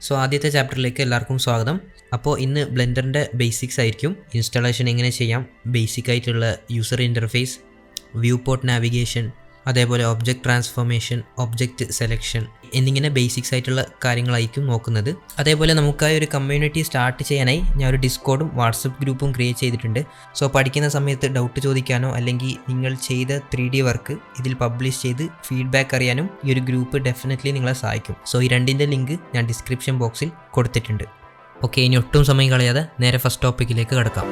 So ആദ്യത്തെ ചാപ്റ്ററിലേക്ക് എല്ലാവർക്കും സ്വാഗതം. അപ്പോൾ ഇന്ന് ബ്ലെൻഡറിൻ്റെ ബേസിക്സ് ആയിരിക്കും. ഇൻസ്റ്റാളേഷൻ എങ്ങനെ ചെയ്യാം, ബേസിക് ആയിട്ടുള്ള user interface, view port navigation, അതേപോലെ ഒബ്ജക്റ്റ് ട്രാൻസ്ഫോർമേഷൻ, ഒബ്ജക്റ്റ് സെലക്ഷൻ എന്നിങ്ങനെ ബേസിക്സ് ആയിട്ടുള്ള കാര്യങ്ങളായിരിക്കും നോക്കുന്നത്. അതേപോലെ നമുക്കായി ഒരു കമ്മ്യൂണിറ്റി സ്റ്റാർട്ട് ചെയ്യാനായി ഞാൻ ഒരു ഡിസ്കോഡും വാട്സപ്പ് ഗ്രൂപ്പും ക്രിയേറ്റ് ചെയ്തിട്ടുണ്ട്. സോ പഠിക്കുന്ന സമയത്ത് ഡൗട്ട് ചോദിക്കാനോ അല്ലെങ്കിൽ നിങ്ങൾ ചെയ്ത 3D വർക്ക് ഇതിൽ പബ്ലിഷ് ചെയ്ത് ഫീഡ്ബാക്ക് അറിയാനും ഈ ഒരു ഗ്രൂപ്പ് ഡെഫിനറ്റ്ലി നിങ്ങളെ സഹായിക്കും. സോ ഈ രണ്ടിൻ്റെ ലിങ്ക് ഞാൻ ഡിസ്ക്രിപ്ഷൻ ബോക്സിൽ കൊടുത്തിട്ടുണ്ട്. ഓക്കെ, ഇനി ഒട്ടും സമയം കളയാതെ നേരെ ഫസ്റ്റ് ടോപ്പിക്കിലേക്ക് കടക്കാം.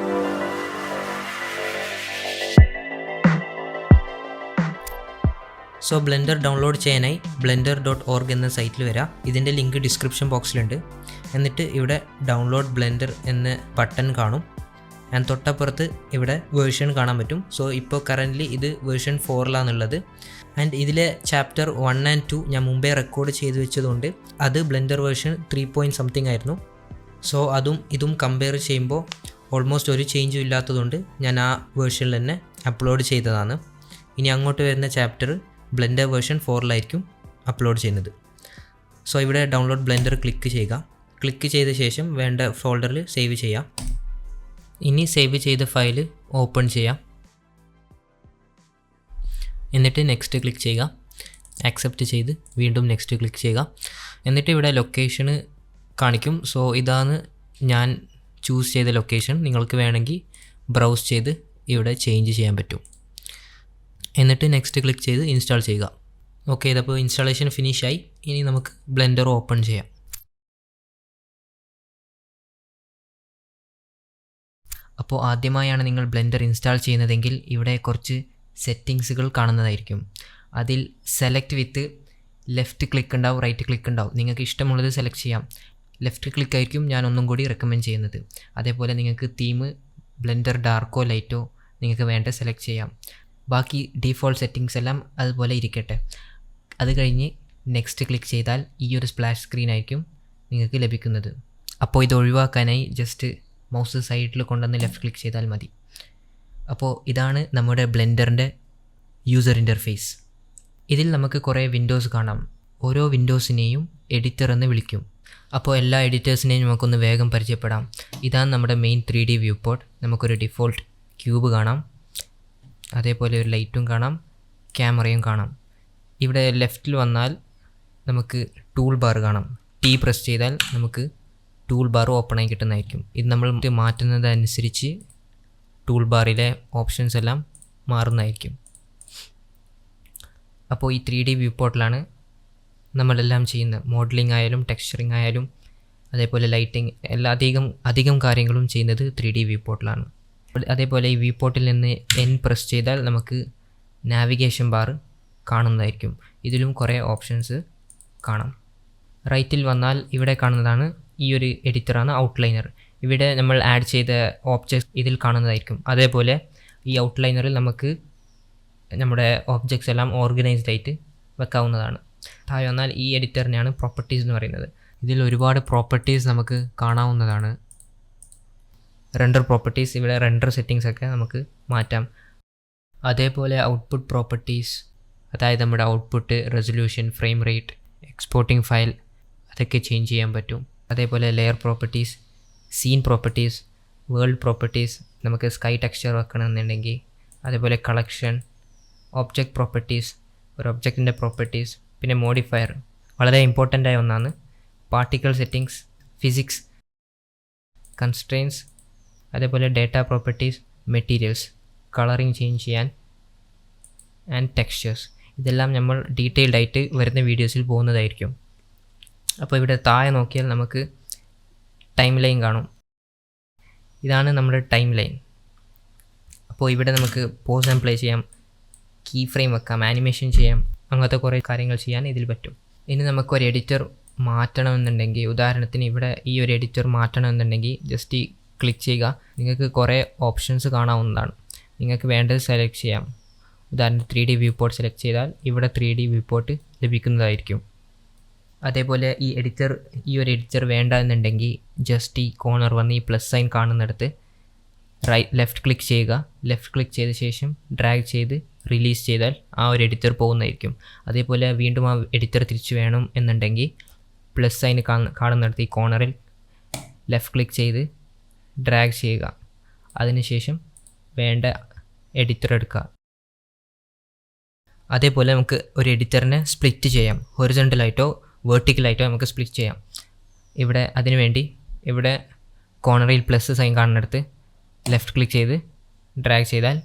സോ ബ്ലെൻഡർ ഡൗൺലോഡ് ചെയ്യാനായി blender.org എന്ന സൈറ്റിൽ വരാം. ഇതിൻ്റെ ലിങ്ക് ഡിസ്ക്രിപ്ഷൻ ബോക്സിലുണ്ട്. എന്നിട്ട് ഇവിടെ ഡൗൺലോഡ് ബ്ലെൻഡർ എന്ന ബട്ടൺ കാണും. ആൻഡ് തൊട്ടപ്പുറത്ത് ഇവിടെ വേർഷൻ കാണാൻ പറ്റും. സോ ഇപ്പോൾ കറൻ്റ്ലി ഇത് വേർഷൻ 4 ആൻഡ് ഇതിലെ ചാപ്റ്റർ 1 and 2 ഞാൻ മുമ്പേ റെക്കോർഡ് ചെയ്ത് വെച്ചതുകൊണ്ട് അത് ബ്ലെൻഡർ വേർഷൻ 3.something ആയിരുന്നു. സോ അതും ഇതും കമ്പയർ ചെയ്യുമ്പോൾ ഓൾമോസ്റ്റ് ഒരു ചേഞ്ചും ഇല്ലാത്തതുകൊണ്ട് ഞാൻ ആ വേർഷനിൽ തന്നെ അപ്ലോഡ് ചെയ്തതാണ്. ഇനി അങ്ങോട്ട് വരുന്ന ചാപ്റ്റർ ബ്ലെൻഡർ വേർഷൻ 4 അപ്ലോഡ് ചെയ്യുന്നത്. സോ ഇവിടെ ഡൗൺലോഡ് ബ്ലെൻഡർ ക്ലിക്ക് ചെയ്യുക. ക്ലിക്ക് ചെയ്ത ശേഷം വേണ്ട ഫോൾഡറിൽ സേവ് ചെയ്യാം. ഇനി സേവ് ചെയ്ത ഫയൽ ഓപ്പൺ ചെയ്യാം. എന്നിട്ട് നെക്സ്റ്റ് ക്ലിക്ക് ചെയ്യുക. ആക്സെപ്റ്റ് ചെയ്ത് വീണ്ടും നെക്സ്റ്റ് ക്ലിക്ക് ചെയ്യുക. എന്നിട്ട് ഇവിടെ ലൊക്കേഷന് കാണിക്കും. സോ ഇതാണ് ഞാൻ ചൂസ് ചെയ്ത ലൊക്കേഷൻ. നിങ്ങൾക്ക് വേണമെങ്കിൽ ബ്രൗസ് ചെയ്ത് ഇവിടെ ചേഞ്ച് ചെയ്യാൻ പറ്റും. എന്നിട്ട് നെക്സ്റ്റ് ക്ലിക്ക് ചെയ്ത് ഇൻസ്റ്റാൾ ചെയ്യുക. ഓക്കെ, ഇതപ്പോൾ ഇൻസ്റ്റാളേഷൻ ഫിനിഷായി. ഇനി നമുക്ക് ബ്ലെൻഡർ ഓപ്പൺ ചെയ്യാം. അപ്പോൾ ആദ്യമായാണ് നിങ്ങൾ ബ്ലെൻഡർ ഇൻസ്റ്റാൾ ചെയ്യുന്നതെങ്കിൽ ഇവിടെ കുറച്ച് സെറ്റിങ്സുകൾ കാണുന്നതായിരിക്കും. അതിൽ സെലക്ട് വിത്ത് ലെഫ്റ്റ് ക്ലിക്ക് ഉണ്ടാവും, റൈറ്റ് ക്ലിക്ക് ഉണ്ടാവും. നിങ്ങൾക്ക് ഇഷ്ടമുള്ളത് സെലക്ട് ചെയ്യാം. ലെഫ്റ്റ് ക്ലിക്ക് ആയിരിക്കും ഞാൻ ഒന്നും കൂടി റെക്കമെൻഡ് ചെയ്യുന്നത്. അതേപോലെ നിങ്ങൾക്ക് തീം ബ്ലെൻഡർ ഡാർക്കോ ലൈറ്റോ നിങ്ങൾക്ക് വേണ്ട സെലക്ട് ചെയ്യാം. ബാക്കി ഡീഫോൾട്ട് സെറ്റിങ്സ് എല്ലാം അതുപോലെ ഇരിക്കട്ടെ. അത് കഴിഞ്ഞ് നെക്സ്റ്റ് ക്ലിക്ക് ചെയ്താൽ ഈ ഒരു സ്പ്ലാഷ് സ്ക്രീൻ ആയിരിക്കും നിങ്ങൾക്ക് ലഭിക്കുന്നത്. അപ്പോൾ ഇത് ഒഴിവാക്കാനായി ജസ്റ്റ് മൗസ് സൈഡിൽ കൊണ്ടുവന്ന് ലെഫ്റ്റ് ക്ലിക്ക് ചെയ്താൽ മതി. അപ്പോൾ ഇതാണ് നമ്മുടെ ബ്ലെൻഡറിൻ്റെ യൂസർ ഇൻ്റർഫേസ്. ഇതിൽ നമുക്ക് കുറേ വിൻഡോസ് കാണാം. ഓരോ വിൻഡോസിനെയും എഡിറ്റർ എന്ന് വിളിക്കും. അപ്പോൾ എല്ലാ എഡിറ്റേഴ്സിനെയും നമുക്കൊന്ന് വേഗം പരിചയപ്പെടാം. ഇതാണ് നമ്മുടെ മെയിൻ 3D വ്യൂ പോർട്ട്. നമുക്കൊരു ഡിഫോൾട്ട് ക്യൂബ് കാണാം, അതേപോലെ ഒരു ലൈറ്റും കാണാം, ക്യാമറയും കാണാം. ഇവിടെ ലെഫ്റ്റിൽ വന്നാൽ നമുക്ക് ടൂൾ ബാർ കാണാം. ടി പ്രസ് ചെയ്താൽ നമുക്ക് ടൂൾ ബാർ ഓപ്പൺ ആയി കിട്ടുന്നതായിരിക്കും. ഇത് നമ്മൾ മാറ്റുന്നതനുസരിച്ച് ടൂൾ ബാറിലെ ഓപ്ഷൻസ് എല്ലാം മാറുന്നതായിരിക്കും. അപ്പോൾ ഈ 3D വ്യൂ പോർട്ടിലാണ് നമ്മളെല്ലാം ചെയ്യുന്നത്. മോഡലിംഗ് ആയാലും ടെക്സ്ചറിങ് ആയാലും അതേപോലെ ലൈറ്റിംഗ് എല്ലാ അധികം കാര്യങ്ങളും ചെയ്യുന്നത് 3D വ്യൂ പോർട്ടിലാണ്. അതേപോലെ ഈ വ്യൂ പോർട്ടിൽ നിന്ന് N പ്രസ് ചെയ്താൽ നമുക്ക് നാവിഗേഷൻ ബാർ കാണുന്നതായിരിക്കും. ഇതിലും കുറേ ഓപ്ഷൻസ് കാണാം. റൈറ്റിൽ വന്നാൽ ഇവിടെ കാണുന്നതാണ് ഈ ഒരു എഡിറ്ററാണ് ഔട്ട്ലൈനർ. ഇവിടെ നമ്മൾ ആഡ് ചെയ്ത ഓബ്ജക്ട്സ് ഇതിൽ കാണുന്നതായിരിക്കും. അതേപോലെ ഈ ഔട്ട്ലൈനറിൽ നമുക്ക് നമ്മുടെ ഓബ്ജക്ട്സ് എല്ലാം ഓർഗനൈസ്ഡ് ആയിട്ട് വെക്കാവുന്നതാണ്. താഴെ വന്നാൽ ഈ എഡിറ്ററിനെയാണ് പ്രോപ്പർട്ടീസ് എന്ന് പറയുന്നത്. ഇതിൽ ഒരുപാട് പ്രോപ്പർട്ടീസ് നമുക്ക് കാണാവുന്നതാണ്. റെൻഡർ പ്രോപ്പർട്ടീസ്, ഇവിടെ റെൻഡർ സെറ്റിങ്സ് ഒക്കെ നമുക്ക് മാറ്റാം. അതേപോലെ ഔട്ട്പുട്ട് പ്രോപ്പർട്ടീസ്, അതായത് നമ്മുടെ output, resolution, frame rate, exporting file അതൊക്കെ ചേഞ്ച് ചെയ്യാൻ പറ്റും. അതേപോലെ layer properties, scene properties, world properties, നമുക്ക് സ്കൈ ടെക്സ്ചർ വെക്കണമെന്നുണ്ടെങ്കിൽ, അതേപോലെ കളക്ഷൻ, ഒബ്ജക്റ്റ് പ്രോപ്പർട്ടീസ്, ഒരു ഒബ്ജക്റ്റിൻ്റെ പ്രോപ്പർട്ടീസ്, പിന്നെ മോഡിഫയർ വളരെ ഇമ്പോർട്ടൻ്റ് ആയ ഒന്നാണ്. പാർട്ടിക്കിൾ സെറ്റിങ്സ്, ഫിസിക്സ്, കൺസ്ട്രെയിൻസ്, അതേപോലെ data properties, materials, colouring change ചെയ്യാൻ ആൻഡ് ടെക്സ്ചേഴ്സ്. ഇതെല്ലാം നമ്മൾ ഡീറ്റെയിൽഡ് ആയിട്ട് വരുന്ന വീഡിയോസിൽ പോകുന്നതായിരിക്കും. അപ്പോൾ ഇവിടെ താഴെ നോക്കിയാൽ നമുക്ക് ടൈം ലൈൻ കാണും. ഇതാണ് നമ്മുടെ ടൈം ലൈൻ. അപ്പോൾ ഇവിടെ നമുക്ക് പോസ് ആൻഡ് പ്ലേ ചെയ്യാം, കീ ഫ്രെയിം വെക്കാം, ആനിമേഷൻ ചെയ്യാം, അങ്ങനത്തെ കുറേ കാര്യങ്ങൾ ചെയ്യാൻ ഇതിൽ പറ്റും. ഇനി നമുക്കൊരു എഡിറ്റർ മാറ്റണമെന്നുണ്ടെങ്കിൽ, ഉദാഹരണത്തിന് ഇവിടെ ഈ ഒരു എഡിറ്റർ മാറ്റണമെന്നുണ്ടെങ്കിൽ ജസ്റ്റ് ക്ലിക്ക് ചെയ്യുക. നിങ്ങൾക്ക് കുറേ ഓപ്ഷൻസ് കാണാവുന്നതാണ്. നിങ്ങൾക്ക് വേണ്ടത് സെലക്ട് ചെയ്യാം. ഉദാഹരണത്തിന് 3D വ്യൂ പോർട്ട് സെലക്ട് ചെയ്താൽ ഇവിടെ 3D വ്യൂ പോർട്ട് ലഭിക്കുന്നതായിരിക്കും. അതേപോലെ ഈ ഒരു എഡിറ്റർ വേണ്ട എന്നുണ്ടെങ്കിൽ ജസ്റ്റ് ഈ കോർണർ വന്ന് ഈ പ്ലസ് സൈൻ കാണുന്നിടത്ത് ലെഫ്റ്റ് ക്ലിക്ക് ചെയ്യുക. ലെഫ്റ്റ് ക്ലിക്ക് ചെയ്ത ശേഷം ഡ്രാഗ് ചെയ്ത് റിലീസ് ചെയ്താൽ ആ ഒരു എഡിറ്റർ പോകുന്നതായിരിക്കും. അതേപോലെ വീണ്ടും ആ എഡിറ്റർ തിരിച്ച് വേണം എന്നുണ്ടെങ്കിൽ പ്ലസ് സൈൻ കാണുന്നിടത്ത് ഈ കോർണറിൽ ലെഫ്റ്റ് ക്ലിക്ക് ചെയ്ത് ഡ്രാഗ് ചെയ്യുക. അതിനുശേഷം വേണ്ട എഡിറ്റർ എടുക്കുക. അതേപോലെ നമുക്ക് ഒരു എഡിറ്ററിനെ സ്പ്ലിറ്റ് ചെയ്യാം. ഹൊറിസോണ്ടലായിട്ടോ വെർട്ടിക്കലായിട്ടോ നമുക്ക് സ്പ്ലിറ്റ് ചെയ്യാം. ഇവിടെ അതിനുവേണ്ടി ഇവിടെ കോർണറിൽ പ്ലസ് സൈൻ കാണുന്നിടത്ത് ലെഫ്റ്റ് ക്ലിക്ക് ചെയ്ത് ഡ്രാഗ് ചെയ്താൽ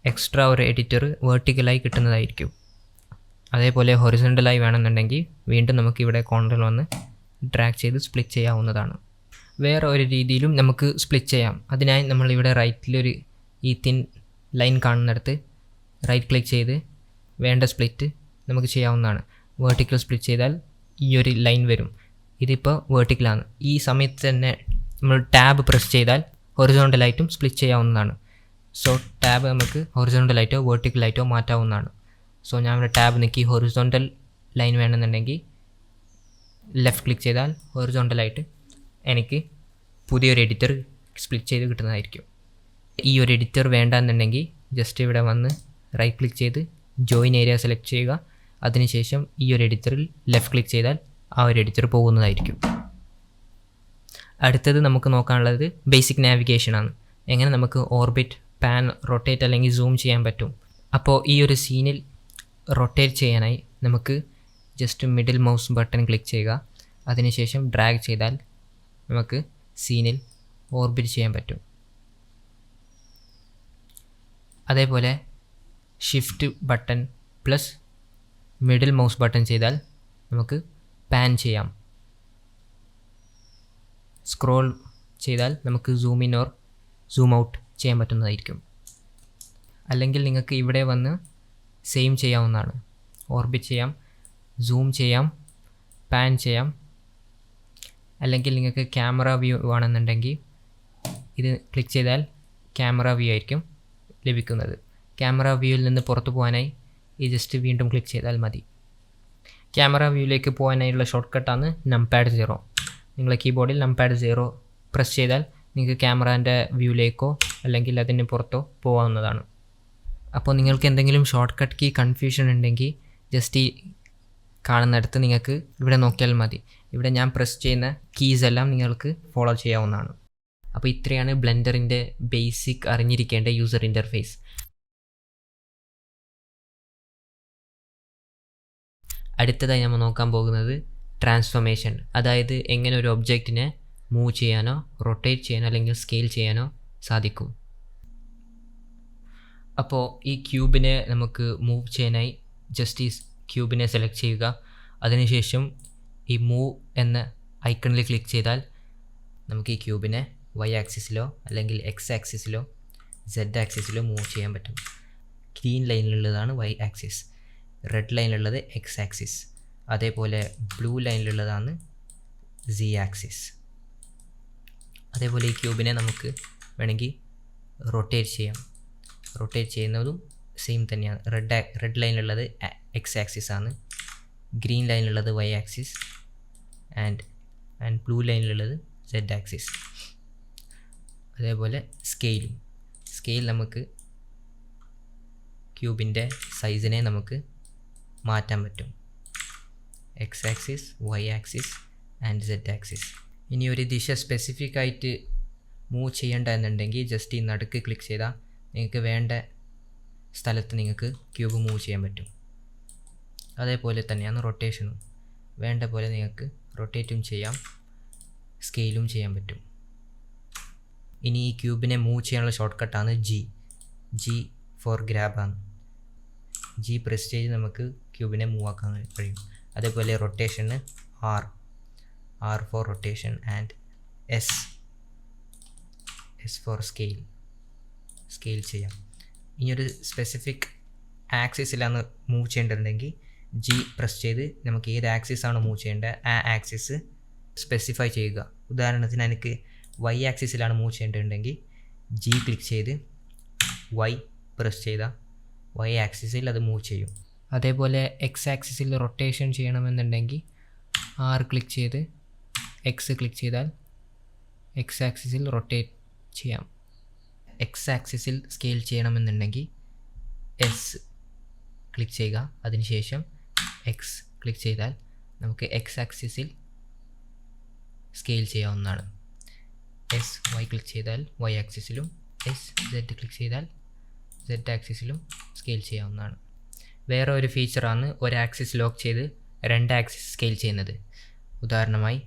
എക്സ്ട്രാ ഒരു എഡിറ്റർ വെർട്ടിക്കലായി കിട്ടുന്നതായിരിക്കും. അതേപോലെ ഹൊറിസോണ്ടലായി വേണമെന്നുണ്ടെങ്കിൽ വീണ്ടും നമുക്ക് ഇവിടെ കോർണറിൽ വന്ന് ഡ്രാഗ് ചെയ്ത് സ്പ്ലിറ്റ് ചെയ്യാവുന്നതാണ്. വേറെ ഒരു രീതിയിലും നമുക്ക് സ്പ്ലിറ്റ് ചെയ്യാം. അതിനായി നമ്മളിവിടെ റൈറ്റിലൊരു ഈ തിൻ ലൈൻ കാണുന്നിടത്ത് റൈറ്റ് ക്ലിക്ക് ചെയ്ത് വേണ്ട സ്പ്ലിറ്റ് നമുക്ക് ചെയ്യാവുന്നതാണ്. വെർട്ടിക്കൽ സ്പ്ലിറ്റ് ചെയ്താൽ ഈ ഒരു ലൈൻ വരും. ഇതിപ്പോൾ വെർട്ടിക്കലാണ്. ഈ സമയത്ത് തന്നെ നമ്മൾ ടാബ് പ്രസ് ചെയ്താൽ ഹൊറിസോണ്ടലായിട്ടും സ്പ്ലിറ്റ് ചെയ്യാവുന്നതാണ്. സോ ടാബ് നമുക്ക് ഹൊറിസോണ്ടലായിട്ടോ വെർട്ടിക്കലായിട്ടോ മാറ്റാവുന്നതാണ്. സോ ഞാൻ ഇവിടെ ടാബ് നീക്കി ഹൊറിസോണ്ടൽ ലൈൻ വേണമെന്നുണ്ടെങ്കിൽ ലെഫ്റ്റ് ക്ലിക്ക് ചെയ്താൽ ഹൊറിസോണ്ടലായിട്ട് എനിക്ക് പുതിയൊരു എഡിറ്റർ സ്പ്ലിറ്റ് ചെയ്ത് കിട്ടുന്നതായിരിക്കും. ഈ ഒരു എഡിറ്റർ വേണ്ടെന്നുണ്ടെങ്കിൽ ജസ്റ്റ് ഇവിടെ വന്ന് റൈറ്റ് ക്ലിക്ക് ചെയ്ത് ജോയിൻ ഏരിയ സെലക്ട് ചെയ്യുക. അതിനുശേഷം ഈ ഒരു എഡിറ്ററിൽ ലെഫ്റ്റ് ക്ലിക്ക് ചെയ്താൽ ആ ഒരു എഡിറ്റർ പോകുന്നതായിരിക്കും. അടുത്തത് നമുക്ക് നോക്കാനുള്ളത് ബേസിക് നാവിഗേഷനാണ്. എങ്ങനെ നമുക്ക് ഓർബിറ്റ്, പാൻ, റൊട്ടേറ്റ് അല്ലെങ്കിൽ സൂം ചെയ്യാൻ പറ്റും. അപ്പോൾ ഈ ഒരു സീനിൽ റൊട്ടേറ്റ് ചെയ്യാനായി നമുക്ക് just middle mouse button click ചെയ്യുക. അതിനുശേഷം ഡ്രാഗ് ചെയ്താൽ നമുക്ക് സീനിൽ ഓർബിറ്റ് ചെയ്യാൻ പറ്റും. അതേപോലെ shift button plus middle mouse button ചെയ്താൽ നമുക്ക് പാൻ ചെയ്യാം. സ്ക്രോൾ ചെയ്താൽ നമുക്ക് zoom in or zoom out ചെയ്യാൻ പറ്റുന്നതായിരിക്കും. അല്ലെങ്കിൽ നിങ്ങൾക്ക് ഇവിടെ വന്ന് സെയിം ചെയ്യാവുന്നതാണ്. ഓർബിറ്റ് ചെയ്യാം, സൂം ചെയ്യാം, പാൻ ചെയ്യാം. അല്ലെങ്കിൽ നിങ്ങൾക്ക് ക്യാമറ വ്യൂ വേണമെന്നുണ്ടെങ്കിൽ ഇത് ക്ലിക്ക് ചെയ്താൽ ക്യാമറ വ്യൂ ആയിരിക്കും ലഭിക്കുന്നത്. ക്യാമറ വ്യൂവിൽ നിന്ന് പുറത്തു പോകാനായി ഈ ജസ്റ്റ് വീണ്ടും ക്ലിക്ക് ചെയ്താൽ മതി. ക്യാമറ വ്യൂവിലേക്ക് പോകാനായുള്ള ഷോർട്ട് കട്ടാണ് നംപാഡ് 0. നിങ്ങളെ കീബോർഡിൽ നംപാഡ് 0 പ്രസ് ചെയ്താൽ നിങ്ങൾക്ക് ക്യാമറേൻ്റെ വ്യൂവിലേക്കോ അല്ലെങ്കിൽ അതിന് പുറത്തോ പോകാവുന്നതാണ്. അപ്പോൾ നിങ്ങൾക്ക് എന്തെങ്കിലും ഷോർട്ട് കട്ട് കീ കൺഫ്യൂഷൻ ഉണ്ടെങ്കിൽ ജസ്റ്റ് ഈ കാണുന്നിടത്ത് നിങ്ങൾക്ക് ഇവിടെ നോക്കിയാൽ മതി. ഇവിടെ ഞാൻ പ്രസ് ചെയ്യുന്ന കീസ് എല്ലാം നിങ്ങൾക്ക് ഫോളോ ചെയ്യാവുന്നതാണ്. അപ്പോൾ ഇത്രയാണ് ബ്ലെൻഡറിൻ്റെ ബേസിക് അറിഞ്ഞിരിക്കേണ്ട യൂസർ ഇൻ്റർഫേസ്. അടുത്തതായി നമ്മൾ നോക്കാൻ പോകുന്നത് ട്രാൻസ്ഫോർമേഷൻ. അതായത് എങ്ങനെ ഒരു ഒബ്ജക്റ്റിനെ മൂവ് ചെയ്യാനോ റൊട്ടേറ്റ് ചെയ്യാനോ അല്ലെങ്കിൽ സ്കെയിൽ ചെയ്യാനോ സാധിക്കും. അപ്പോൾ ഈ ക്യൂബിനെ നമുക്ക് മൂവ് ചെയ്യാനായി ജസ്റ്റ് ഈ ക്യൂബിനെ സെലക്ട് ചെയ്യുക. അതിനുശേഷം ഈ മൂവ് എന്ന ഐക്കണിൽ ക്ലിക്ക് ചെയ്താൽ നമുക്ക് ഈ ക്യൂബിനെ വൈ ആക്സിസിലോ അല്ലെങ്കിൽ എക്സ് ആക്സിസിലോ സെഡ് ആക്സിസിലോ മൂവ് ചെയ്യാൻ പറ്റും. ഗ്രീൻ ലൈനിലുള്ളതാണ് വൈ ആക്സിസ്, റെഡ് ലൈനിലുള്ളത് എക്സ് ആക്സിസ്, അതേപോലെ ബ്ലൂ ലൈനിലുള്ളതാണ് സി ആക്സിസ്. അതേപോലെ ഈ ക്യൂബിനെ നമുക്ക് വേണമെങ്കിൽ റൊട്ടേറ്റ് ചെയ്യാം. റൊട്ടേറ്റ് ചെയ്യുന്നതും സെയിം തന്നെയാണ്. റെഡ് ലൈനിലുള്ളത് എക്സ് ആക്സിസ് ആണ്, ഗ്രീൻ ലൈനിലുള്ളത് വൈ ആക്സിസ് ആൻഡ് ബ്ലൂ ലൈനിലുള്ളത് സെഡ് ആക്സിസ്. അതേപോലെ സ്കെയിൽ നമുക്ക് ക്യൂബിൻ്റെ സൈസിനെ നമുക്ക് മാറ്റാൻ പറ്റും. X axis, Y axis and Z axis. ഇനി ഒരു ദിശ സ്പെസിഫിക് ആയിട്ട് മൂവ് ചെയ്യേണ്ട എന്നുണ്ടെങ്കിൽ ജസ്റ്റ് ഈ നടുക്ക് ക്ലിക്ക് ചെയ്താൽ നിങ്ങൾക്ക് വേണ്ട സ്ഥലത്ത് നിങ്ങൾക്ക് ക്യൂബ് മൂവ് ചെയ്യാൻ പറ്റും. അതേപോലെ തന്നെയാണ് റൊട്ടേഷനും. വേണ്ട പോലെ നിങ്ങൾക്ക് റൊട്ടേറ്റും ചെയ്യാം, സ്കെയിലും ചെയ്യാൻ പറ്റും. ഇനി ഈ ക്യൂബിനെ മൂവ് ചെയ്യാനുള്ള ഷോർട്ട് കട്ടാണ് ജി ഫോർ ഗ്രാബാണ്. ജി പ്രസ് ചെയ്ത് നമുക്ക് ക്യൂബിനെ മൂവ് ആക്കാൻ കഴിയും. അതേപോലെ റൊട്ടേഷന് R for rotation and S for scale ചെയ്യാം. ഇനിയൊരു സ്പെസിഫിക് ആക്സിസിലാണ് മൂവ് ചെയ്യേണ്ടതുണ്ടെങ്കിൽ ജി പ്രസ് ചെയ്ത് നമുക്ക് ഏത് ആക്സിസാണ് മൂവ് ചെയ്യേണ്ടത് ആ ആക്സിസ് സ്പെസിഫൈ ചെയ്യുക. ഉദാഹരണത്തിന് എനിക്ക് വൈ ആക്സിസിലാണ് മൂവ് ചെയ്യേണ്ടതുണ്ടെങ്കിൽ ജി ക്ലിക്ക് ചെയ്ത് വൈ പ്രസ് ചെയ്താൽ വൈ ആക്സിസിൽ അത് മൂവ് ചെയ്യും. അതേപോലെ എക്സ് ആക്സിസിൽ റൊട്ടേഷൻ ചെയ്യണമെന്നുണ്ടെങ്കിൽ ആർ ക്ലിക്ക് ചെയ്ത് എക്സ് ക്ലിക്ക് ചെയ്താൽ എക്സ് ആക്സിസിൽ റൊട്ടേറ്റ് ചെയ്യാം. എക്സ് ആക്സിസിൽ സ്കെയിൽ ചെയ്യണമെന്നുണ്ടെങ്കിൽ എസ് ക്ലിക്ക് ചെയ്യുക. അതിനുശേഷം എക്സ് ക്ലിക്ക് ചെയ്താൽ നമുക്ക് എക്സ് ആക്സിസിൽ സ്കെയിൽ ചെയ്യാവുന്നതാണ്. എസ് വൈ ക്ലിക്ക് ചെയ്താൽ വൈ ആക്സിസിലും എസ് സെഡ് ക്ലിക്ക് ചെയ്താൽ സെഡ് ആക്സിസിലും സ്കെയിൽ ചെയ്യാവുന്നതാണ്. വേറെ ഒരു ഫീച്ചറാണ് ഒരു ആക്സിസ് ലോക്ക് ചെയ്ത് 2 ആക്സിസ് സ്കെയിൽ ചെയ്യുന്നത്. ഉദാഹരണമായി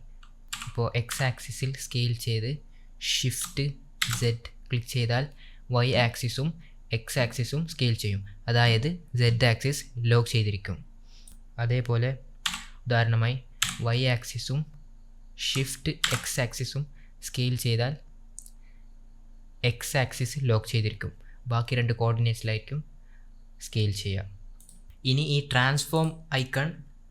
ഇപ്പോൾ എക്സ് ആക്സിസിൽ സ്കെയിൽ ചെയ്ത് ഷിഫ്റ്റ് സെഡ് ക്ലിക്ക് ചെയ്താൽ വൈ ആക്സിസും എക്സ് ആക്സിസും സ്കെയിൽ ചെയ്യും. അതായത് സെഡ് ആക്സിസ് ലോക്ക് ചെയ്തിരിക്കും. അതേപോലെ ഉദാഹരണമായി വൈ ആക്സിസും ഷിഫ്റ്റ് എക്സ് ആക്സിസും സ്കെയിൽ ചെയ്താൽ എക്സ് ആക്സിസ് ലോക്ക് ചെയ്തിരിക്കും. ബാക്കി 2 കോർഡിനേറ്റ്സിലായിരിക്കും സ്കെയിൽ ചെയ്യുക. ഇനി ഈ ട്രാൻസ്ഫോം ഐക്കൺ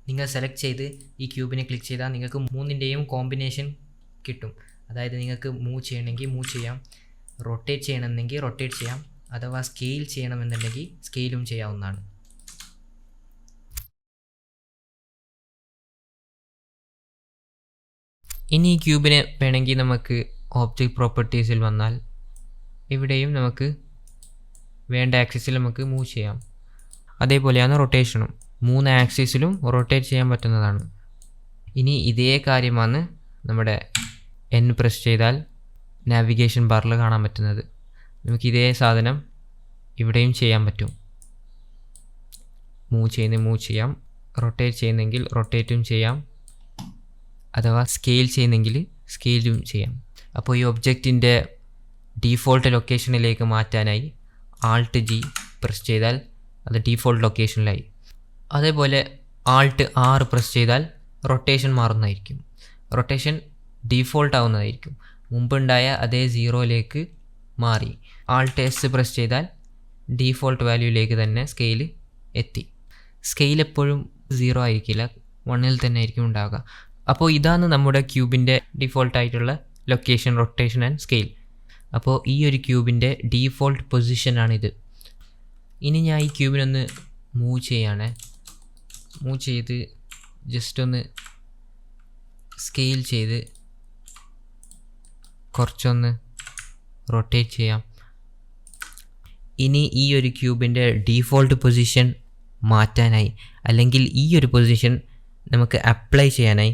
നിങ്ങൾ സെലക്ട് ചെയ്ത് ഈ ക്യൂബിനെ ക്ലിക്ക് ചെയ്താൽ നിങ്ങൾക്ക് 3ൻ്റെയും കോമ്പിനേഷൻ കിട്ടും. അതായത് നിങ്ങൾക്ക് മൂവ് ചെയ്യണമെങ്കിൽ മൂവ് ചെയ്യാം, റൊട്ടേറ്റ് ചെയ്യണമെങ്കിൽ റൊട്ടേറ്റ് ചെയ്യാം, അഥവാ സ്കെയിൽ ചെയ്യണമെന്നുണ്ടെങ്കിൽ സ്കെയിലും ചെയ്യാവുന്നതാണ്. ഇനി ഈ ക്യൂബിനെ വേണമെങ്കിൽ നമുക്ക് ഓബ്ജക്റ്റ് പ്രോപ്പർട്ടീസിൽ വന്നാൽ ഇവിടെയും നമുക്ക് വേണ്ട ആക്സിസിൽ നമുക്ക് മൂവ് ചെയ്യാം. അതേപോലെയാണ് റൊട്ടേഷനും, 3 ആക്സിസിലും റൊട്ടേറ്റ് ചെയ്യാൻ പറ്റുന്നതാണ്. ഇനി ഇതേ കാര്യമാണ് നമ്മുടെ എൻ പ്രസ് ചെയ്താൽ നാവിഗേഷൻ ബാറിൽ കാണാൻ പറ്റുന്നത്. നമുക്ക് ഇതേ സാധനം ഇവിടെയും ചെയ്യാൻ പറ്റും. മൂവ് ചെയ്യാം, റൊട്ടേറ്റ് ചെയ്യുന്നെങ്കിൽ റൊട്ടേറ്റും ചെയ്യാം, അഥവാ സ്കെയിൽ ചെയ്യുന്നെങ്കിൽ സ്കെയിലും ചെയ്യാം. അപ്പോൾ ഈ ഒബ്ജക്റ്റിൻ്റെ ഡീഫോൾട്ട് ലൊക്കേഷനിലേക്ക് മാറ്റാനായി ആൾട്ട് ജി പ്രസ് ചെയ്താൽ അത് ഡീഫോൾട്ട് ലൊക്കേഷനിലായി. അതേപോലെ ആൾട്ട് ആർ പ്രസ് ചെയ്താൽ റൊട്ടേഷൻ മാറുന്നതായിരിക്കും. റൊട്ടേഷൻ ഡീഫോൾട്ട് ആവുന്നതായിരിക്കും. മുമ്പുണ്ടായ അതേ 0ലേക്ക് മാറി. ആൾട്ട് എസ് പ്രസ് ചെയ്താൽ ഡീഫോൾട്ട് വാല്യൂയിലേക്ക് തന്നെ സ്കെയിൽ എത്തി. സ്കെയിൽ എപ്പോഴും 0 ആയിരിക്കില്ല, 1ൽ തന്നെ ആയിരിക്കും ഉണ്ടാവുക. അപ്പോൾ ഇതാണ് നമ്മുടെ ക്യൂബിൻ്റെ ഡീഫോൾട്ടായിട്ടുള്ള ലൊക്കേഷൻ, റൊട്ടേഷൻ ആൻഡ് സ്കെയിൽ. അപ്പോൾ ഈ ഒരു ക്യൂബിൻ്റെ ഡീഫോൾട്ട് പൊസിഷനാണിത്. ഇനി ഞാൻ ഈ ക്യൂബിനൊന്ന് മൂവ് ചെയ്ത് ജസ്റ്റ് ഒന്ന് സ്കെയിൽ ചെയ്ത് കുറച്ചൊന്ന് റൊട്ടേറ്റ് ചെയ്യാം. ഇനി ഈ ഒരു ക്യൂബിൻ്റെ ഡീഫോൾട്ട് പൊസിഷൻ മാറ്റാനായി, അല്ലെങ്കിൽ ഈ ഒരു പൊസിഷൻ നമുക്ക് അപ്ലൈ ചെയ്യാനായി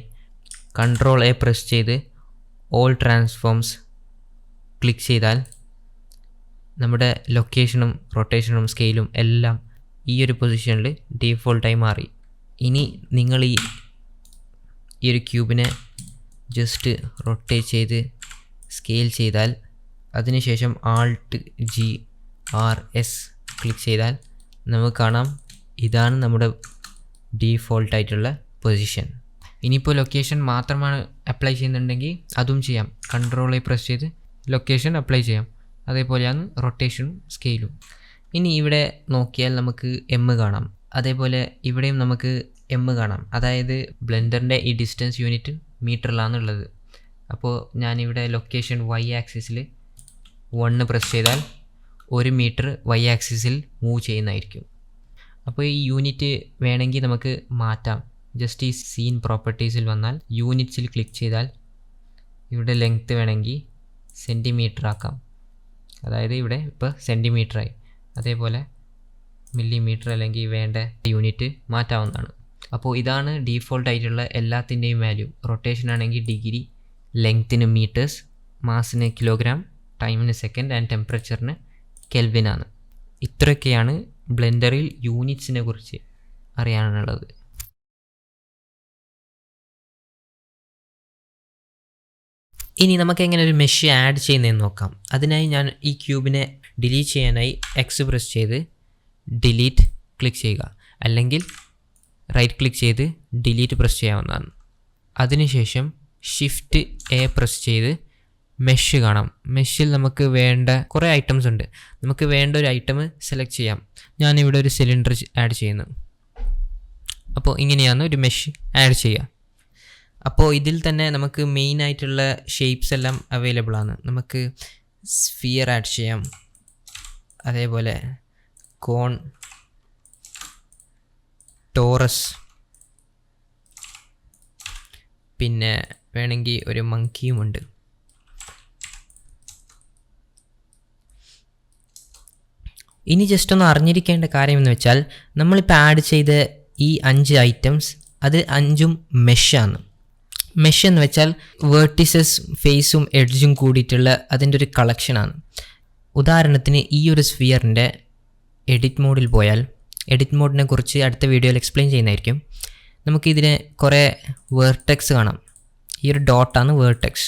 കൺട്രോൾ എ പ്രസ് ചെയ്ത് ഓൾ ട്രാൻസ്ഫോംസ് ക്ലിക്ക് ചെയ്താൽ നമ്മുടെ ലൊക്കേഷനും റൊട്ടേഷനും സ്കെയിലും എല്ലാം ഈ ഒരു പൊസിഷനിൽ ഡീഫോൾട്ടായി മാറി. ഇനി നിങ്ങൾ ഈ ഒരു ക്യൂബിനെ ജസ്റ്റ് റൊട്ടേറ്റ് ചെയ്ത് സ്കെയിൽ ചെയ്താൽ അതിനുശേഷം alt G R S click ചെയ്താൽ നമുക്ക് കാണാം ഇതാണ് നമ്മുടെ ഡീഫോൾട്ടായിട്ടുള്ള പൊസിഷൻ. ഇനിയിപ്പോൾ ലൊക്കേഷൻ മാത്രമാണ് അപ്ലൈ ചെയ്യുന്നുണ്ടെങ്കിൽ അതും ചെയ്യാം. കൺട്രോൾ എ പ്രസ് ചെയ്ത് ലൊക്കേഷൻ അപ്ലൈ ചെയ്യാം. അതേപോലെയാണ് റൊട്ടേഷനും സ്കെയിലും. ഇനി ഇവിടെ നോക്കിയാൽ നമുക്ക് എം കാണാം. അതേപോലെ ഇവിടെയും നമുക്ക് എം കാണാം. അതായത് ബ്ലെൻഡറിൻ്റെ ഈ ഡിസ്റ്റൻസ് യൂണിറ്റ് മീറ്ററിലാണുള്ളത്. അപ്പോൾ ഞാനിവിടെ ലൊക്കേഷൻ വൈ ആക്സിസിൽ 1 പ്രസ് ചെയ്താൽ 1 മീറ്റർ വൈ ആക്സിസിൽ മൂവ് ചെയ്യുന്നതായിരിക്കും. അപ്പോൾ ഈ യൂണിറ്റ് വേണമെങ്കിൽ നമുക്ക് മാറ്റാം. ജസ്റ്റ് ഈ സീൻ പ്രോപ്പർട്ടീസിൽ വന്നാൽ യൂണിറ്റ്സിൽ ക്ലിക്ക് ചെയ്താൽ ഇവിടെ ലെങ്ത്ത് വേണമെങ്കിൽ സെൻറ്റിമീറ്റർ ആക്കാം. അതായത് ഇവിടെ ഇപ്പോൾ സെൻറ്റിമീറ്ററായി. അതേപോലെ മില്ലിമീറ്റർ അല്ലെങ്കിൽ വേണ്ട യൂണിറ്റ് മാറ്റാവുന്നതാണ്. അപ്പോൾ ഇതാണ് ഡീഫോൾട്ടായിട്ടുള്ള എല്ലാത്തിൻ്റെയും വാല്യൂ. റൊട്ടേഷൻ ആണെങ്കിൽ ഡിഗ്രി, ലെങ്ത്തിന് മീറ്റേഴ്സ്, മാസിന് കിലോഗ്രാം, ടൈമിന് സെക്കൻഡ് ആൻഡ് ടെമ്പറേച്ചറിന് കെൽവിനാണ്. ഇത്രയൊക്കെയാണ് ബ്ലെൻഡറിൽ യൂണിറ്റ്സിനെ കുറിച്ച് അറിയാനുള്ളത്. ഇനി നമുക്ക് എങ്ങനെ ഒരു മെഷ് ആഡ് ചെയ്യുന്നതെന്ന് നോക്കാം. അതിനായി ഞാൻ ഈ ക്യൂബിനെ ഡിലീറ്റ് ചെയ്യാനായി എക്സ് പ്രസ് ചെയ്ത് ഡിലീറ്റ് ക്ലിക്ക് ചെയ്യുക, അല്ലെങ്കിൽ റൈറ്റ് ക്ലിക്ക് ചെയ്ത് ഡിലീറ്റ് പ്രസ് ചെയ്യാവുന്നതാണ്. അതിനുശേഷം ഷിഫ്റ്റ് എ പ്രസ് ചെയ്ത് മെഷ് കാണാം. മെഷിൽ നമുക്ക് വേണ്ട കുറേ ഐറ്റംസ് ഉണ്ട്. നമുക്ക് വേണ്ട ഒരു ഐറ്റം സെലക്ട് ചെയ്യാം. ഞാനിവിടെ ഒരു സിലിണ്ടർ ആഡ് ചെയ്യുന്നു. അപ്പോൾ ഇങ്ങനെയാണ് ഒരു മെഷ് ആഡ് ചെയ്യുക. അപ്പോൾ ഇതിൽ തന്നെ നമുക്ക് മെയിനായിട്ടുള്ള ഷേപ്സ് എല്ലാം അവൈലബിൾ ആണ്. നമുക്ക് സ്ഫിയർ ആഡ് ചെയ്യാം, അതേപോലെ കോൺ, ടോറസ്, പിന്നെ വേണമെങ്കിൽ ഒരു മങ്കിയുമുണ്ട്. ഇനി ജസ്റ്റ് ഒന്ന് അറിഞ്ഞിരിക്കേണ്ട കാര്യം എന്ന് വെച്ചാൽ നമ്മളിപ്പോൾ ആഡ് ചെയ്ത ഈ 5 ഐറ്റംസ് അത് 5ഉം മെഷാണ്. മെഷ് എന്ന് വെച്ചാൽ വേർട്ടിസസ്, ഫേസും എഡ്ജും കൂടിയിട്ടുള്ള അതിൻ്റെ ഒരു കളക്ഷനാണ്. ഉദാഹരണത്തിന് ഈ ഒരു സ്ഫിയറിൻ്റെ എഡിറ്റ് മോഡിൽ പോയാൽ, എഡിറ്റ് മോഡിനെ കുറിച്ച് അടുത്ത വീഡിയോയിൽ എക്സ്പ്ലെയിൻ ചെയ്യുന്നതായിരിക്കും. നമുക്കിതിന് കുറേ വേർട്ടെക്സ് കാണാം. ഈ ഒരു ഡോട്ടാണ് വേർട്ടെക്സ്.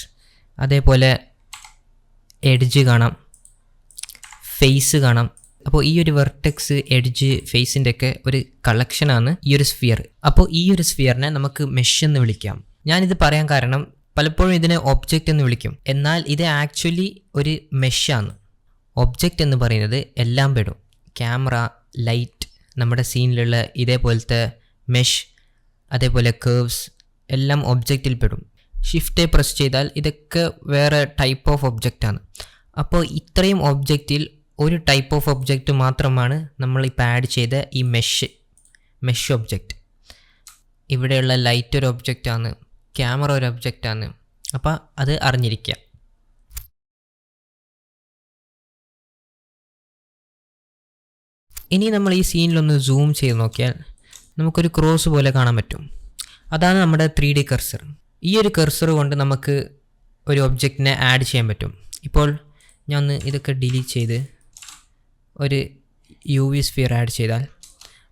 അതേപോലെ എഡ്ജ് കാണാം, ഫേസ് കാണാം. അപ്പോൾ ഈ ഒരു വെർട്ടെക്സ്, എഡ്ജ്, ഫേസിൻ്റെ ഒക്കെ ഒരു കളക്ഷനാണ് ഈ ഒരു സ്ഫിയർ. അപ്പോൾ ഈ ഒരു സ്ഫിയറിനെ നമുക്ക് മെഷ് എന്ന് വിളിക്കാം. ഞാനിത് പറയാൻ കാരണം പലപ്പോഴും ഇതിനെ ഒബ്ജക്റ്റ് എന്ന് വിളിക്കും, എന്നാൽ ഇത് ആക്ച്വലി ഒരു മെഷാണ്. ഒബ്ജക്റ്റ് എന്ന് പറയുന്നത് എല്ലാം പെടും. ക്യാമറ, ലൈറ്റ്, നമ്മുടെ സീനിലുള്ള ഇതേപോലത്തെ മെഷ്, അതേപോലെ കേർവ്സ് എല്ലാം ഒബ്ജക്റ്റിൽ പെടും. ഷിഫ്റ്റ് പ്രസ് ചെയ്താൽ ഇതൊക്കെ വേറെ ടൈപ്പ് ഓഫ് ഒബ്ജക്റ്റാണ്. അപ്പോൾ ഇത്രയും ഒബ്ജക്റ്റിൽ ഒരു ടൈപ്പ് ഓഫ് ഒബ്ജക്റ്റ് മാത്രമാണ് നമ്മളിപ്പോൾ ആഡ് ചെയ്ത ഈ മെഷ് ഒബ്ജക്റ്റ്. ഇവിടെയുള്ള ലൈറ്റ് ഒരു ഒബ്ജക്റ്റാണ്, ക്യാമറ ഒരു ഒബ്ജക്റ്റാണ്. അപ്പോൾ അത് അറിഞ്ഞിരിക്കുക. ഇനി നമ്മൾ ഈ സീനിലൊന്ന് സൂം ചെയ്ത് നോക്കിയാൽ നമുക്കൊരു ക്രോസ് പോലെ കാണാൻ പറ്റും. അതാണ് നമ്മുടെ 3D കർസർ. ഈ ഒരു കർസർ കൊണ്ട് നമുക്ക് ഒരു ഒബ്ജക്റ്റിനെ ആഡ് ചെയ്യാൻ പറ്റും. ഇപ്പോൾ ഞാൻ ഒന്ന് ഇതൊക്കെ ഡിലീറ്റ് ചെയ്ത് ഒരു UV സ്ഫിയർ ആഡ് ചെയ്താൽ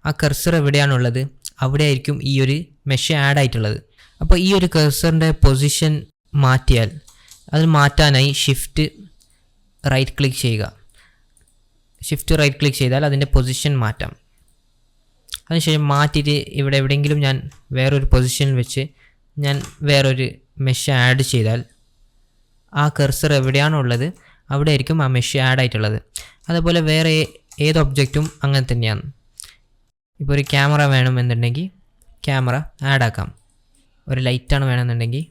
ആ കർസർ എവിടെയാണുള്ളത് അവിടെ ആയിരിക്കും ഈ ഒരു മെഷ് ആഡ് ആയിട്ടുള്ളത്. അപ്പോൾ ഈ ഒരു കർസറിൻ്റെ പൊസിഷൻ മാറ്റിയാൽ, അത് മാറ്റാനായി ഷിഫ്റ്റ് റൈറ്റ് ക്ലിക്ക് ചെയ്യുക. ഷിഫ്റ്റ് റൈറ്റ് ക്ലിക്ക് ചെയ്താൽ അതിൻ്റെ പൊസിഷൻ മാറ്റാം. അതിനുശേഷം മാറ്റിയിട്ട് ഇവിടെ എവിടെയെങ്കിലും ഞാൻ വേറൊരു പൊസിഷനിൽ വെച്ച് ഞാൻ വേറൊരു മെഷ് ആഡ് ചെയ്താൽ ആ കർസർ എവിടെയാണോ ഉള്ളത് അവിടെ ആയിരിക്കും ആ മെഷ് ആഡ് ആയിട്ടുള്ളത്. അതേപോലെ വേറെ ഏത് ഒബ്ജക്റ്റും അങ്ങനെ തന്നെയാണ്. ഇപ്പോൾ ഒരു ക്യാമറ വേണമെന്നുണ്ടെങ്കിൽ ക്യാമറ ആഡ് ആക്കാം. ഒരു ലൈറ്റാണ് വേണമെന്നുണ്ടെങ്കിൽ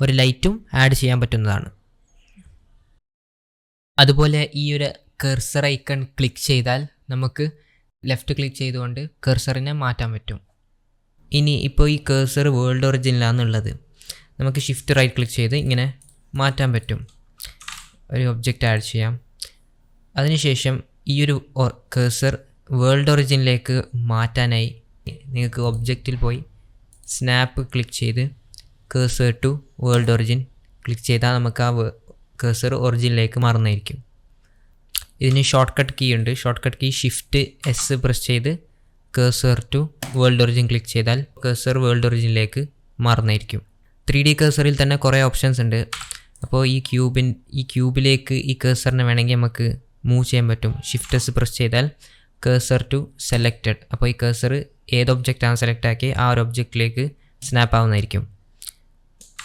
ഒരു ലൈറ്റും ആഡ് ചെയ്യാൻ പറ്റുന്നതാണ്. അതുപോലെ ഈ ഒരു കർസർ ഐക്കൺ ക്ലിക്ക് ചെയ്താൽ നമുക്ക് ലെഫ്റ്റ് ക്ലിക്ക് ചെയ്തുകൊണ്ട് കർസറിനെ മാറ്റാൻ പറ്റും. ഇനി ഇപ്പോൾ ഈ കർസർ വേൾഡ് ഒറിജിനിലാണെന്നുള്ളത് നമുക്ക് ഷിഫ്റ്റ് റൈറ്റ് ക്ലിക്ക് ചെയ്ത് ഇങ്ങനെ മാറ്റാൻ പറ്റും. ഒരു ഒബ്ജക്റ്റ് ആഡ് ചെയ്യാം. അതിനുശേഷം ഈ ഒരു കർസർ വേൾഡ് ഒറിജിനിലേക്ക് മാറ്റാനായി നിങ്ങൾക്ക് ഒബ്ജക്റ്റിൽ പോയി സ്നാപ്പ് ക്ലിക്ക് ചെയ്ത് cursor to world origin click ചെയ്താൽ നമുക്ക് ആ കർസർ ഒറിജിനിലേക്ക് മാറുന്നതായിരിക്കും. ഇതിന് ഷോർട്ട് കട്ട് കീ ഉണ്ട്. Shortcut key Shift S press ചെയ്ത് cursor to world origin click ചെയ്താൽ കർസർ വേൾഡ് ഒറിജിനിലേക്ക് മാറുന്നതായിരിക്കും. 3D കർസറിൽ തന്നെ കുറേ ഓപ്ഷൻസ് ഉണ്ട്. അപ്പോൾ ഈ ക്യൂബിലേക്ക് ഈ കർസറിനെ വേണമെങ്കിൽ നമുക്ക് മൂവ് ചെയ്യാൻ പറ്റും. ഷിഫ്റ്റ് S പ്രസ് ചെയ്താൽ കർസർ ടു സെലക്റ്റഡ്. അപ്പോൾ ഈ കർസർ ഏത് ഒബ്ജക്റ്റാണ് സെലക്ട് ആക്കി ആ ഒരു ഒബ്ജക്റ്റിലേക്ക് സ്നാപ്പ് ആവുന്നതായിരിക്കും.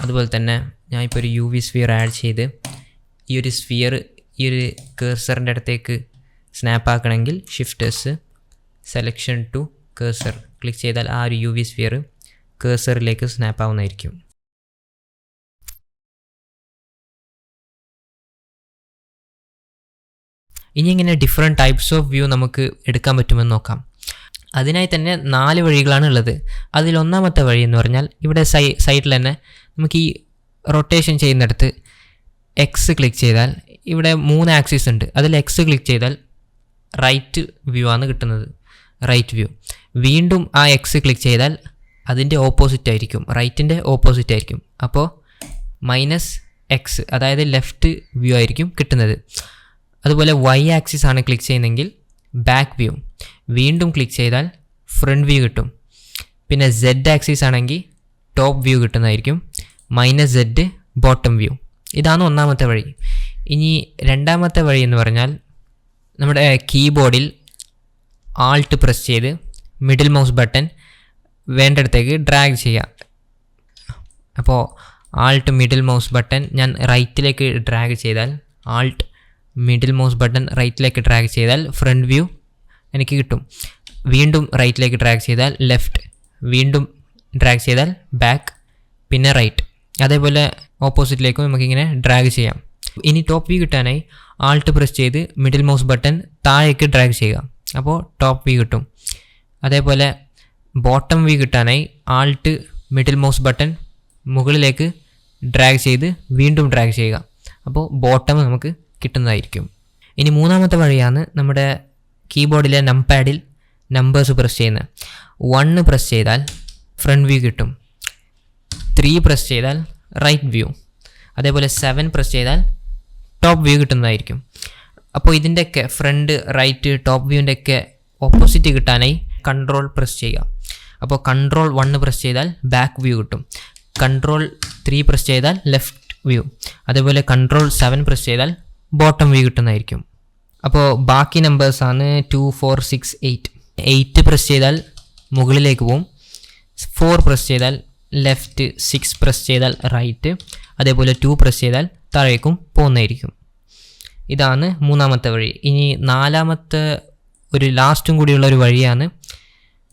അതുപോലെ തന്നെ ഞാൻ ഇപ്പോൾ ഒരു UV സ്ഫിയർ ആഡ് ചെയ്ത് ഈ ഒരു സ്ഫിയർ ഈ ഒരു കർസറിൻ്റെ അടുത്തേക്ക് സ്നാപ്പ് ആക്കണമെങ്കിൽ Shift S selection to cursor click ചെയ്താൽ ആ ഒരു UV സ്ഫിയർ കർസറിലേക്ക് സ്നാപ്പ് ആവുന്നതായിരിക്കും. ഇനി ഇങ്ങനെ ഡിഫറെൻറ്റ് ടൈപ്സ് ഓഫ് വ്യൂ നമുക്ക് എടുക്കാൻ പറ്റുമെന്ന് നോക്കാം. അതിനായി തന്നെ 4 വഴികളാണ് ഉള്ളത്. അതിലൊന്നാമത്തെ വഴി എന്ന് പറഞ്ഞാൽ ഇവിടെ സൈഡിൽ തന്നെ നമുക്ക് ഈ റൊട്ടേഷൻ ചെയ്യുന്നിടത്ത് X ക്ലിക്ക് ചെയ്താൽ ഇവിടെ 3 ആക്സിസ് ഉണ്ട്. അതിൽ X ക്ലിക്ക് ചെയ്താൽ റൈറ്റ് വ്യൂ ആണ് കിട്ടുന്നത്, റൈറ്റ് വ്യൂ. വീണ്ടും ആ X ക്ലിക്ക് ചെയ്താൽ അതിൻ്റെ ഓപ്പോസിറ്റ് ആയിരിക്കും, റൈറ്റിൻ്റെ ഓപ്പോസിറ്റ് ആയിരിക്കും. അപ്പോൾ -X, അതായത് ലെഫ്റ്റ് വ്യൂ ആയിരിക്കും കിട്ടുന്നത്. അതുപോലെ Y ആക്സിസ് ആണ് ക്ലിക്ക് ചെയ്യുന്നതെങ്കിൽ ബാക്ക് വ്യൂ. വീണ്ടും ക്ലിക്ക് ചെയ്താൽ ഫ്രണ്ട് വ്യൂ കിട്ടും. പിന്നെ Z ആക്സിസ് ആണെങ്കിൽ ടോപ്പ് വ്യൂ കിട്ടുന്നതായിരിക്കും. -Z bottom view. ഇതാണ് ഒന്നാമത്തെ വഴി. ഇനി രണ്ടാമത്തെ വഴി എന്ന് പറഞ്ഞാൽ നമ്മുടെ കീബോർഡിൽ ആൾട്ട് പ്രസ് ചെയ്ത് മിഡിൽ മൗസ് ബട്ടൺ വേണ്ടിടത്തേക്ക് ഡ്രാഗ് ചെയ്യാം. അപ്പോൾ ആൾട്ട് മിഡിൽ മൗസ് ബട്ടൺ ഞാൻ റൈറ്റിലേക്ക് ഡ്രാഗ് ചെയ്താൽ, ആൾട്ട് മിഡിൽ മൗസ് ബട്ടൺ റൈറ്റിലേക്ക് ഡ്രാഗ് ചെയ്താൽ ഫ്രണ്ട് വ്യൂ എനിക്ക് കിട്ടും. വീണ്ടും റൈറ്റിലേക്ക് ഡ്രാഗ് ചെയ്താൽ ലെഫ്റ്റ്, വീണ്ടും ഡ്രാഗ് ചെയ്താൽ ബാക്ക്, പിന്നെ റൈറ്റ്. അതേപോലെ ഓപ്പോസിറ്റിലേക്കും നമുക്കിങ്ങനെ ഡ്രാഗ് ചെയ്യാം. ഇനി ടോപ്പ് വ്യൂ കിട്ടാനായി ആൾട്ട് പ്രസ് ചെയ്ത് മിഡിൽ മൗസ് ബട്ടൺ താഴേക്ക് ഡ്രാഗ് ചെയ്യുക. അപ്പോൾ ടോപ്പ് വ്യൂ കിട്ടും. അതേപോലെ ബോട്ടം വ്യൂ കിട്ടാനായി ആൾട്ട് മിഡിൽ മൗസ് ബട്ടൺ മുകളിലേക്ക് ഡ്രാഗ് ചെയ്ത് വീണ്ടും ഡ്രാഗ് ചെയ്യുക. അപ്പോൾ ബോട്ടം നമുക്ക് കിട്ടുന്നതായിരിക്കും. ഇനി മൂന്നാമത്തെ വഴിയാണ് നമ്മുടെ കീബോർഡിലെ നംപാഡിൽ നമ്പേഴ്സ് പ്രസ് ചെയ്യുന്നത്. 1 പ്രസ് ചെയ്താൽ ഫ്രണ്ട് വ്യൂ കിട്ടും. 3 പ്രസ് ചെയ്താൽ റൈറ്റ് വ്യൂ, അതേപോലെ 7 പ്രസ് ചെയ്താൽ ടോപ്പ് വ്യൂ കിട്ടുന്നതായിരിക്കും. അപ്പോൾ ഇതിൻ്റെയൊക്കെ ഫ്രണ്ട്, റൈറ്റ്, ടോപ്പ് വ്യൂവിൻ്റെ ഒക്കെ ഓപ്പോസിറ്റ് കിട്ടാനായി കൺട്രോൾ പ്രസ് ചെയ്യുക. അപ്പോൾ കൺട്രോൾ 1 പ്രസ് ചെയ്താൽ ബാക്ക് വ്യൂ കിട്ടും, കൺട്രോൾ 3 പ്രസ് ചെയ്താൽ ലെഫ്റ്റ് വ്യൂ, അതേപോലെ കൺട്രോൾ 7 പ്രസ് ചെയ്താൽ ബോട്ടം വ്യൂ കിട്ടുന്നതായിരിക്കും. അപ്പോൾ ബാക്കി നമ്പേഴ്സാണ് 2, 4, 6, 8. 8 പ്രസ് ചെയ്താൽ മുകളിലേക്ക് പോവും, 4 പ്രസ് ചെയ്താൽ ലെഫ്റ്റ്, 6 പ്രസ് ചെയ്താൽ റൈറ്റ്, അതേപോലെ 2 പ്രസ് ചെയ്താൽ താഴേക്കും പോകുന്നതായിരിക്കും. ഇതാണ് മൂന്നാമത്തെ വഴി. ഇനി നാലാമത്തെ ഒരു ലാസ്റ്റും കൂടിയുള്ള ഒരു വഴിയാണ്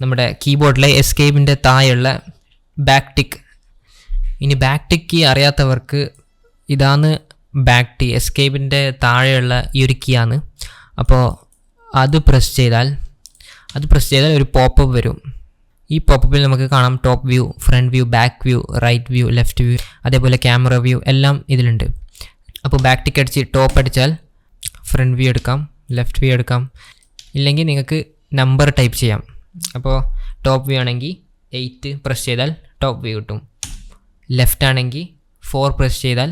നമ്മുടെ കീബോർഡിലെ എസ്കേപ്പിൻ്റെ താഴെയുള്ള ബാക്ക് ടിക്ക്. ഇനി ബാക്ക് ടിക്ക് കീ അറിയാത്തവർക്ക് ഇതാണ് ബാക്ക് ടി, എസ്കേപ്പിൻ്റെ താഴെയുള്ള ഈ ഒരു കീ ആണ്. അപ്പോൾ അത് പ്രസ് ചെയ്താൽ ഒരു പോപ്പപ്പ് വരും. ഈ പോപ്പപ്പിൽ നമുക്ക് കാണാം top view, front view, back view, right view, left view, അതേപോലെ ക്യാമറ വ്യൂ എല്ലാം ഇതിലുണ്ട്. അപ്പോൾ ബാക്ക് ടിക്ക് അടിച്ച് ടോപ്പ് അടിച്ചാൽ ഫ്രണ്ട് വ്യൂ എടുക്കാം, ലെഫ്റ്റ് വ്യൂ എടുക്കാം, ഇല്ലെങ്കിൽ നിങ്ങൾക്ക് നമ്പർ ടൈപ്പ് ചെയ്യാം. അപ്പോൾ ടോപ്പ് വ്യൂ ആണെങ്കിൽ 8 പ്രസ് ചെയ്താൽ ടോപ്പ് വ്യൂ കിട്ടും, ലെഫ്റ്റ് ആണെങ്കിൽ 4 പ്രസ് ചെയ്താൽ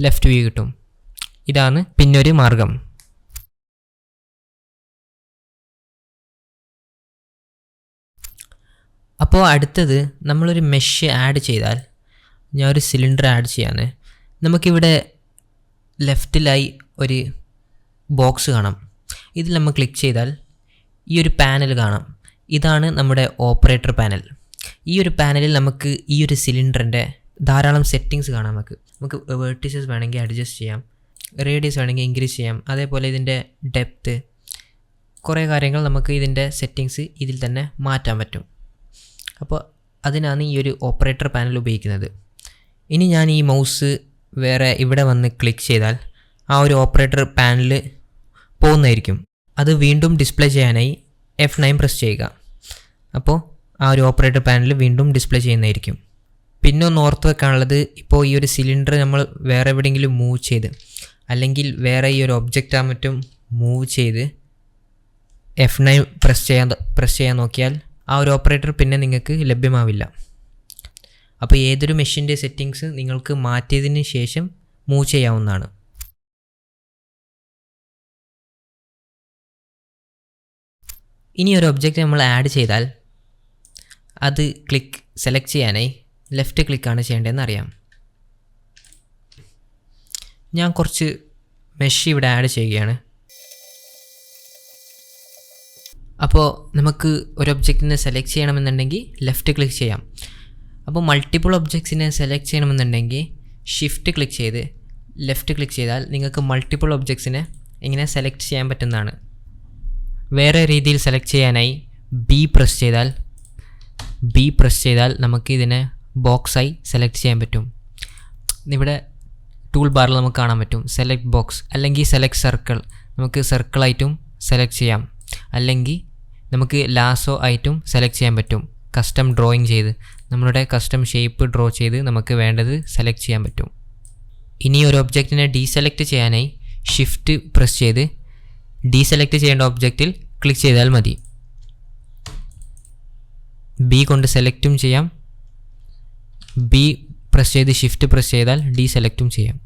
ലെഫ്റ്റ് വ്യൂ കിട്ടും. ഇതാണ് പിന്നൊരു മാർഗം. അപ്പോൾ അടുത്തത് നമ്മളൊരു മെഷ് ആഡ് ചെയ്താൽ, ഞാൻ ഒരു സിലിണ്ടർ ആഡ് ചെയ്യാണ്. നമുക്കിവിടെ ലെഫ്റ്റിലായി ഒരു ബോക്സ് കാണാം. ഇതിൽ നമ്മൾ ക്ലിക്ക് ചെയ്താൽ ഈ ഒരു പാനൽ കാണാം. ഇതാണ് നമ്മുടെ ഓപ്പറേറ്റർ പാനൽ. ഈ ഒരു പാനലിൽ നമുക്ക് ഈ ഒരു സിലിണ്ടറിൻ്റെ ധാരാളം സെറ്റിങ്സ് കാണാം. നമുക്ക് വേർട്ടിസസ് വേണമെങ്കിൽ അഡ്ജസ്റ്റ് ചെയ്യാം, റേഡിയസ് വേണമെങ്കിൽ ഇൻക്രീസ് ചെയ്യാം, അതേപോലെ ഇതിൻ്റെ ഡെപ്ത്ത്, കുറേ കാര്യങ്ങൾ നമുക്ക് ഇതിൻ്റെ സെറ്റിങ്സ് ഇതിൽ തന്നെ മാറ്റാൻ പറ്റും. അപ്പോൾ അതിനാണ് ഈ ഒരു ഓപ്പറേറ്റർ പാനൽ ഉപയോഗിക്കുന്നത്. ഇനി ഞാൻ ഈ മൗസ് വേറെ ഇവിടെ വന്ന് ക്ലിക്ക് ചെയ്താൽ ആ ഒരു ഓപ്പറേറ്റർ പാനൽ പോകുന്നതായിരിക്കും. അത് വീണ്ടും ഡിസ്പ്ലേ ചെയ്യാനായി F9 പ്രസ് ചെയ്യുക. അപ്പോൾ ആ ഒരു ഓപ്പറേറ്റർ പാനൽ വീണ്ടും ഡിസ്പ്ലേ ചെയ്യുന്നതായിരിക്കും. പിന്നെ ഒന്ന് ഓർത്ത് വെക്കാനുള്ളത്, ഇപ്പോൾ ഈ ഒരു സിലിണ്ടർ നമ്മൾ വേറെ എവിടെയെങ്കിലും മൂവ് ചെയ്ത്, അല്ലെങ്കിൽ വേറെ ഈ ഒരു ഒബ്ജക്റ്റ് മറ്റും മൂവ് ചെയ്ത് F9 പ്രസ് ചെയ്യാൻ നോക്കിയാൽ ആ ഒരു ഓപ്പറേറ്റർ പിന്നെ നിങ്ങൾക്ക് ലഭ്യമാവില്ല. അപ്പോൾ ഏതൊരു മെഷീൻ്റെ സെറ്റിങ്സ് നിങ്ങൾക്ക് മാറ്റിയതിന് ശേഷം മൂവ് ചെയ്യാവുന്നതാണ്. ഇനി ഒരു ഒബ്ജക്റ്റ് നമ്മൾ ആഡ് ചെയ്താൽ അത് സെലക്ട് ചെയ്യാനായി ലെഫ്റ്റ് ക്ലിക്കാണ് ചെയ്യേണ്ടതെന്ന് അറിയാം. ഞാൻ കുറച്ച് മെഷ് ഇവിടെ ആഡ് ചെയ്യുകയാണ്. അപ്പോൾ നമുക്ക് ഒരു ഒബ്ജക്റ്റിനെ സെലക്ട് ചെയ്യണമെന്നുണ്ടെങ്കിൽ ലെഫ്റ്റ് ക്ലിക്ക് ചെയ്യാം. അപ്പോൾ മൾട്ടിപ്പിൾ ഒബ്ജക്ട്സിനെ സെലക്ട് ചെയ്യണമെന്നുണ്ടെങ്കിൽ ഷിഫ്റ്റ് ക്ലിക്ക് ചെയ്ത് ലെഫ്റ്റ് ക്ലിക്ക് ചെയ്താൽ നിങ്ങൾക്ക് മൾട്ടിപ്പിൾ ഒബ്ജക്ട്സിനെ ഇങ്ങനെ സെലക്ട് ചെയ്യാൻ പറ്റുന്നതാണ്. വേറെ രീതിയിൽ സെലക്ട് ചെയ്യാനായി ബി പ്രസ് ചെയ്താൽ നമുക്ക് ഇതിനെ ബോക്സായി സെലക്ട് ചെയ്യാൻ പറ്റും. ഇവിടെ ടൂൾ ബാറിൽ നമുക്ക് കാണാൻ പറ്റും സെലക്ട് ബോക്സ്, അല്ലെങ്കിൽ സെലക്ട് സർക്കിൾ. നമുക്ക് സർക്കിളായിട്ടും സെലക്ട് ചെയ്യാം, അല്ലെങ്കിൽ നമുക്ക് ലാസോ ആയിട്ടും സെലക്ട് ചെയ്യാൻ പറ്റും. കസ്റ്റം ഡ്രോയിങ് ചെയ്ത് നമ്മളുടെ കസ്റ്റം ഷേപ്പ് ഡ്രോ ചെയ്ത് നമുക്ക് വേണ്ടത് സെലക്ട് ചെയ്യാൻ പറ്റും. ഇനി ഒരു ഒബ്ജക്റ്റിനെ ഡീസെലക്ട് ചെയ്യാനായി ഷിഫ്റ്റ് പ്രസ് ചെയ്ത് ഡീസെലക്ട് ചെയ്യേണ്ട ഒബ്ജക്റ്റിൽ ക്ലിക്ക് ചെയ്താൽ മതി. ബി കൊണ്ട് സെലക്റ്റും ചെയ്യാം, ബി പ്രസ് ചെയ്ത് ഷിഫ്റ്റ് പ്രസ് ചെയ്താൽ ഡീസെലക്റ്റും ചെയ്യാം.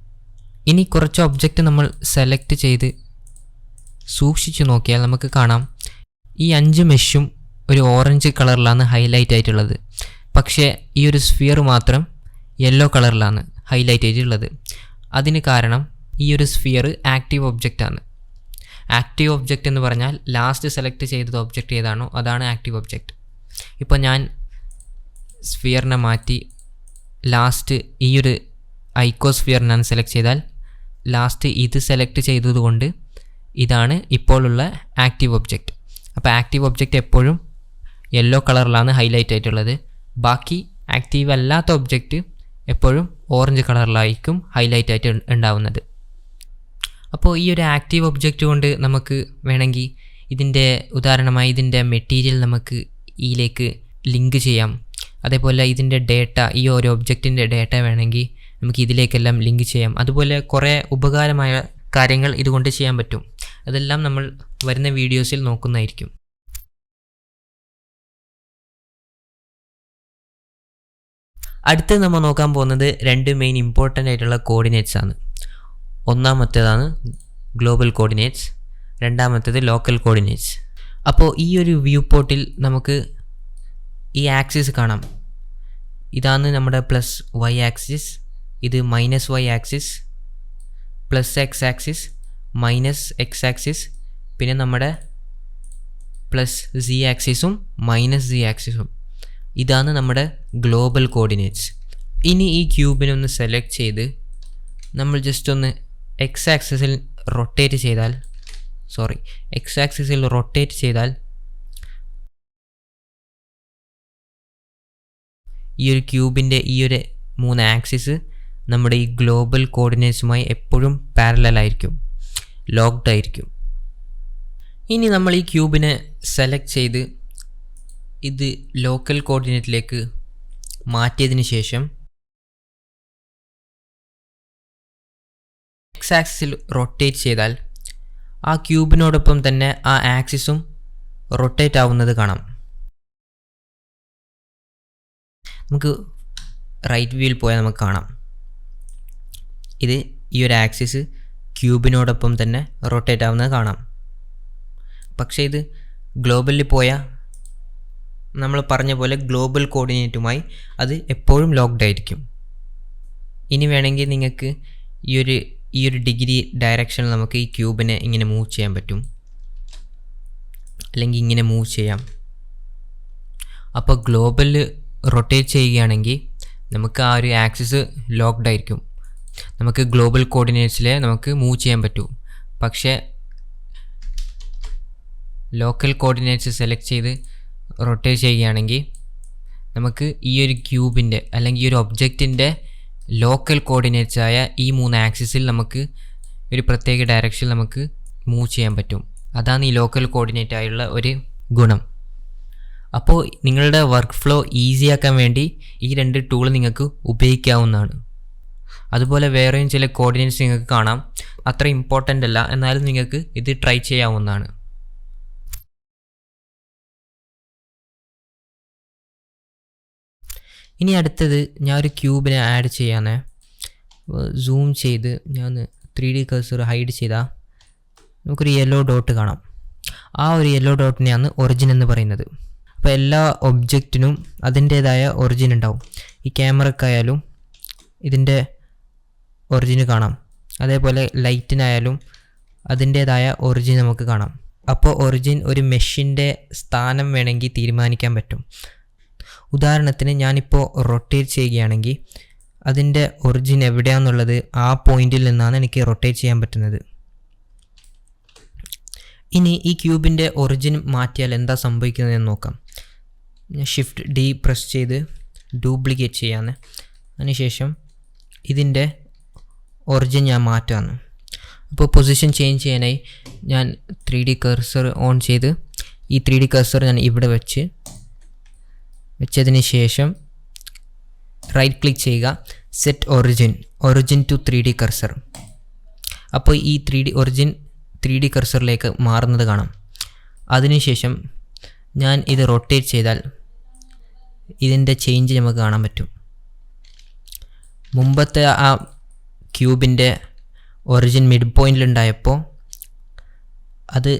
ഇനി കുറച്ച് ഒബ്ജക്റ്റ് നമ്മൾ സെലക്ട് ചെയ്ത് സൂക്ഷിച്ചു നോക്കിയാൽ നമുക്ക് കാണാം ഈ 5 മെഷും ഒരു ഓറഞ്ച് കളറിലാണ് ഹൈലൈറ്റ് ആയിട്ടുള്ളത്. പക്ഷേ ഈ ഒരു സ്ഫിയർ മാത്രം യെല്ലോ കളറിലാണ് ഹൈലൈറ്റ് ആയിട്ടുള്ളത്. അതിന് കാരണം ഈ ഒരു സ്ഫിയർ ആക്റ്റീവ് ഒബ്ജക്റ്റാണ്. ആക്റ്റീവ് ഒബ്ജക്റ്റ് എന്ന് പറഞ്ഞാൽ ലാസ്റ്റ് സെലക്ട് ചെയ്തത് ഒബ്ജക്റ്റ് ഏതാണോ അതാണ് ആക്റ്റീവ് ഒബ്ജക്റ്റ്. ഇപ്പോൾ ഞാൻ സ്ഫിയറിനെ മാറ്റി ലാസ്റ്റ് ഈ ഒരു ഐക്കോസ്ഫിയർ ഞാൻ സെലക്ട് ചെയ്താൽ ലാസ്റ്റ് ഇത് സെലക്ട് ചെയ്തതുകൊണ്ട് ഇതാണ് ഇപ്പോഴുള്ള ആക്റ്റീവ് ഒബ്ജക്റ്റ്. അപ്പോൾ ആക്റ്റീവ് ഒബ്ജക്റ്റ് എപ്പോഴും യെല്ലോ കളറിലാണ് ഹൈലൈറ്റ് ആയിട്ടുള്ളത്. ബാക്കി ആക്റ്റീവ് അല്ലാത്ത ഒബ്ജക്റ്റ് എപ്പോഴും ഓറഞ്ച് കളറിലായിരിക്കും ഹൈലൈറ്റ് ആയിട്ട് ഉണ്ടാവുന്നത്. അപ്പോൾ ഈ ഒരു ആക്റ്റീവ് ഒബ്ജക്റ്റ് കൊണ്ട് നമുക്ക് വേണമെങ്കിൽ ഇതിൻ്റെ ഉദാഹരണമായി ഇതിൻ്റെ മെറ്റീരിയൽ നമുക്ക് ഇതിലേക്ക് ലിങ്ക് ചെയ്യാം. അതേപോലെ ഇതിൻ്റെ ഡേറ്റ, ഈ ഒരു ഒബ്ജക്റ്റിൻ്റെ ഡേറ്റ വേണമെങ്കിൽ നമുക്ക് ഇതിലേക്കെല്ലാം ലിങ്ക് ചെയ്യാം. അതുപോലെ കുറേ ഉപകാരമായ കാര്യങ്ങൾ ഇതുകൊണ്ട് ചെയ്യാൻ പറ്റും. അതെല്ലാം നമ്മൾ വരുന്ന വീഡിയോസിൽ നോക്കുന്നതായിരിക്കും. അടുത്ത് നമ്മൾ നോക്കാൻ പോകുന്നത് 2 മെയിൻ ഇമ്പോർട്ടൻ്റ് ആയിട്ടുള്ള കോർഡിനേറ്റ്സ് ആണ്. ഒന്നാമത്തേതാണ് ഗ്ലോബൽ കോർഡിനേറ്റ്സ്, രണ്ടാമത്തേത് ലോക്കൽ കോർഡിനേറ്റ്സ്. അപ്പോൾ ഈ ഒരു വ്യൂ പോർട്ടിൽ നമുക്ക് ഈ ആക്സിസ് കാണാം. ഇതാണ് നമ്മുടെ പ്ലസ് വൈ ആക്സിസ്, ഇത് minus Y axis, plus X axis, minus X axis, പിന്നെ നമ്മുടെ പ്ലസ് സി ആക്സിസും മൈനസ് സി ആക്സിസും. ഇതാണ് നമ്മുടെ ഗ്ലോബൽ കോർഡിനേറ്റ്സ്. ഇനി ഈ ക്യൂബിനൊന്ന് സെലക്ട് ചെയ്ത് നമ്മൾ ജസ്റ്റ് ഒന്ന് എക്സ് ആക്സിസിൽ റൊട്ടേറ്റ് ചെയ്താൽ ഈ ഒരു ക്യൂബിൻ്റെ ഈ ഒരു 3 ആക്സിസ് നമ്മുടെ ഈ ഗ്ലോബൽ കോർഡിനേറ്റ്സുമായി എപ്പോഴും പാരലൽ ആയിരിക്കും, ലോക്ക്ഡ് ആയിരിക്കും. ഇനി നമ്മൾ ഈ ക്യൂബിനെ സെലക്ട് ചെയ്ത് ഇത് ലോക്കൽ കോർഡിനേറ്റിലേക്ക് മാറ്റിയതിന് ശേഷം എക്സ് ആക്സിസിൽ റൊട്ടേറ്റ് ചെയ്താൽ ആ ക്യൂബിനോടൊപ്പം തന്നെ ആ ആക്സിസും റൊട്ടേറ്റ് ആവുന്നത് കാണാം. നമുക്ക് റൈറ്റ് വ്യൂവിൽ പോയാൽ നമുക്ക് കാണാം, ഇത് ഈ ഒരു ആക്സിസ് ക്യൂബിനോടൊപ്പം തന്നെ റൊട്ടേറ്റ് ആവുന്നത് കാണാം. പക്ഷേ ഇത് ഗ്ലോബലിൽ പോയാൽ നമ്മൾ പറഞ്ഞ പോലെ ഗ്ലോബൽ കോർഡിനേറ്റുമായി അത് എപ്പോഴും ലോക്ക്ഡ് ആയിരിക്കും. ഇനി വേണമെങ്കിൽ നിങ്ങൾക്ക് ഈ ഒരു ഡിഗ്രി ഡയറക്ഷനിൽ നമുക്ക് ഈ ക്യൂബിനെ ഇങ്ങനെ മൂവ് ചെയ്യാൻ പറ്റും, അല്ലെങ്കിൽ ഇങ്ങനെ മൂവ് ചെയ്യാം. അപ്പോൾ ഗ്ലോബലിൽ റൊട്ടേറ്റ് ചെയ്യുകയാണെങ്കിൽ നമുക്ക് ആ ഒരു ആക്സിസ് ലോക്ക്ഡ് ആയിരിക്കും, നമുക്ക് ഗ്ലോബൽ കോർഡിനേറ്റ്സിൽ നമുക്ക് മൂവ് ചെയ്യാൻ പറ്റും. പക്ഷേ ലോക്കൽ കോർഡിനേറ്റ്സ് സെലക്ട് ചെയ്ത് റൊട്ടേറ്റ് ചെയ്യുകയാണെങ്കിൽ നമുക്ക് ഈ ഒരു ക്യൂബിൻ്റെ അല്ലെങ്കിൽ ഈ ഒരു ഒബ്ജക്റ്റിൻ്റെ ലോക്കൽ കോർഡിനേറ്റ്സ് ആയ ഈ 3 ആക്സിസിൽ നമുക്ക് ഒരു പ്രത്യേക ഡയറക്ഷനിൽ നമുക്ക് മൂവ് ചെയ്യാൻ പറ്റും. അതാണ് ഈ ലോക്കൽ കോർഡിനേറ്റ് ആയുള്ള ഒരു ഗുണം. അപ്പോൾ നിങ്ങളുടെ വർക്ക് ഫ്ലോ ഈസിയാക്കാൻ വേണ്ടി ഈ 2 ടൂൾ നിങ്ങൾക്ക് ഉപയോഗിക്കാവുന്നതാണ്. അതുപോലെ വേറെയും ചില കോർഡിനേറ്റ്സ് നിങ്ങൾക്ക് കാണാം, അത്ര ഇമ്പോർട്ടൻ്റ് അല്ല, എന്നാലും നിങ്ങൾക്ക് ഇത് ട്രൈ ചെയ്യാവുന്നതാണ്. ഇനി അടുത്തത് ഞാൻ ഒരു ക്യൂബിനെ ആഡ് ചെയ്യാനേ സൂം ചെയ്ത് ഞാൻ 3D കഴ്സർ ഹൈഡ് ചെയ്താൽ നമുക്കൊരു യെല്ലോ ഡോട്ട് കാണാം. ആ ഒരു യെല്ലോ ഡോട്ടിനെയാണ് ഒറിജിൻ എന്ന് പറയുന്നത്. അപ്പോൾ എല്ലാ ഒബ്ജക്റ്റിനും അതിൻ്റേതായ ഒറിജിൻ ഉണ്ടാവും. ഈ ക്യാമറക്കായാലും ഇതിൻ്റെ ഒറിജിന് കാണാം, അതേപോലെ ലൈറ്റിനായാലും അതിൻ്റേതായ ഒറിജിൻ നമുക്ക് കാണാം. അപ്പോൾ ഒറിജിൻ ഒരു മെഷിൻ്റെ സ്ഥാനം വേണമെങ്കിൽ തീരുമാനിക്കാൻ പറ്റും. ഉദാഹരണത്തിന് ഞാനിപ്പോൾ റൊട്ടേറ്റ് ചെയ്യുകയാണെങ്കിൽ അതിൻ്റെ ഒറിജിൻ എവിടെയാണെന്നുള്ളത് ആ പോയിന്റിൽ നിന്നാണ് എനിക്ക് റൊട്ടേറ്റ് ചെയ്യാൻ പറ്റുന്നത്. ഇനി ഈ ക്യൂബിൻ്റെ ഒറിജിൻ മാറ്റിയാൽ എന്താ സംഭവിക്കുന്നതെന്ന് നോക്കാം. ഞാൻ ഷിഫ്റ്റ് D പ്രസ് ചെയ്ത് ഡ്യൂപ്ലിക്കേറ്റ് ചെയ്യാന്ന്, അതിനുശേഷം ഇതിൻ്റെ ഒറിജിൻ ഞാൻ മാറ്റാന്ന്. അപ്പോൾ പൊസിഷൻ ചേഞ്ച് ചെയ്യാനായി ഞാൻ 3D കഴ്സർ ഓൺ ചെയ്ത് ഈ 3D കഴ്സർ ഞാൻ ഇവിടെ വെച്ചതിന് ശേഷം റൈറ്റ് ക്ലിക്ക് ചെയ്യുക, set origin to 3D cursor. അപ്പോൾ ഈ ഒറിജിൻ 3D കഴ്സറിലേക്ക് മാറുന്നത് കാണാം. അതിനുശേഷം ഞാൻ ഇത് റൊട്ടേറ്റ് ചെയ്താൽ ഇതിൻ്റെ ചേഞ്ച് നമുക്ക് കാണാൻ പറ്റും. മുമ്പത്തെ ആ ക്യൂബിൻ്റെ ഒറിജിൻ മിഡ് പോയിൻ്റിലുണ്ടായപ്പോൾ അത്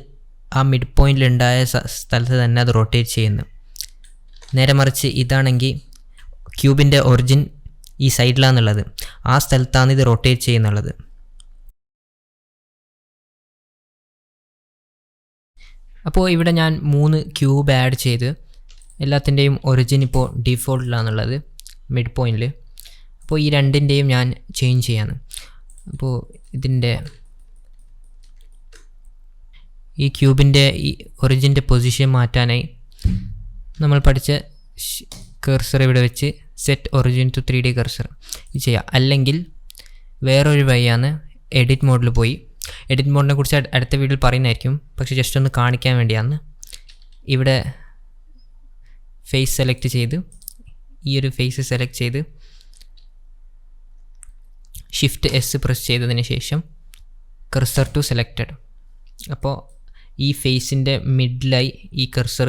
ആ മിഡ് പോയിൻ്റിലുണ്ടായ സ്ഥലത്ത് തന്നെ അത് റൊട്ടേറ്റ് ചെയ്യുന്നു. നേരെ മറിച്ച് ഇതാണെങ്കിൽ ക്യൂബിൻ്റെ ഒറിജിൻ ഈ സൈഡിലാണെന്നുള്ളത്, ആ സ്ഥലത്താണ് ഇത് റൊട്ടേറ്റ് ചെയ്യുന്നുള്ളത്. അപ്പോൾ ഇവിടെ ഞാൻ 3 ക്യൂബ് ആഡ് ചെയ്ത് എല്ലാത്തിൻ്റെയും ഒറിജിൻ ഇപ്പോൾ ഡിഫോൾട്ടിലാണുള്ളത് മിഡ് പോയിൻറ്റിൽ. അപ്പോൾ ഈ 2ൻ്റെയും ഞാൻ ചേഞ്ച് ചെയ്യാണ്. അപ്പോൾ ഇതിൻ്റെ ഈ ക്യൂബിൻ്റെ ഈ ഒറിജിൻ്റെ പൊസിഷൻ മാറ്റാനായി നമ്മൾ പഠിച്ച കഴ്സർ ഇവിടെ വെച്ച് set origin to 3D cursor ചെയ്യാം. അല്ലെങ്കിൽ വേറൊരു വഴിയാണ് എഡിറ്റ് മോഡിൽ പോയി, എഡിറ്റ് മോഡിനെ കുറിച്ച് അടുത്ത വീഡിയോയിൽ പറയുന്നതായിരിക്കും, പക്ഷേ ജസ്റ്റ് ഒന്ന് കാണിക്കാൻ വേണ്ടിയാണ്. ഇവിടെ ഫേസ് സെലക്ട് ചെയ്ത് ഈ ഒരു ഫേസ് സെലക്ട് ചെയ്ത് ഷിഫ്റ്റ് S പ്രസ് ചെയ്തതിന് ശേഷം കഴ്സർ ടു സെലക്റ്റഡ്. അപ്പോൾ ഈ ഫേസിൻ്റെ മിഡിലായി ഈ കഴ്സർ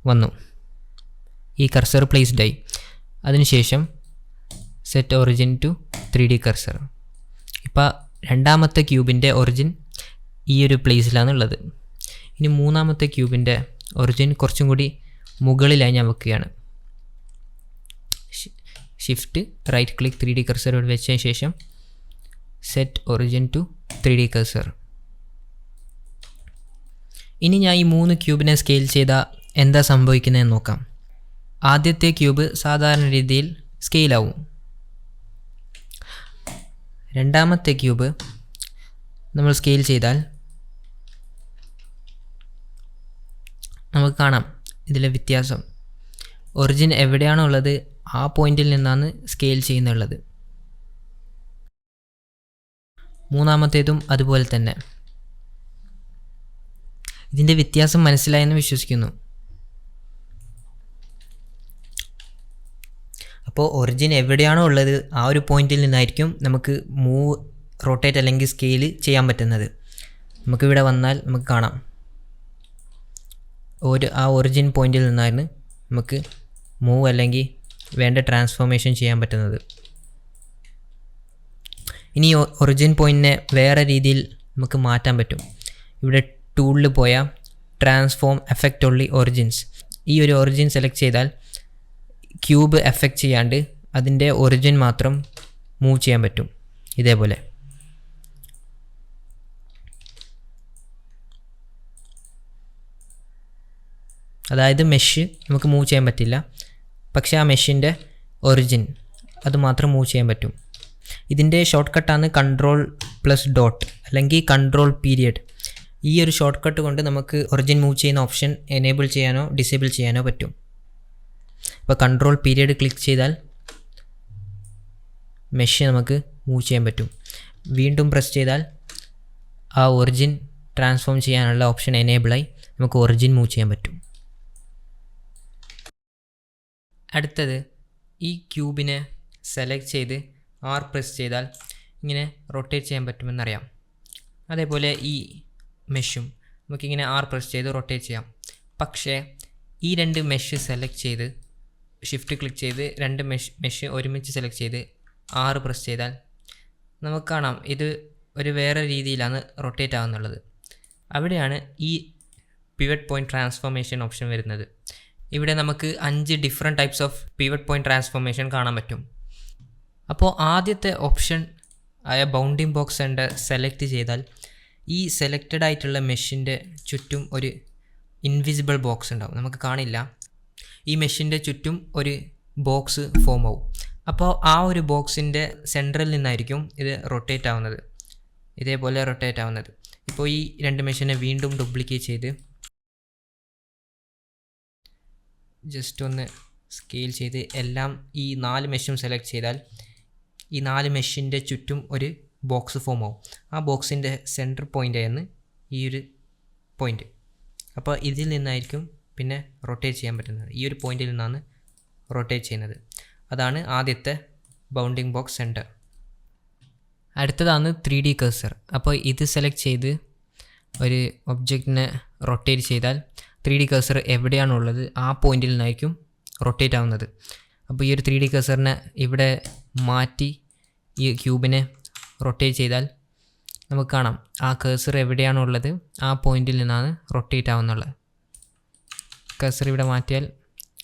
വന്നു, ഈ കഴ്സർ പ്ലേസ്ഡായി. അതിനുശേഷം set origin to 3D cursor. ഇപ്പോൾ രണ്ടാമത്തെ ക്യൂബിൻ്റെ ഒറിജിൻ ഈ ഒരു പ്ലേസിലാണ് ഉള്ളത്. ഇനി മൂന്നാമത്തെ ക്യൂബിൻ്റെ ഒറിജിൻ കുറച്ചും കൂടി മുകളിലായി ഞാൻ വെക്കുകയാണ്. Shift right click 3D cursor വെച്ചതിന് ശേഷം set origin to 3D cursor. ഇനി ഞാൻ ഈ 3 ക്യൂബിനെ സ്കെയിൽ ചെയ്താൽ എന്താ സംഭവിക്കുന്നതെന്ന് നോക്കാം. ആദ്യത്തെ ക്യൂബ് സാധാരണ രീതിയിൽ സ്കെയിലാവും. രണ്ടാമത്തെ ക്യൂബ് നമ്മൾ സ്കെയിൽ ചെയ്താൽ നമുക്ക് കാണാം ഇതിലെ വ്യത്യാസം. ഒറിജിൻ എവിടെയാണോ ഉള്ളത് ആ പോയിന്റിൽ നിന്നാണ് സ്കെയിൽ ചെയ്യുന്നുള്ളത്. മൂന്നാമത്തേതും അതുപോലെ തന്നെ. ഇതിൻ്റെ വ്യത്യാസം മനസ്സിലായെന്ന് വിശ്വസിക്കുന്നു. അപ്പോൾ ഒറിജിൻ എവിടെയാണോ ഉള്ളത് ആ ഒരു പോയിന്റിൽ നിന്നായിരിക്കും നമുക്ക് റൊട്ടേറ്റ് അല്ലെങ്കിൽ സ്കെയിൽ ചെയ്യാൻ പറ്റുന്നത്. നമുക്കിവിടെ വന്നാൽ നമുക്ക് കാണാം ആ ഒറിജിൻ പോയിന്റിൽ നിന്നാണ് നമുക്ക് മൂവ് അല്ലെങ്കിൽ വേണ്ട ട്രാൻസ്ഫോർമേഷൻ ചെയ്യാൻ പറ്റുന്നത്. ഇനി ഒറിജിൻ പോയിന്റിനെ വേറെ രീതിയിൽ നമുക്ക് മാറ്റാൻ പറ്റും. ഇവിടെ ടൂളിൽ പോയാൽ ട്രാൻസ്ഫോം എഫക്റ്റ് ഓൺലി ഒറിജിൻസ്, ഈ ഒരു ഒറിജിൻ സെലക്ട് ചെയ്താൽ ക്യൂബ് എഫക്റ്റ് ചെയ്യാണ്ട് അതിൻ്റെ ഒറിജിൻ മാത്രം മൂവ് ചെയ്യാൻ പറ്റും. ഇതേപോലെ അതായത് മെഷ് നമുക്ക് മൂവ് ചെയ്യാൻ പറ്റില്ല, പക്ഷേ ആ മെഷിൻ്റെ ഒറിജിൻ അത് മാത്രം മൂവ് ചെയ്യാൻ പറ്റും. ഇതിൻ്റെ ഷോർട്ട് കട്ടാണ് Ctrl+Dot അല്ലെങ്കിൽ Ctrl. ഈ ഒരു ഷോർട്ട് കട്ട് കൊണ്ട് നമുക്ക് ഒറിജിൻ മൂവ് ചെയ്യുന്ന ഓപ്ഷൻ എനേബിൾ ചെയ്യാനോ ഡിസേബിൾ ചെയ്യാനോ പറ്റും. ഇപ്പോൾ Ctrl. ക്ലിക്ക് ചെയ്താൽ മെഷ് നമുക്ക് മൂവ് ചെയ്യാൻ പറ്റും. വീണ്ടും പ്രസ് ചെയ്താൽ ആ ഒറിജിൻ ട്രാൻസ്ഫോം ചെയ്യാനുള്ള ഓപ്ഷൻ എനേബിളായി നമുക്ക് ഒറിജിൻ മൂവ് ചെയ്യാൻ പറ്റും. അടുത്തത് ഈ ക്യൂബിനെ സെലക്ട് ചെയ്ത് R പ്രസ് ചെയ്താൽ ഇങ്ങനെ റൊട്ടേറ്റ് ചെയ്യാൻ പറ്റുമെന്നറിയാം. അതേപോലെ ഈ മെഷും നമുക്കിങ്ങനെ R പ്രസ് ചെയ്ത് റൊട്ടേറ്റ് ചെയ്യാം. പക്ഷേ ഈ രണ്ട് മെഷ് സെലക്ട് ചെയ്ത് ഷിഫ്റ്റ് ക്ലിക്ക് ചെയ്ത് രണ്ട് മെഷ് ഒരുമിച്ച് സെലക്ട് ചെയ്ത് R പ്രസ് ചെയ്താൽ നമുക്ക് കാണാം ഇത് ഒരു വേറെ രീതിയിലാണ് റൊട്ടേറ്റ് ആകുന്നുള്ളത്. അവിടെയാണ് ഈ പിവറ്റ് പോയിൻറ്റ് ട്രാൻസ്ഫോർമേഷൻ ഓപ്ഷൻ വരുന്നത്. ഇവിടെ നമുക്ക് 5 different types of pivot point transformation കാണാൻ പറ്റും. അപ്പോൾ ആദ്യത്തെ ഓപ്ഷൻ ആയ ബൗണ്ടിങ് ബോക്സ് സെൻറ്റർ സെലക്ട് ചെയ്താൽ ഈ സെലക്റ്റഡ് ആയിട്ടുള്ള മെഷിൻ്റെ ചുറ്റും ഒരു ഇൻവിസിബിൾ ബോക്സ് ഉണ്ടാവും, നമുക്ക് കാണില്ല. ഈ മെഷിൻ്റെ ചുറ്റും ഒരു ബോക്സ് ഫോം ആവും. അപ്പോൾ ആ ഒരു ബോക്സിൻ്റെ സെൻറ്ററിൽ നിന്നായിരിക്കും ഇത് റൊട്ടേറ്റ് ആവുന്നത്, ഇതേപോലെ റൊട്ടേറ്റ് ആവുന്നത്. ഇപ്പോൾ ഈ രണ്ട് മെഷിനെ വീണ്ടും ഡ്യൂപ്ലിക്കേറ്റ് ചെയ്ത് ജസ്റ്റ് ഒന്ന് സ്കെയിൽ ചെയ്ത് എല്ലാം ഈ 4 മെഷും സെലക്ട് ചെയ്താൽ ഈ 4 മെഷിൻ്റെ ചുറ്റും ഒരു ബോക്സ് ഫോം ആവും. ആ ബോക്സിൻ്റെ സെൻറ്റർ പോയിൻ്റ് ആയിരുന്നു ഈ ഒരു പോയിൻ്റ്. അപ്പോൾ ഇതിൽ നിന്നായിരിക്കും പിന്നെ റൊട്ടേറ്റ് ചെയ്യാൻ പറ്റുന്നത്. ഈ ഒരു പോയിന്റിൽ നിന്നാണ് റൊട്ടേറ്റ് ചെയ്യുന്നത്. അതാണ് ആദ്യത്തെ ബൗണ്ടിങ് ബോക്സ് സെൻറ്റർ. അടുത്തതാണ് 3D കർസർ. അപ്പോൾ ഇത് സെലക്ട് ചെയ്ത് ഒരു ഒബ്ജക്റ്റിനെ റൊട്ടേറ്റ് ചെയ്താൽ 3D കർസർ എവിടെയാണുള്ളത് ആ പോയിന്റിൽ നിന്നായിരിക്കും റൊട്ടേറ്റ് ആവുന്നത്. അപ്പോൾ ഈ ഒരു 3D കർസറിനെ ഇവിടെ മാറ്റി ഈ ക്യൂബിനെ റൊട്ടേറ്റ് ചെയ്താൽ നമുക്ക് കാണാം ആ കർസർ എവിടെയാണുള്ളത് ആ പോയിന്റിൽ നിന്നാണ് റൊട്ടേറ്റ് ആവുന്നുള്ളത്. കർസർ ഇവിടെ മാറ്റിയാൽ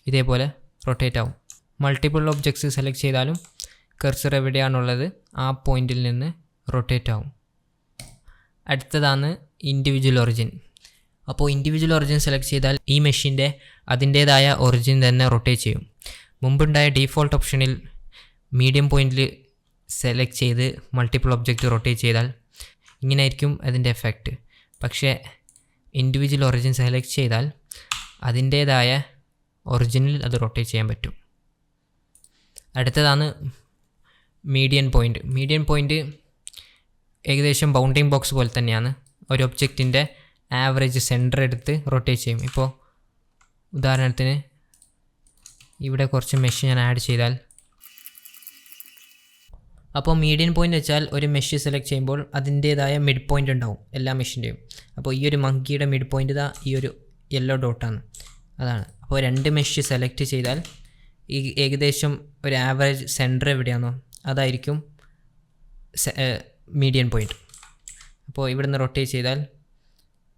ഇതേപോലെ റൊട്ടേറ്റ് ആവും. മൾട്ടിപ്പിൾ ഒബ്ജക്ട്സ് സെലക്ട് ചെയ്താലും കർസർ എവിടെയാണുള്ളത് ആ പോയിന്റിൽ നിന്ന് റൊട്ടേറ്റ് ആവും. അടുത്തതാണ് ഇൻഡിവിജ്വൽ ഒറിജിൻ. അപ്പോൾ ഇൻഡിവിജ്വൽ ഒറിജിൻ സെലക്ട് ചെയ്താൽ ഈ മെഷീൻ്റെ അതിൻ്റേതായ ഒറിജിൻ തന്നെ റൊട്ടേറ്റ് ചെയ്യും. മുമ്പുണ്ടായ ഡീഫോൾട്ട് ഓപ്ഷനിൽ മീഡിയം പോയിന്റിൽ സെലക്ട് ചെയ്ത് മൾട്ടിപ്പിൾ ഒബ്ജക്റ്റ് റൊട്ടേറ്റ് ചെയ്താൽ ഇങ്ങനെയായിരിക്കും അതിൻ്റെ എഫക്റ്റ്. പക്ഷേ ഇൻഡിവിജ്വൽ ഒറിജിൻ സെലക്ട് ചെയ്താൽ അതിൻ്റേതായ ഒറിജിനിൽ അത് റൊട്ടേറ്റ് ചെയ്യാൻ പറ്റും. അടുത്തതാണ് മീഡിയൻ പോയിൻ്റ്. മീഡിയൻ പോയിൻ്റ് ഏകദേശം ബൗണ്ടിങ് ബോക്സ് പോലെ തന്നെയാണ്. ഒരു ഒബ്ജക്റ്റിൻ്റെ ആവറേജ് സെൻറ്റർ എടുത്ത് റൊട്ടേറ്റ് ചെയ്യും. ഇപ്പോൾ ഉദാഹരണത്തിന് ഇവിടെ കുറച്ച് മെഷ് ഞാൻ ആഡ് ചെയ്താൽ, അപ്പോൾ മീഡിയൻ പോയിൻ്റ് വെച്ചാൽ ഒരു മെഷ് സെലക്ട് ചെയ്യുമ്പോൾ അതിൻ്റേതായ മിഡ് പോയിൻ്റ് ഉണ്ടാവും എല്ലാ മെഷിൻ്റെയും. അപ്പോൾ ഈ ഒരു മങ്കിയുടെ മിഡ് പോയിൻ്റ് ഈ ഒരു യെല്ലോ ഡോട്ടാണ്, അതാണ്. അപ്പോൾ 2 മെഷ് സെലക്ട് ചെയ്താൽ ഈ ഏകദേശം ഒരു ആവറേജ് സെൻറ്റർ എവിടെയാണോ അതായിരിക്കും മീഡിയൻ പോയിൻ്റ്. അപ്പോൾ ഇവിടെ നിന്ന് റൊട്ടേറ്റ് ചെയ്താൽ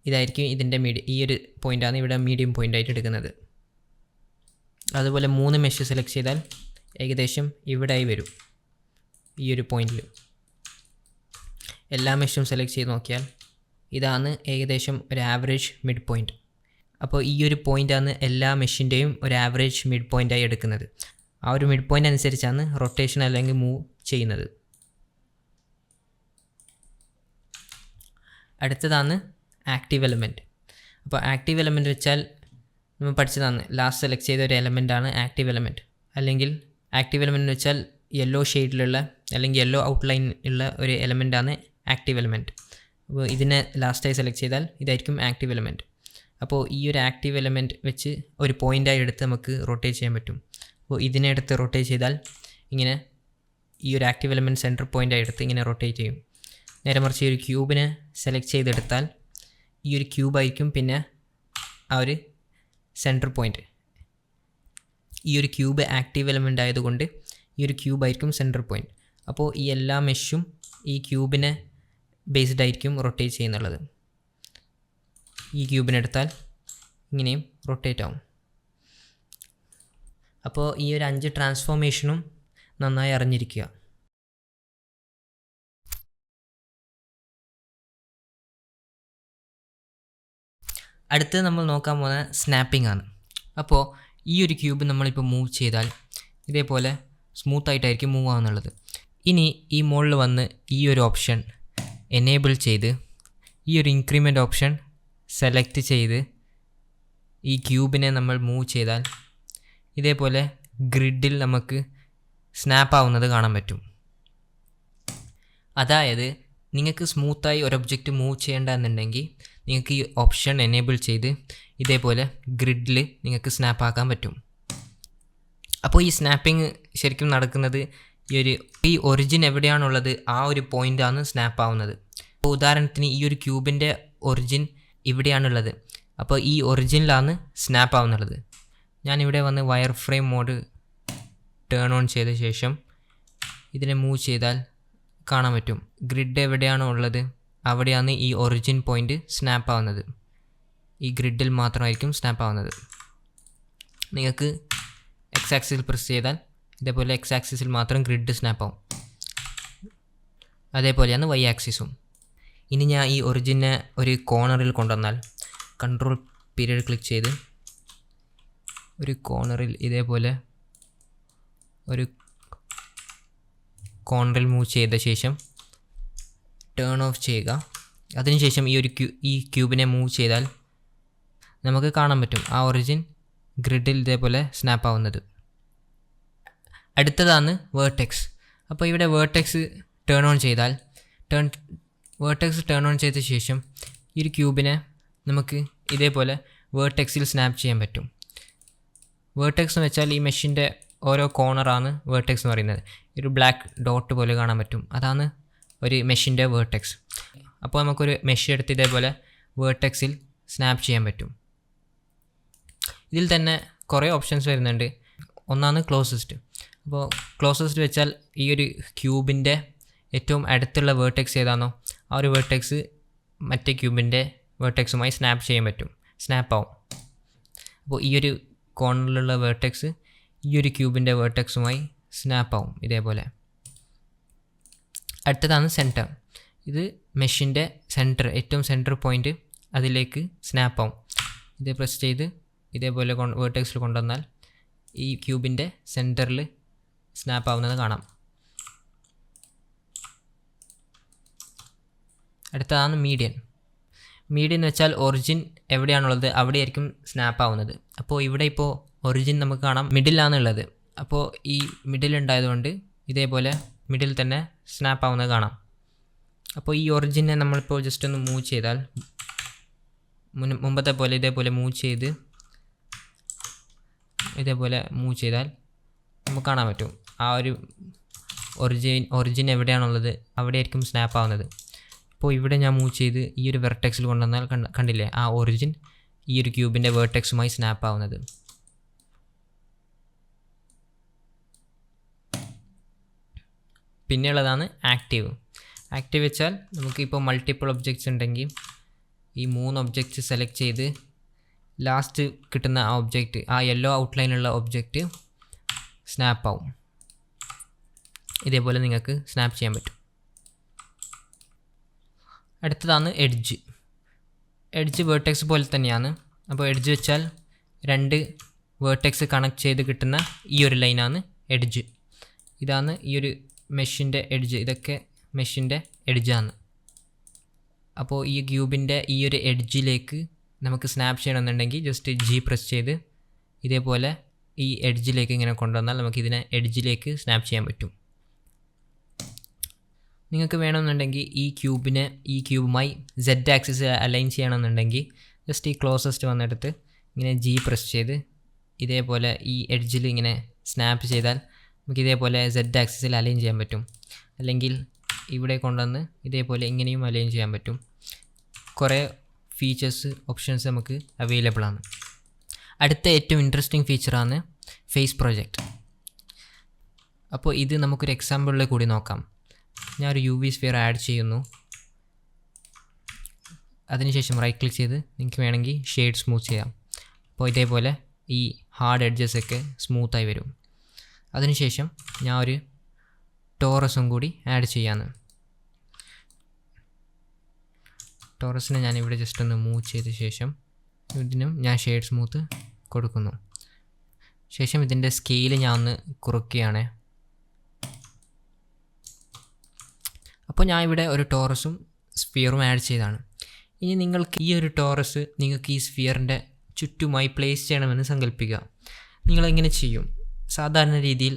ഇതായിരിക്കും ഇതിൻ്റെ ഈ ഒരു പോയിൻ്റാണ് ഇവിടെ മീഡിയം പോയിൻ്റായിട്ട് എടുക്കുന്നത്. അതുപോലെ 3 മെഷ് സെലക്ട് ചെയ്താൽ ഏകദേശം ഇവിടെയായി വരും ഈ ഒരു പോയിന്റിൽ. എല്ലാ മെഷും സെലക്ട് ചെയ്ത് നോക്കിയാൽ ഇതാണ് ഏകദേശം ഒരു ആവറേജ് മിഡ് പോയിൻ്റ്. അപ്പോൾ ഈ ഒരു പോയിൻ്റാണ് എല്ലാ മെഷിൻ്റെയും ഒരു ആവറേജ് മിഡ് പോയിൻ്റായി എടുക്കുന്നത്. ആ ഒരു മിഡ് പോയിൻ്റ് അനുസരിച്ചാണ് റൊട്ടേഷൻ അല്ലെങ്കിൽ മൂവ് ചെയ്യുന്നത്. അടുത്തതാണ് ആക്റ്റീവ് എലമെൻറ്റ്. അപ്പോൾ ആക്റ്റീവ് എലമെൻറ്റ് വെച്ചാൽ നമ്മൾ പഠിച്ചതാണ്, ലാസ്റ്റ് സെലക്ട് ചെയ്ത ഒരു എലമെൻറ്റാണ് ആക്റ്റീവ് എലമെൻറ്റ്. അല്ലെങ്കിൽ ആക്റ്റീവ് എലമെൻറ്റ് വെച്ചാൽ യെല്ലോ ഷെയ്ഡിലുള്ള അല്ലെങ്കിൽ യെല്ലോ ഔട്ട്ലൈൻ ഉള്ള ഒരു എലമെൻറ്റാണ് ആക്റ്റീവ് എലമെൻറ്റ്. അപ്പോൾ ഇതിനെ ലാസ്റ്റായി സെലക്ട് ചെയ്താൽ ഇതായിരിക്കും ആക്റ്റീവ് എലമെൻറ്റ്. അപ്പോൾ ഈ ഒരു ആക്റ്റീവ് എലമെൻറ്റ് വെച്ച് ഒരു പോയിൻ്റായി എടുത്ത് നമുക്ക് റൊട്ടേറ്റ് ചെയ്യാൻ പറ്റും. അപ്പോൾ ഇതിനെ എടുത്ത് റൊട്ടേറ്റ് ചെയ്താൽ ഇങ്ങനെ ഈ ഒരു ആക്റ്റീവ് എലമെൻറ്റ് സെൻറ്റർ പോയിൻ്റായി എടുത്ത് ഇങ്ങനെ റൊട്ടേറ്റ് ചെയ്യും. നേരെ മറിച്ച് ഈ ഒരു ക്യൂബിനെ സെലക്ട് ചെയ്തെടുത്താൽ ഈ ഒരു ക്യൂബായിരിക്കും പിന്നെ ആ ഒരു സെൻറ്റർ പോയിൻ്റ്. ഈ ഒരു ക്യൂബ് ആക്റ്റീവ് എലമെൻ്റ് ആയതുകൊണ്ട് ഈ ഒരു ക്യൂബായിരിക്കും സെൻറ്റർ പോയിൻ്റ്. അപ്പോൾ ഈ എല്ലാ മെഷും ഈ ക്യൂബിനെ ബേസ്ഡ് ആയിരിക്കും റൊട്ടേറ്റ് ചെയ്യുന്നുള്ളത്. ഈ ക്യൂബിനെടുത്താൽ ഇങ്ങനെയും റൊട്ടേറ്റ് ആവും. അപ്പോൾ ഈ ഒരു 5 ട്രാൻസ്ഫോർമേഷനും നന്നായി അറിഞ്ഞിരിക്കുക. അടുത്തത് നമ്മൾ നോക്കാൻ പോകുന്ന സ്നാപ്പിംഗ് ആണ്. അപ്പോൾ ഈ ഒരു ക്യൂബ് നമ്മളിപ്പോൾ മൂവ് ചെയ്താൽ ഇതേപോലെ സ്മൂത്തായിട്ടായിരിക്കും മൂവ് ആവുന്നുള്ളത്. ഇനി ഈ മുകളിൽ വന്ന് ഈ ഒരു ഓപ്ഷൻ എനേബിൾ ചെയ്ത് ഈ ഒരു ഇൻക്രിമെൻ്റ് ഓപ്ഷൻ സെലക്ട് ചെയ്ത് ഈ ക്യൂബിനെ നമ്മൾ മൂവ് ചെയ്താൽ ഇതേപോലെ ഗ്രിഡിൽ നമുക്ക് സ്നാപ്പ് ആവുന്നത് കാണാൻ പറ്റും. അതായത് നിങ്ങൾക്ക് സ്മൂത്തായി ഒരു ഒബ്ജക്റ്റ് മൂവ് ചെയ്യേണ്ടതെന്നുണ്ടെങ്കിൽ നിങ്ങൾക്ക് ഈ ഓപ്ഷൻ എനേബിൾ ചെയ്ത് ഇതേപോലെ ഗ്രിഡിൽ നിങ്ങൾക്ക് സ്നാപ്പ് ആക്കാൻ പറ്റും. അപ്പോൾ ഈ സ്നാപ്പിംഗ് ശരിക്കും നടക്കുന്നത് ഈ ഒറിജിൻ എവിടെയാണുള്ളത് ആ ഒരു പോയിൻ്റാണ് സ്നാപ്പ് ആവുന്നത്. അപ്പോൾ ഉദാഹരണത്തിന് ഈ ഒരു ക്യൂബിൻ്റെ ഒറിജിൻ ഇവിടെയാണുള്ളത്. അപ്പോൾ ഈ ഒറിജിനിലാണ് സ്നാപ്പ് ആവുന്നുള്ളത്. ഞാനിവിടെ വന്ന് wireframe mode turn on ചെയ്ത ശേഷം ഇതിനെ മൂവ് ചെയ്താൽ കാണാൻ പറ്റും ഗ്രിഡ് എവിടെയാണോ ഉള്ളത് അവിടെയാണ് ഈ ഒറിജിൻ പോയിൻ്റ് സ്നാപ്പ് ആവുന്നത്. ഈ ഗ്രിഡിൽ മാത്രമായിരിക്കും സ്നാപ്പ് ആവുന്നത്. നിങ്ങൾക്ക് എക്സ് ആക്സിസിൽ പ്രസ് ചെയ്താൽ ഇതേപോലെ എക്സ് ആക്സിസിൽ മാത്രം ഗ്രിഡ് സ്നാപ്പ് ആവും. അതേപോലെയാണ് വൈ ആക്സിസും. ഇനി ഞാൻ ഈ ഒറിജിനെ ഒരു കോർണറിൽ കൊണ്ടുവന്നാൽ കൺട്രോൾ പീരിയഡ് ക്ലിക്ക് ചെയ്ത് ഒരു കോർണറിൽ ഇതേപോലെ ഒരു കോർണറിൽ മൂവ് ചെയ്ത ശേഷം ടേൺ ഓഫ് ചെയ്യുക. അതിനുശേഷം ഈ ക്യൂബിനെ മൂവ് ചെയ്താൽ നമുക്ക് കാണാൻ പറ്റും ആ ഒറിജിൻ ഗ്രിഡിൽ ഇതേപോലെ സ്നാപ്പ് ആവുന്നത്. അടുത്തതാണ് വേർട്ടെക്സ്. അപ്പോൾ ഇവിടെ വേർട്ടെക്സ് ടേൺ ഓൺ ചെയ്താൽ വേർട്ടെക്സ് ടേൺ ഓൺ ചെയ്ത ശേഷം ഈ ഒരു ക്യൂബിനെ നമുക്ക് ഇതേപോലെ വേർട്ടെക്സിൽ സ്നാപ്പ് ചെയ്യാൻ പറ്റും. വേർട്ടെക്സ് എന്ന് വെച്ചാൽ ഈ മെഷിൻ്റെ ഓരോ കോർണറാണ് വേർട്ടെക്സ് എന്ന് പറയുന്നത്. ഒരു ബ്ലാക്ക് ഡോട്ട് പോലെ കാണാൻ പറ്റും, അതാണ് ഒരു മെഷിൻ്റെ വേർട്ടെക്സ്. അപ്പോൾ നമുക്കൊരു മെഷ് എടുത്ത് ഇതേപോലെ വേർട്ടെക്സിൽ സ്നാപ്പ് ചെയ്യാൻ പറ്റും. ഇതിൽ തന്നെ കുറേ ഓപ്ഷൻസ് വരുന്നുണ്ട്. ഒന്നാണ് ക്ലോസസ്റ്റ്. അപ്പോൾ ക്ലോസസ്റ്റ് വെച്ചാൽ ഈ ഒരു ക്യൂബിൻ്റെ ഏറ്റവും അടുത്തുള്ള വേർട്ടെക്സ് ഏതാണോ ആ ഒരു വേർട്ടെക്സ് മറ്റേ ക്യൂബിൻ്റെ വേർട്ടെക്സുമായി സ്നാപ്പ് ചെയ്യാൻ പറ്റും, സ്നാപ്പ് ആവും. അപ്പോൾ ഈ ഒരു കോർണറിലുള്ള വേർട്ടെക്സ് ഈ ഒരു ക്യൂബിൻ്റെ വേർട്ടെക്സുമായി സ്നാപ്പ് ആവും ഇതേപോലെ. അടുത്തതാണ് സെൻറ്റർ. ഇത് മെഷിൻ്റെ സെൻറ്റർ, ഏറ്റവും സെൻറ്റർ പോയിൻ്റ് അതിലേക്ക് സ്നാപ്പ് ആവും. ഇത് പ്രസ് ചെയ്ത് ഇതേപോലെ വേർട്ടെക്സിൽ കൊണ്ടുവന്നാൽ ഈ ക്യൂബിൻ്റെ സെൻറ്ററിൽ സ്നാപ്പ് ആവുന്നത് കാണാം. അടുത്തതാണ് മീഡിയൻ. മീഡിയൻ എന്ന് വെച്ചാൽ ഒറിജിൻ എവിടെയാണുള്ളത് അവിടെയായിരിക്കും സ്നാപ്പ് ആവുന്നത്. അപ്പോൾ ഇവിടെ ഇപ്പോൾ ഒറിജിൻ നമുക്ക് കാണാം മിഡിലാണ് ഉള്ളത്. അപ്പോൾ ഈ മിഡിൽ ഉണ്ടായതുകൊണ്ട് ഇതേപോലെ മിഡിൽ തന്നെ സ്നാപ്പ് ആവുന്നത് കാണാം. അപ്പോൾ ഈ ഒറിജിനെ നമ്മളിപ്പോൾ ജസ്റ്റ് ഒന്ന് മൂവ് ചെയ്താൽ മുമ്പത്തെ പോലെ ഇതേപോലെ മൂവ് ചെയ്ത് ഇതേപോലെ മൂവ് ചെയ്താൽ നമുക്ക് കാണാൻ പറ്റും ആ ഒരു ഒറിജിൻ എവിടെയാണുള്ളത് അവിടെയായിരിക്കും സ്നാപ്പ് ആവുന്നത്. അപ്പോൾ ഇവിടെ ഞാൻ മൂവ് ചെയ്ത് ഈ ഒരു വെർട്ടെക്സിൽ കൊണ്ടുവന്നാൽ കണ്ടില്ലേ ആ ഒറിജിൻ ഈ ഒരു ക്യൂബിൻ്റെ വേർട്ടെക്സുമായി സ്നാപ്പ് ആവുന്നത്. പിന്നെയുള്ളതാണ് ആക്റ്റീവ്. ആക്റ്റീവ് വെച്ചാൽ നമുക്കിപ്പോൾ മൾട്ടിപ്പിൾ ഒബ്ജക്റ്റ്സ് ഉണ്ടെങ്കിൽ ഈ 3 ഒബ്ജക്റ്റ്സ് സെലക്ട് ചെയ്ത് ലാസ്റ്റ് കിട്ടുന്ന ആ ഒബ്ജക്റ്റ്, ആ യെല്ലോ ഔട്ട്ലൈനുള്ള ഒബ്ജക്റ്റ് സ്നാപ്പ് ആവും. ഇതേപോലെ നിങ്ങൾക്ക് സ്നാപ്പ് ചെയ്യാൻ പറ്റും. അടുത്തതാണ് എഡ്ജ്. എഡ്ജ് വേർട്ടെക്സ് പോലെ തന്നെയാണ്. അപ്പോൾ എഡ്ജ് വെച്ചാൽ 2 വേർട്ടെക്സ് കണക്ട് ചെയ്ത് കിട്ടുന്ന ഈ ഒരു ലൈനാണ് എഡ്ജ്. ഇതാണ് ഈ ഒരു മെഷിൻ്റെ എഡ്ജ്. ഇതൊക്കെ മെഷിൻ്റെ എഡ്ജാണ്. അപ്പോൾ ഈ ക്യൂബിൻ്റെ ഈ ഒരു എഡ്ജിലേക്ക് നമുക്ക് സ്നാപ്പ് ചെയ്യണമെന്നുണ്ടെങ്കിൽ ജസ്റ്റ് G പ്രസ് ചെയ്ത് ഇതേപോലെ ഈ എഡ്ജിലേക്ക് ഇങ്ങനെ കൊണ്ടുവന്നാൽ നമുക്കിതിനെ എഡ്ജിലേക്ക് സ്നാപ്പ് ചെയ്യാൻ പറ്റും. നിങ്ങൾക്ക് വേണമെന്നുണ്ടെങ്കിൽ ഈ ക്യൂബുമായി Z ആക്സിസ് അലൈൻ ചെയ്യണമെന്നുണ്ടെങ്കിൽ ജസ്റ്റ് ഈ ക്ലോസസ്റ്റ് വന്നെടുത്ത് ഇങ്ങനെ G പ്രസ് ചെയ്ത് ഇതേപോലെ ഈ എഡ്ജിൽ ഇങ്ങനെ സ്നാപ്പ് ചെയ്താൽ നമുക്ക് ഇതേപോലെ Z ആക്സിസിൽ അലൈൻ ചെയ്യാൻ പറ്റും. അല്ലെങ്കിൽ ഇവിടെ കൊണ്ടുവന്ന് ഇതേപോലെ ഇങ്ങനെയും അലൈൻ ചെയ്യാൻ പറ്റും. കുറേ ഫീച്ചേഴ്സ്, ഓപ്ഷൻസ് നമുക്ക് അവൈലബിൾ ആണ്. അടുത്ത ഏറ്റവും ഇൻട്രസ്റ്റിംഗ് ഫീച്ചറാണ് ഫേസ് പ്രൊജക്റ്റ്. അപ്പോൾ ഇത് നമുക്കൊരു എക്സാമ്പിളിൽ കൂടി നോക്കാം. ഞാനൊരു UV സ്ഫിയർ ആഡ് ചെയ്യുന്നു. അതിനുശേഷം റൈറ്റ് ക്ലിക്ക് ചെയ്ത് നിങ്ങൾക്ക് വേണമെങ്കിൽ ഷെയ്ഡ് സ്മൂത്ത് ചെയ്യാം. അപ്പോൾ ഇതേപോലെ ഈ ഹാർഡ് എഡ്ജസൊക്കെ സ്മൂത്തായി വരും. അതിനുശേഷം ഞാൻ ഒരു ടോറസും കൂടി ആഡ് ചെയ്യാന്ന്. ടോറസിനെ ഞാനിവിടെ ജസ്റ്റ് ഒന്ന് മൂവ് ചെയ്ത ശേഷം ഇതിനും ഞാൻ ഷെയ്ഡ് സ്മൂത്ത് കൊടുക്കുന്നു. ശേഷം ഇതിൻ്റെ സ്കെയിൽ ഞാൻ ഒന്ന് കുറയ്ക്കുകയാണ്. അപ്പോൾ ഞാൻ ഇവിടെ ഒരു ടോറസും സ്ഫിയറും ആഡ് ചെയ്തതാണ്. ഇനി നിങ്ങൾക്ക് ഈ ഒരു ടോറസ് നിങ്ങൾക്ക് ഈ സ്ഫിയറിൻ്റെ ചുറ്റുമായി പ്ലേസ് ചെയ്യണമെന്ന് സങ്കല്പിക്കുക. നിങ്ങളെങ്ങനെ ചെയ്യും? സാധാരണ രീതിയിൽ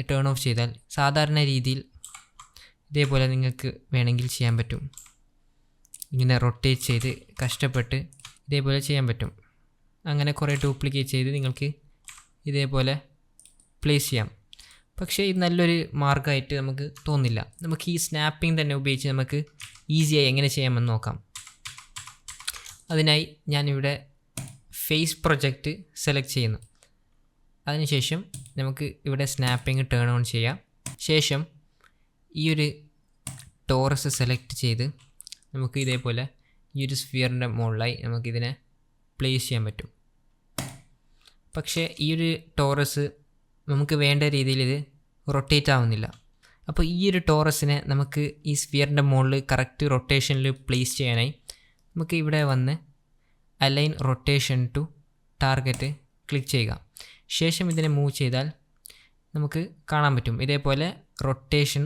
ടേൺ ഓഫ് ചെയ്താൽ സാധാരണ രീതിയിൽ ഇതേപോലെ നിങ്ങൾക്ക് വേണമെങ്കിൽ ചെയ്യാൻ പറ്റും. ഇങ്ങനെ റൊട്ടേറ്റ് ചെയ്ത് കഷ്ടപ്പെട്ട് ഇതേപോലെ ചെയ്യാൻ പറ്റും. അങ്ങനെ കുറേ ഡ്യൂപ്ലിക്കേറ്റ് ചെയ്ത് നിങ്ങൾക്ക് ഇതേപോലെ പ്ലേസ് ചെയ്യാം. പക്ഷേ ഇത് നല്ലൊരു മാർഗ്ഗമായിട്ട് നമുക്ക് തോന്നില്ല. നമുക്ക് ഈ സ്നാപ്പിംഗ് തന്നെ ഉപയോഗിച്ച് നമുക്ക് ഈസിയായി എങ്ങനെ ചെയ്യാമെന്ന് നോക്കാം. അതിനായി ഞാനിവിടെ ഫേസ് പ്രൊജക്റ്റ് സെലക്ട് ചെയ്യുന്നു. അതിനുശേഷം നമുക്ക് ഇവിടെ സ്നാപ്പിംഗ് ടേൺ ഓൺ ചെയ്യാം. ശേഷം ഈ ഒരു ടോറസ് സെലക്ട് ചെയ്ത് നമുക്ക് ഇതേപോലെ ഈ ഒരു സ്ഫിയറിൻ്റെ മുകളിലായി നമുക്കിതിനെ പ്ലേസ് ചെയ്യാൻ പറ്റും. പക്ഷേ ഈ ഒരു ടോറസ് നമുക്ക് വേണ്ട രീതിയിൽ ഇത് റൊട്ടേറ്റ് ആവുന്നില്ല. അപ്പോൾ ഈ ഒരു ടോറസിനെ നമുക്ക് ഈ സ്ഫിയറിൻ്റെ മുകളിൽ കറക്റ്റ് റൊട്ടേഷനിൽ പ്ലേസ് ചെയ്യാനായി നമുക്ക് ഇവിടെ വന്ന് align rotation to target click ചെയ്യുക. ശേഷം ഇതിനെ മൂവ് ചെയ്താൽ നമുക്ക് കാണാൻ പറ്റും ഇതേപോലെ റൊട്ടേഷൻ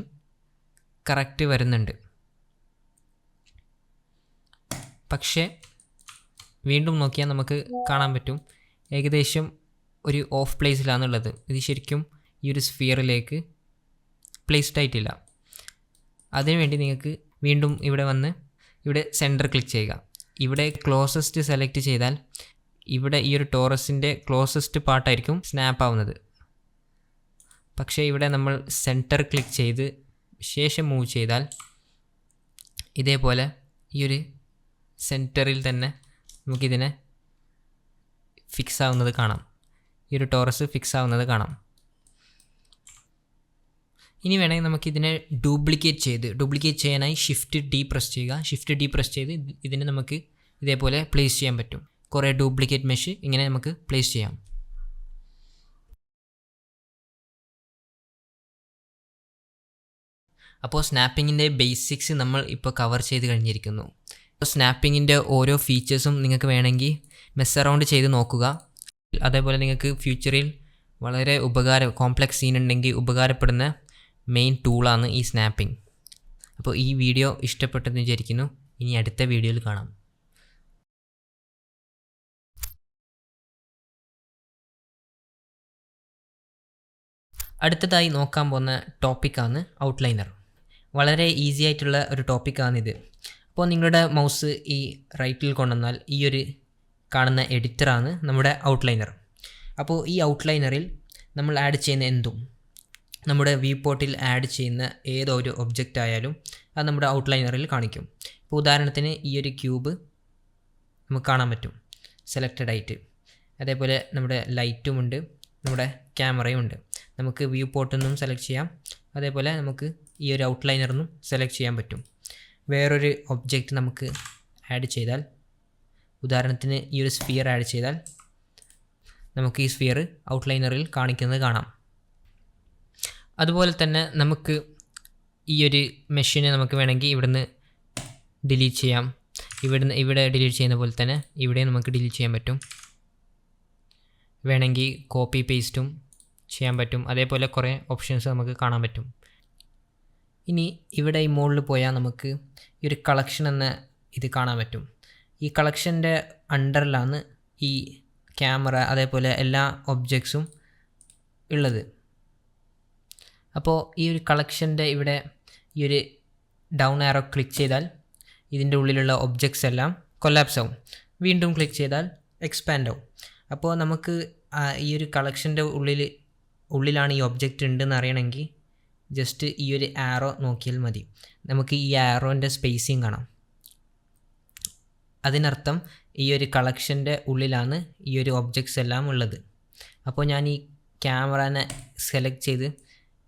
കറക്റ്റ് വരുന്നുണ്ട്. പക്ഷേ വീണ്ടും നോക്കിയാൽ നമുക്ക് കാണാൻ പറ്റും ഏകദേശം ഒരു ഓഫ് പ്ലേസിലാണുള്ളത്. ഇത് ശരിക്കും ഈ ഒരു സ്ഫിയറിലേക്ക് പ്ലേസ്ഡ് ആയിട്ടില്ല. അതിനുവേണ്ടി നിങ്ങൾക്ക് വീണ്ടും ഇവിടെ വന്ന് ഇവിടെ സെൻറ്റർ ക്ലിക്ക് ചെയ്യുക. ഇവിടെ ക്ലോസസ്റ്റ് സെലക്ട് ചെയ്താൽ ഇവിടെ ഈ ഒരു ടോറസിൻ്റെ ക്ലോസസ്റ്റ് പാർട്ടായിരിക്കും സ്നാപ്പ് ആവുന്നത്. പക്ഷേ ഇവിടെ നമ്മൾ സെൻറ്റർ ക്ലിക്ക് ചെയ്ത് ശേഷം മൂവ് ചെയ്താൽ ഇതേപോലെ ഈ ഒരു സെൻറ്ററിൽ തന്നെ നമുക്കിതിനെ ഫിക്സ് ആവുന്നത് കാണാം. ഈ ഒരു ടോറസ് ഫിക്സ് ആവുന്നത് കാണാം. ഇനി വേണമെങ്കിൽ നമുക്കിതിനെ ഡ്യൂപ്ലിക്കേറ്റ് ചെയ്യാനായി ഷിഫ്റ്റ് D പ്രസ് ചെയ്യുക. ഷിഫ്റ്റ് D പ്രസ് ചെയ്ത് ഇതിനെ നമുക്ക് ഇതേപോലെ പ്ലേസ് ചെയ്യാൻ പറ്റും. കുറേ ഡ്യൂപ്ലിക്കേറ്റ് മെഷ് ഇങ്ങനെ നമുക്ക് പ്ലേസ് ചെയ്യാം. അപ്പോൾ സ്നാപ്പിങ്ങിൻ്റെ ബേസിക്സ് നമ്മൾ ഇപ്പോൾ കവർ ചെയ്ത് കഴിഞ്ഞിരിക്കുന്നു. അപ്പോൾ സ്നാപ്പിങ്ങിൻ്റെ ഓരോ ഫീച്ചേഴ്സും നിങ്ങൾക്ക് വേണമെങ്കിൽ മെസ് അറൗണ്ട് ചെയ്ത് നോക്കുക. അതേപോലെ നിങ്ങൾക്ക് ഫ്യൂച്ചറിൽ വളരെ കോംപ്ലക്സ് സീൻ ഉണ്ടെങ്കിൽ ഉപകാരപ്പെടുന്ന മെയിൻ ടൂളാണ് ഈ സ്നാപ്പിംഗ്. അപ്പോൾ ഈ വീഡിയോ ഇഷ്ടപ്പെട്ടെന്ന് വിചാരിക്കുന്നു. ഇനി അടുത്ത വീഡിയോയിൽ കാണാം. അടുത്തതായി നോക്കാൻ പോകുന്ന ടോപ്പിക്കാണ് ഔട്ട്ലൈനർ. വളരെ ഈസി ആയിട്ടുള്ള ഒരു ടോപ്പിക്കാണിത്. അപ്പോൾ നിങ്ങളുടെ മൗസ് ഈ റൈറ്റിൽ കൊണ്ടുവന്നാൽ ഈ ഒരു കാണുന്ന എഡിറ്ററാണ് നമ്മുടെ ഔട്ട്ലൈനർ. അപ്പോൾ ഈ ഔട്ട്ലൈനറിൽ നമ്മൾ ആഡ് ചെയ്യുന്ന എന്തും നമ്മുടെ വ്യൂ പോർട്ടിൽ ആഡ് ചെയ്യുന്ന ഏതൊരു ഒബ്ജക്റ്റ് ആയാലും അത് നമ്മുടെ ഔട്ട്ലൈനറിൽ കാണിക്കും. ഇപ്പോൾ ഉദാഹരണത്തിന് ഈ ഒരു ക്യൂബ് നമുക്ക് കാണാൻ പറ്റും സെലക്റ്റഡ് ആയിട്ട്. അതേപോലെ നമ്മുടെ ലൈറ്റുമുണ്ട്, നമ്മുടെ ക്യാമറയും ഉണ്ട്. നമുക്ക് വ്യൂ പോർട്ടിൽ നിന്നും സെലക്ട് ചെയ്യാം. അതേപോലെ നമുക്ക് ഈ ഒരു ഔട്ട്ലൈനറിനും സെലക്ട് ചെയ്യാൻ പറ്റും. വേറൊരു ഒബ്ജക്റ്റ് നമുക്ക് ആഡ് ചെയ്താൽ, ഉദാഹരണത്തിന് ഈ ഒരു സ്ഫിയർ ആഡ് ചെയ്താൽ നമുക്ക് ഈ സ്ഫിയർ ഔട്ട്ലൈനറിൽ കാണിക്കുന്നത് കാണാം. അതുപോലെ തന്നെ നമുക്ക് ഈ ഒരു മെഷീനെ നമുക്ക് വേണമെങ്കിൽ ഇവിടുന്ന് ഡിലീറ്റ് ചെയ്യാം. ഇവിടെ ഡിലീറ്റ് ചെയ്യുന്ന പോലെ തന്നെ ഇവിടെ നമുക്ക് ഡിലീറ്റ് ചെയ്യാൻ പറ്റും. വേണമെങ്കിൽ കോപ്പി പേസ്റ്റും ചെയ്യാൻ പറ്റും. അതേപോലെ കുറേ ഓപ്ഷൻസ് നമുക്ക് കാണാൻ പറ്റും. ഇനി ഇവിടെ ഈ മുകളിൽ പോയാൽ നമുക്ക് ഈ ഒരു കളക്ഷൻ എന്ന ഇത് കാണാൻ പറ്റും. ഈ കളക്ഷൻ്റെ അണ്ടറിലാണ് ഈ ക്യാമറ അതേപോലെ എല്ലാ ഒബ്ജക്ട്സും ഉള്ളത്. അപ്പോൾ ഈ ഒരു കളക്ഷൻ്റെ ഇവിടെ ഈ ഒരു ഡൗൺ ആരോ ക്ലിക്ക് ചെയ്താൽ ഇതിൻ്റെ ഉള്ളിലുള്ള ഒബ്ജക്ട്സ് എല്ലാം കൊലാപ്സ് ആവും. വീണ്ടും ക്ലിക്ക് ചെയ്താൽ എക്സ്പാൻഡ് ആവും. അപ്പോൾ നമുക്ക് ഈ ഒരു കളക്ഷൻ്റെ ഉള്ളിലാണ് ഈ ഒബ്ജക്റ്റ് ഉണ്ടെന്ന് അറിയണമെങ്കിൽ ജസ്റ്റ് ഈ ഒരു ആരോ നോക്കിയാൽ മതി. നമുക്ക് ഈ ആരോൻ്റെ സ്പേസിങ് കാണാം. അതിനർത്ഥം ഈ ഒരു കളക്ഷൻ്റെ ഉള്ളിലാണ് ഈ ഒരു ഒബ്ജക്ട്സ് എല്ലാം ഉള്ളത്. അപ്പോൾ ഞാൻ ഈ ക്യാമറനെ സെലക്ട് ചെയ്ത്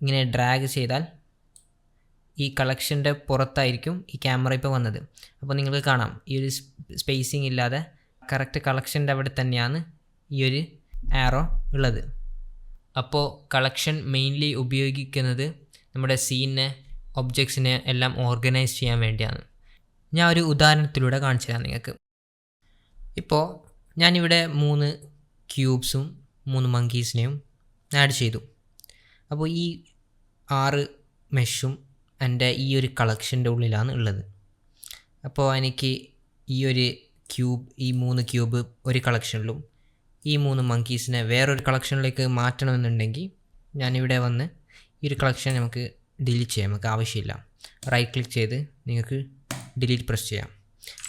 ഇങ്ങനെ ഡ്രാഗ് ചെയ്താൽ ഈ കളക്ഷൻ്റെ പുറത്തായിരിക്കും ഈ ക്യാമറ ഇപ്പോൾ വന്നത്. അപ്പോൾ നിങ്ങൾക്ക് കാണാം ഈ ഒരു സ്പേസിങ് ഇല്ലാതെ കറക്റ്റ് കളക്ഷൻ്റെ അവിടെ തന്നെയാണ് ഈ ഒരു ആരോ ഉള്ളത്. അപ്പോൾ കളക്ഷൻ മെയിൻലി ഉപയോഗിക്കുന്നത് നമ്മുടെ സീനിനെ ഒബ്ജക്ട്സിനെ എല്ലാം ഓർഗനൈസ് ചെയ്യാൻ വേണ്ടിയാണ്. ഞാൻ ഒരു ഉദാഹരണത്തിലൂടെ കാണിച്ചു തരാം നിങ്ങൾക്ക്. ഇപ്പോൾ ഞാനിവിടെ 3 ക്യൂബ്സും 3 മങ്കീസിനെയും ആഡ് ചെയ്തു. അപ്പോൾ ഈ 6 മെഷും എൻ്റെ ഈ ഒരു കളക്ഷൻ്റെ ഉള്ളിലാണ് ഉള്ളത്. അപ്പോൾ എനിക്ക് ഈ ഒരു ക്യൂബ്, ഈ 3 ക്യൂബ് ഒരു കളക്ഷനിലും ഈ 3 മങ്കീസിനെ വേറൊരു കളക്ഷനിലേക്ക് മാറ്റണമെന്നുണ്ടെങ്കിൽ ഞാനിവിടെ വന്ന് ഈ ഒരു കളക്ഷൻ നമുക്ക് ഡിലീറ്റ് ചെയ്യാം. നമുക്ക് ആവശ്യമില്ല. റൈറ്റ് ക്ലിക്ക് ചെയ്ത് നിങ്ങൾക്ക് ഡിലീറ്റ് പ്രസ് ചെയ്യാം.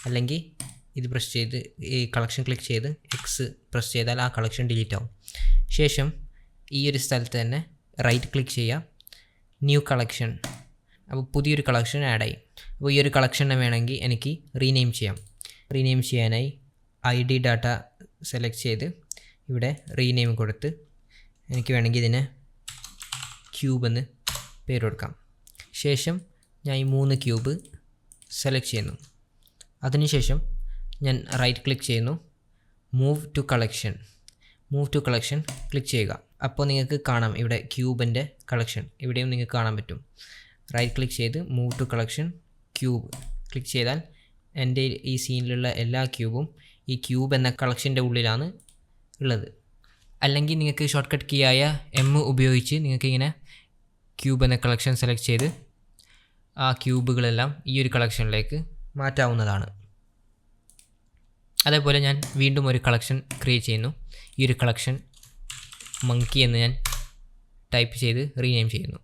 അല്ലെങ്കിൽ ഇത് പ്രസ് ചെയ്ത് ഈ കളക്ഷൻ ക്ലിക്ക് ചെയ്ത് എക്സ് പ്രസ് ചെയ്താൽ ആ കളക്ഷൻ ഡിലീറ്റ് ആവും. ശേഷം ഈ ഒരു സ്ഥലത്ത് തന്നെ റൈറ്റ് ക്ലിക്ക് ചെയ്യുക, ന്യൂ കളക്ഷൻ. അപ്പോൾ പുതിയൊരു കളക്ഷൻ ആഡായി. അപ്പോൾ ഈ ഒരു കളക്ഷനെ വേണമെങ്കിൽ എനിക്ക് റീനെയിം ചെയ്യാം. റീനെയിം ചെയ്യാനായി ID ഡാറ്റ സെലക്ട് ചെയ്ത് ഇവിടെ റീനെയിം കൊടുത്ത് എനിക്ക് വേണമെങ്കിൽ ഇതിനെ ക്യൂബ് എന്ന് പേര് കൊടുക്കാം. ശേഷം ഞാൻ ഈ 3 ക്യൂബ് സെലക്ട് ചെയ്യുന്നു. അതിനുശേഷം ഞാൻ റൈറ്റ് ക്ലിക്ക് ചെയ്യുന്നു, മൂവ് ടു കളക്ഷൻ ക്ലിക്ക് ചെയ്യുക. അപ്പോൾ നിങ്ങൾക്ക് കാണാം ഇവിടെ ക്യൂബിൻ്റെ കളക്ഷൻ ഇവിടെയും നിങ്ങൾക്ക് കാണാൻ പറ്റും. റൈറ്റ് ക്ലിക്ക് ചെയ്ത് move to collection cube click ചെയ്താൽ എൻ്റെ ഈ സീനിലുള്ള എല്ലാ ക്യൂബും ഈ ക്യൂബ് എന്ന കളക്ഷൻ്റെ ഉള്ളിലാണ് ഉള്ളത്. അല്ലെങ്കിൽ നിങ്ങൾക്ക് ഷോർട്ട് കട്ട് കീ ആയ M ഉപയോഗിച്ച് നിങ്ങൾക്ക് ഇങ്ങനെ ക്യൂബ് എന്ന കളക്ഷൻ സെലക്ട് ചെയ്ത് ആ ക്യൂബുകളെല്ലാം ഈ ഒരു കളക്ഷനിലേക്ക് മാറ്റാവുന്നതാണ്. അതേപോലെ ഞാൻ വീണ്ടും ഒരു കളക്ഷൻ ക്രിയേറ്റ് ചെയ്യുന്നു. ഈ ഒരു കളക്ഷൻ മങ്കി എന്ന് ഞാൻ ടൈപ്പ് ചെയ്ത് റീനെയിം ചെയ്യുന്നു.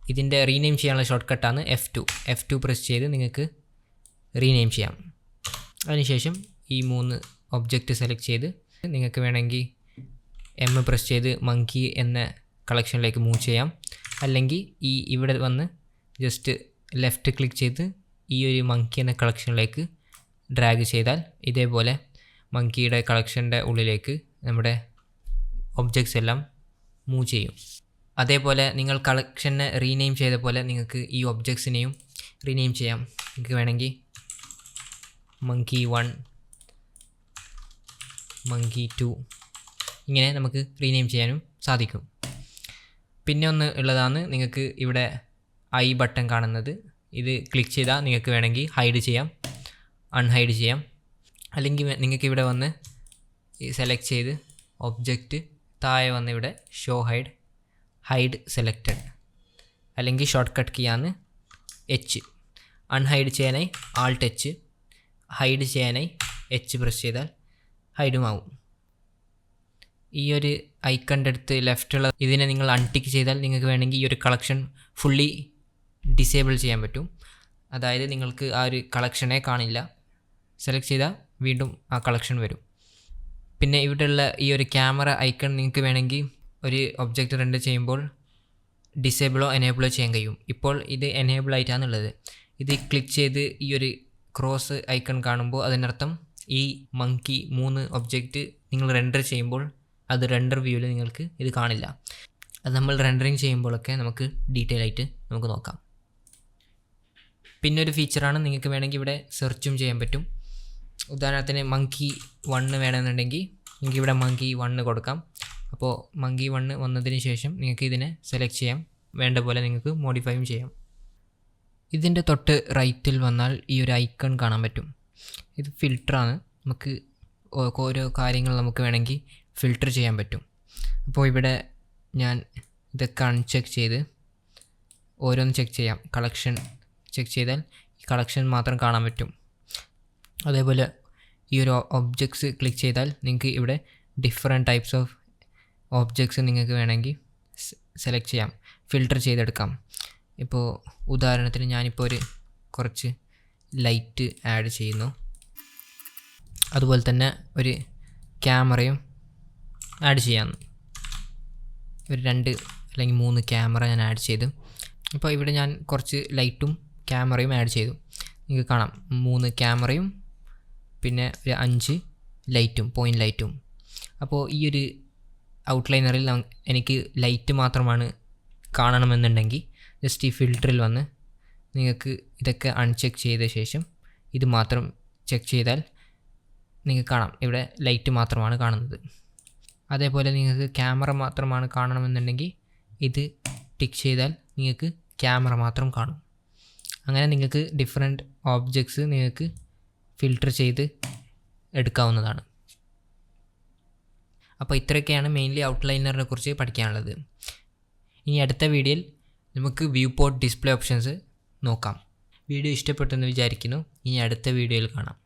ഇതിൻ്റെ റീനെയിം ചെയ്യാനുള്ള ഷോർട്ട് കട്ടാണ് F2 പ്രസ് ചെയ്ത് നിങ്ങൾക്ക് റീനെയിം ചെയ്യാം. അതിനുശേഷം ഈ 3 ഒബ്ജക്റ്റ് സെലക്ട് ചെയ്ത് നിങ്ങൾക്ക് വേണമെങ്കിൽ M പ്രസ് ചെയ്ത് മങ്കി എന്ന കളക്ഷനിലേക്ക് മൂവ് ചെയ്യാം. അല്ലെങ്കിൽ ഇവിടെ വന്ന് ജസ്റ്റ് ലെഫ്റ്റ് ക്ലിക്ക് ചെയ്ത് ഈ ഒരു മങ്കി എന്ന കളക്ഷനിലേക്ക് ഡ്രാഗ് ചെയ്താൽ ഇതേപോലെ മങ്കിയുടെ കളക്ഷൻ്റെ ഉള്ളിലേക്ക് നമ്മുടെ ഒബ്ജക്ട്സ് എല്ലാം മൂവ് ചെയ്യും. അതേപോലെ നിങ്ങൾ കളക്ഷനെ റീനെയിം ചെയ്ത പോലെ നിങ്ങൾക്ക് ഈ ഒബ്ജക്ട്സിനെയും റീനെയിം ചെയ്യാം. നിങ്ങൾക്ക് വേണമെങ്കിൽ മങ്കി 1, മങ്കി 2 ഇങ്ങനെ നമുക്ക് റീനെയിം ചെയ്യാനും സാധിക്കും. പിന്നെ ഒന്ന് ഉള്ളതാണ് നിങ്ങൾക്ക് ഇവിടെ ഐ ബട്ടൺ കാണുന്നത്. ഇത് ക്ലിക്ക് ചെയ്താൽ നിങ്ങൾക്ക് വേണമെങ്കിൽ ഹൈഡ് ചെയ്യാം, അൺഹൈഡ് ചെയ്യാം. അല്ലെങ്കിൽ നിങ്ങൾക്ക് ഇവിടെ വന്ന് സെലക്ട് ചെയ്ത് ഒബ്ജക്റ്റ് താഴെ വന്ന് ഇവിടെ ഷോ ഹൈഡ് സെലക്റ്റഡ്. അല്ലെങ്കിൽ ഷോർട്ട് കട്ട് കീയാണ് H. അൺഹൈഡ് ചെയ്യാനായി Alt H, ഹൈഡ് ചെയ്യാനായി H പ്രസ് ചെയ്താൽ ഹൈഡും ആവും. ഈ ഒരു ഐക്കണിൻ്റെ അടുത്ത് ലെഫ്റ്റുള്ള ഇതിനെ നിങ്ങൾ അൺടിക്ക് ചെയ്താൽ നിങ്ങൾക്ക് വേണമെങ്കിൽ ഈ ഒരു കളക്ഷൻ ഫുള്ളി ഡിസേബിൾ ചെയ്യാൻ പറ്റും. അതായത് നിങ്ങൾക്ക് ആ ഒരു കളക്ഷനെ കാണില്ല. സെലക്ട് ചെയ്താൽ വീണ്ടും ആ കളക്ഷൻ വരും. പിന്നെ ഇവിടെയുള്ള ഈ ഒരു ക്യാമറ ഐക്കൺ നിങ്ങൾക്ക് വേണമെങ്കിൽ ഒരു ഒബ്ജക്റ്റ് റെൻഡർ ചെയ്യുമ്പോൾ ഡിസേബിളോ എനേബിളോ ചെയ്യാൻ കഴിയും. ഇപ്പോൾ ഇത് എനേബിൾ ആയിട്ടാണുള്ളത്. ഇത് ക്ലിക്ക് ചെയ്ത് ഈ ഒരു ക്രോസ് ഐക്കൺ കാണുമ്പോൾ അതിനർത്ഥം ഈ മങ്കി 3 ഒബ്ജക്റ്റ് നിങ്ങൾ റെൻഡർ ചെയ്യുമ്പോൾ അത് റെൻഡർ വ്യൂവിൽ നിങ്ങൾക്ക് ഇത് കാണില്ല. അത് നമ്മൾ റെൻഡറിങ് ചെയ്യുമ്പോഴൊക്കെ നമുക്ക് ഡീറ്റെയിൽ ആയിട്ട് നമുക്ക് നോക്കാം. പിന്നെ ഒരു ഫീച്ചറാണ്, നിങ്ങൾക്ക് വേണമെങ്കിൽ ഇവിടെ സെർച്ചും ചെയ്യാൻ പറ്റും. ഉദാഹരണത്തിന് മങ്കി 1 വേണമെന്നുണ്ടെങ്കിൽ നിങ്ങൾക്ക് ഇവിടെ മങ്കി 1 കൊടുക്കാം. അപ്പോൾ മങ്കി 1 വന്നതിന് ശേഷം നിങ്ങൾക്ക് ഇതിനെ സെലക്ട് ചെയ്യാം, വേണ്ട പോലെ നിങ്ങൾക്ക് മോഡിഫൈയും ചെയ്യാം. ഇതിൻ്റെ തൊട്ട് റൈറ്റിൽ വന്നാൽ ഈ ഒരു ഐക്കൺ കാണാൻ പറ്റും. ഇത് ഫിൽറ്ററാണ്. നമുക്ക് ഓരോ കാര്യങ്ങൾ നമുക്ക് വേണമെങ്കിൽ ഫിൽറ്റർ ചെയ്യാൻ പറ്റും. അപ്പോൾ ഇവിടെ ഞാൻ ഇതൊക്കെ അൺചെക്ക് ചെയ്ത് ഓരോന്ന് ചെക്ക് ചെയ്യാം. കളക്ഷൻ ചെക്ക് ചെയ്താൽ ഈ കളക്ഷൻ മാത്രം കാണാൻ പറ്റും. അതേപോലെ ഈ ഒരു ഒബ്ജക്ട്സ് ക്ലിക്ക് ചെയ്താൽ നിങ്ങൾക്ക് ഇവിടെ ഡിഫറെൻറ്റ് ടൈപ്സ് ഓഫ് ഒബ്ജക്ട്സ് നിങ്ങൾക്ക് വേണമെങ്കിൽ സെലക്ട് ചെയ്യാം, ഫിൽറ്റർ ചെയ്തെടുക്കാം. ഇപ്പോൾ ഉദാഹരണത്തിന് ഞാനിപ്പോൾ കുറച്ച് ലൈറ്റ് ആഡ് ചെയ്യുന്നു. അതുപോലെ തന്നെ ഒരു ക്യാമറയും ആഡ് ചെയ്യാം. ഒരു 2 അല്ലെങ്കിൽ 3 ക്യാമറ ഞാൻ ആഡ് ചെയ്തു. ഇപ്പോൾ ഇവിടെ ഞാൻ കുറച്ച് ലൈറ്റും ക്യാമറയും ആഡ് ചെയ്തു. നിങ്ങൾക്ക് കാണാം 3 ക്യാമറയും പിന്നെ ഒരു 5 ലൈറ്റും, പോയിൻ്റ് ലൈറ്റും. അപ്പോൾ ഈ ഒരു ഔട്ട്ലൈനറിൽ എനിക്ക് ലൈറ്റ് മാത്രമാണ് കാണണമെന്നുണ്ടെങ്കിൽ ജസ്റ്റ് ഈ ഫിൽറ്ററിൽ വന്ന് നിങ്ങൾക്ക് ഇതൊക്കെ അൺചെക്ക് ചെയ്ത ശേഷം ഇത് മാത്രം ചെക്ക് ചെയ്താൽ നിങ്ങൾക്ക് കാണാം ഇവിടെ ലൈറ്റ് മാത്രമാണ് കാണുന്നത്. അതേപോലെ നിങ്ങൾക്ക് ക്യാമറ മാത്രമാണ് കാണണമെന്നുണ്ടെങ്കിൽ ഇത് ടിക്ക് ചെയ്താൽ നിങ്ങൾക്ക് ക്യാമറ മാത്രം കാണും. അങ്ങനെ നിങ്ങൾക്ക് ഡിഫറെൻറ്റ് ഓബ്ജക്ട്സ് നിങ്ങൾക്ക് ഫിൽറ്റർ ചെയ്ത് എടുക്കാവുന്നതാണ്. അപ്പോൾ ഇത്രയൊക്കെയാണ് മെയിൻലി ഔട്ട്ലൈനറിനെ കുറിച്ച് പഠിക്കാനുള്ളത്. ഇനി അടുത്ത വീഡിയോയിൽ നമുക്ക് വ്യൂ പോർട്ട് ഡിസ്പ്ലേ ഓപ്ഷൻസ് നോക്കാം. വീഡിയോ ഇഷ്ടപ്പെട്ടെന്ന് വിചാരിക്കുന്നു. ഇനി അടുത്ത വീഡിയോയിൽ കാണാം.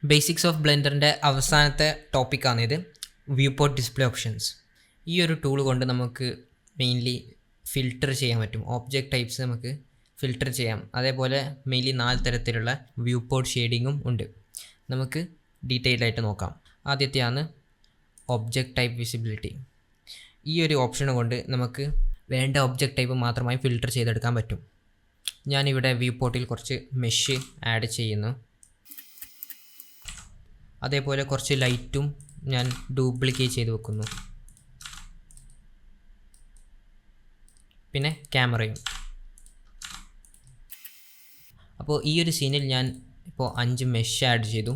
ബേസിക്സ് ഓഫ് ബ്ലെൻഡറിൻ്റെ അവസാനത്തെ ടോപ്പിക്കാണിത്, വ്യൂ പോർട്ട് ഡിസ്പ്ലേ ഓപ്ഷൻസ്. ഈ ഒരു ടൂൾ കൊണ്ട് നമുക്ക് മെയിൻലി ഫിൽറ്റർ ചെയ്യാൻ പറ്റും. ഓബ്ജക്റ്റ് ടൈപ്സ് നമുക്ക് ഫിൽറ്റർ ചെയ്യാം. അതേപോലെ മെയിൻലി 4 തരത്തിലുള്ള വ്യൂ പോർട്ട് ഷെയ്ഡിങ്ങും ഉണ്ട്. നമുക്ക് ഡീറ്റെയിൽ ആയിട്ട് നോക്കാം. ആദ്യത്തെയാണ് ഒബ്ജക്റ്റ് ടൈപ്പ് വിസിബിലിറ്റി. ഈ ഒരു ഓപ്ഷൻ കൊണ്ട് നമുക്ക് വേണ്ട ഒബ്ജക്റ്റ് ടൈപ്പ് മാത്രമായി ഫിൽറ്റർ ചെയ്തെടുക്കാൻ പറ്റും. ഞാനിവിടെ വ്യൂ പോർട്ടിൽ കുറച്ച് മെഷ് ആഡ് ചെയ്യുന്നു. അതേപോലെ കുറച്ച് ലൈറ്റും ഞാൻ ഡ്യൂപ്ലിക്കേറ്റ് ചെയ്ത് വെക്കുന്നു. പിന്നെ ക്യാമറയും. അപ്പോൾ ഈ ഒരു സീനിൽ ഞാൻ ഇപ്പോൾ 5 മെഷ് ആഡ് ചെയ്തു.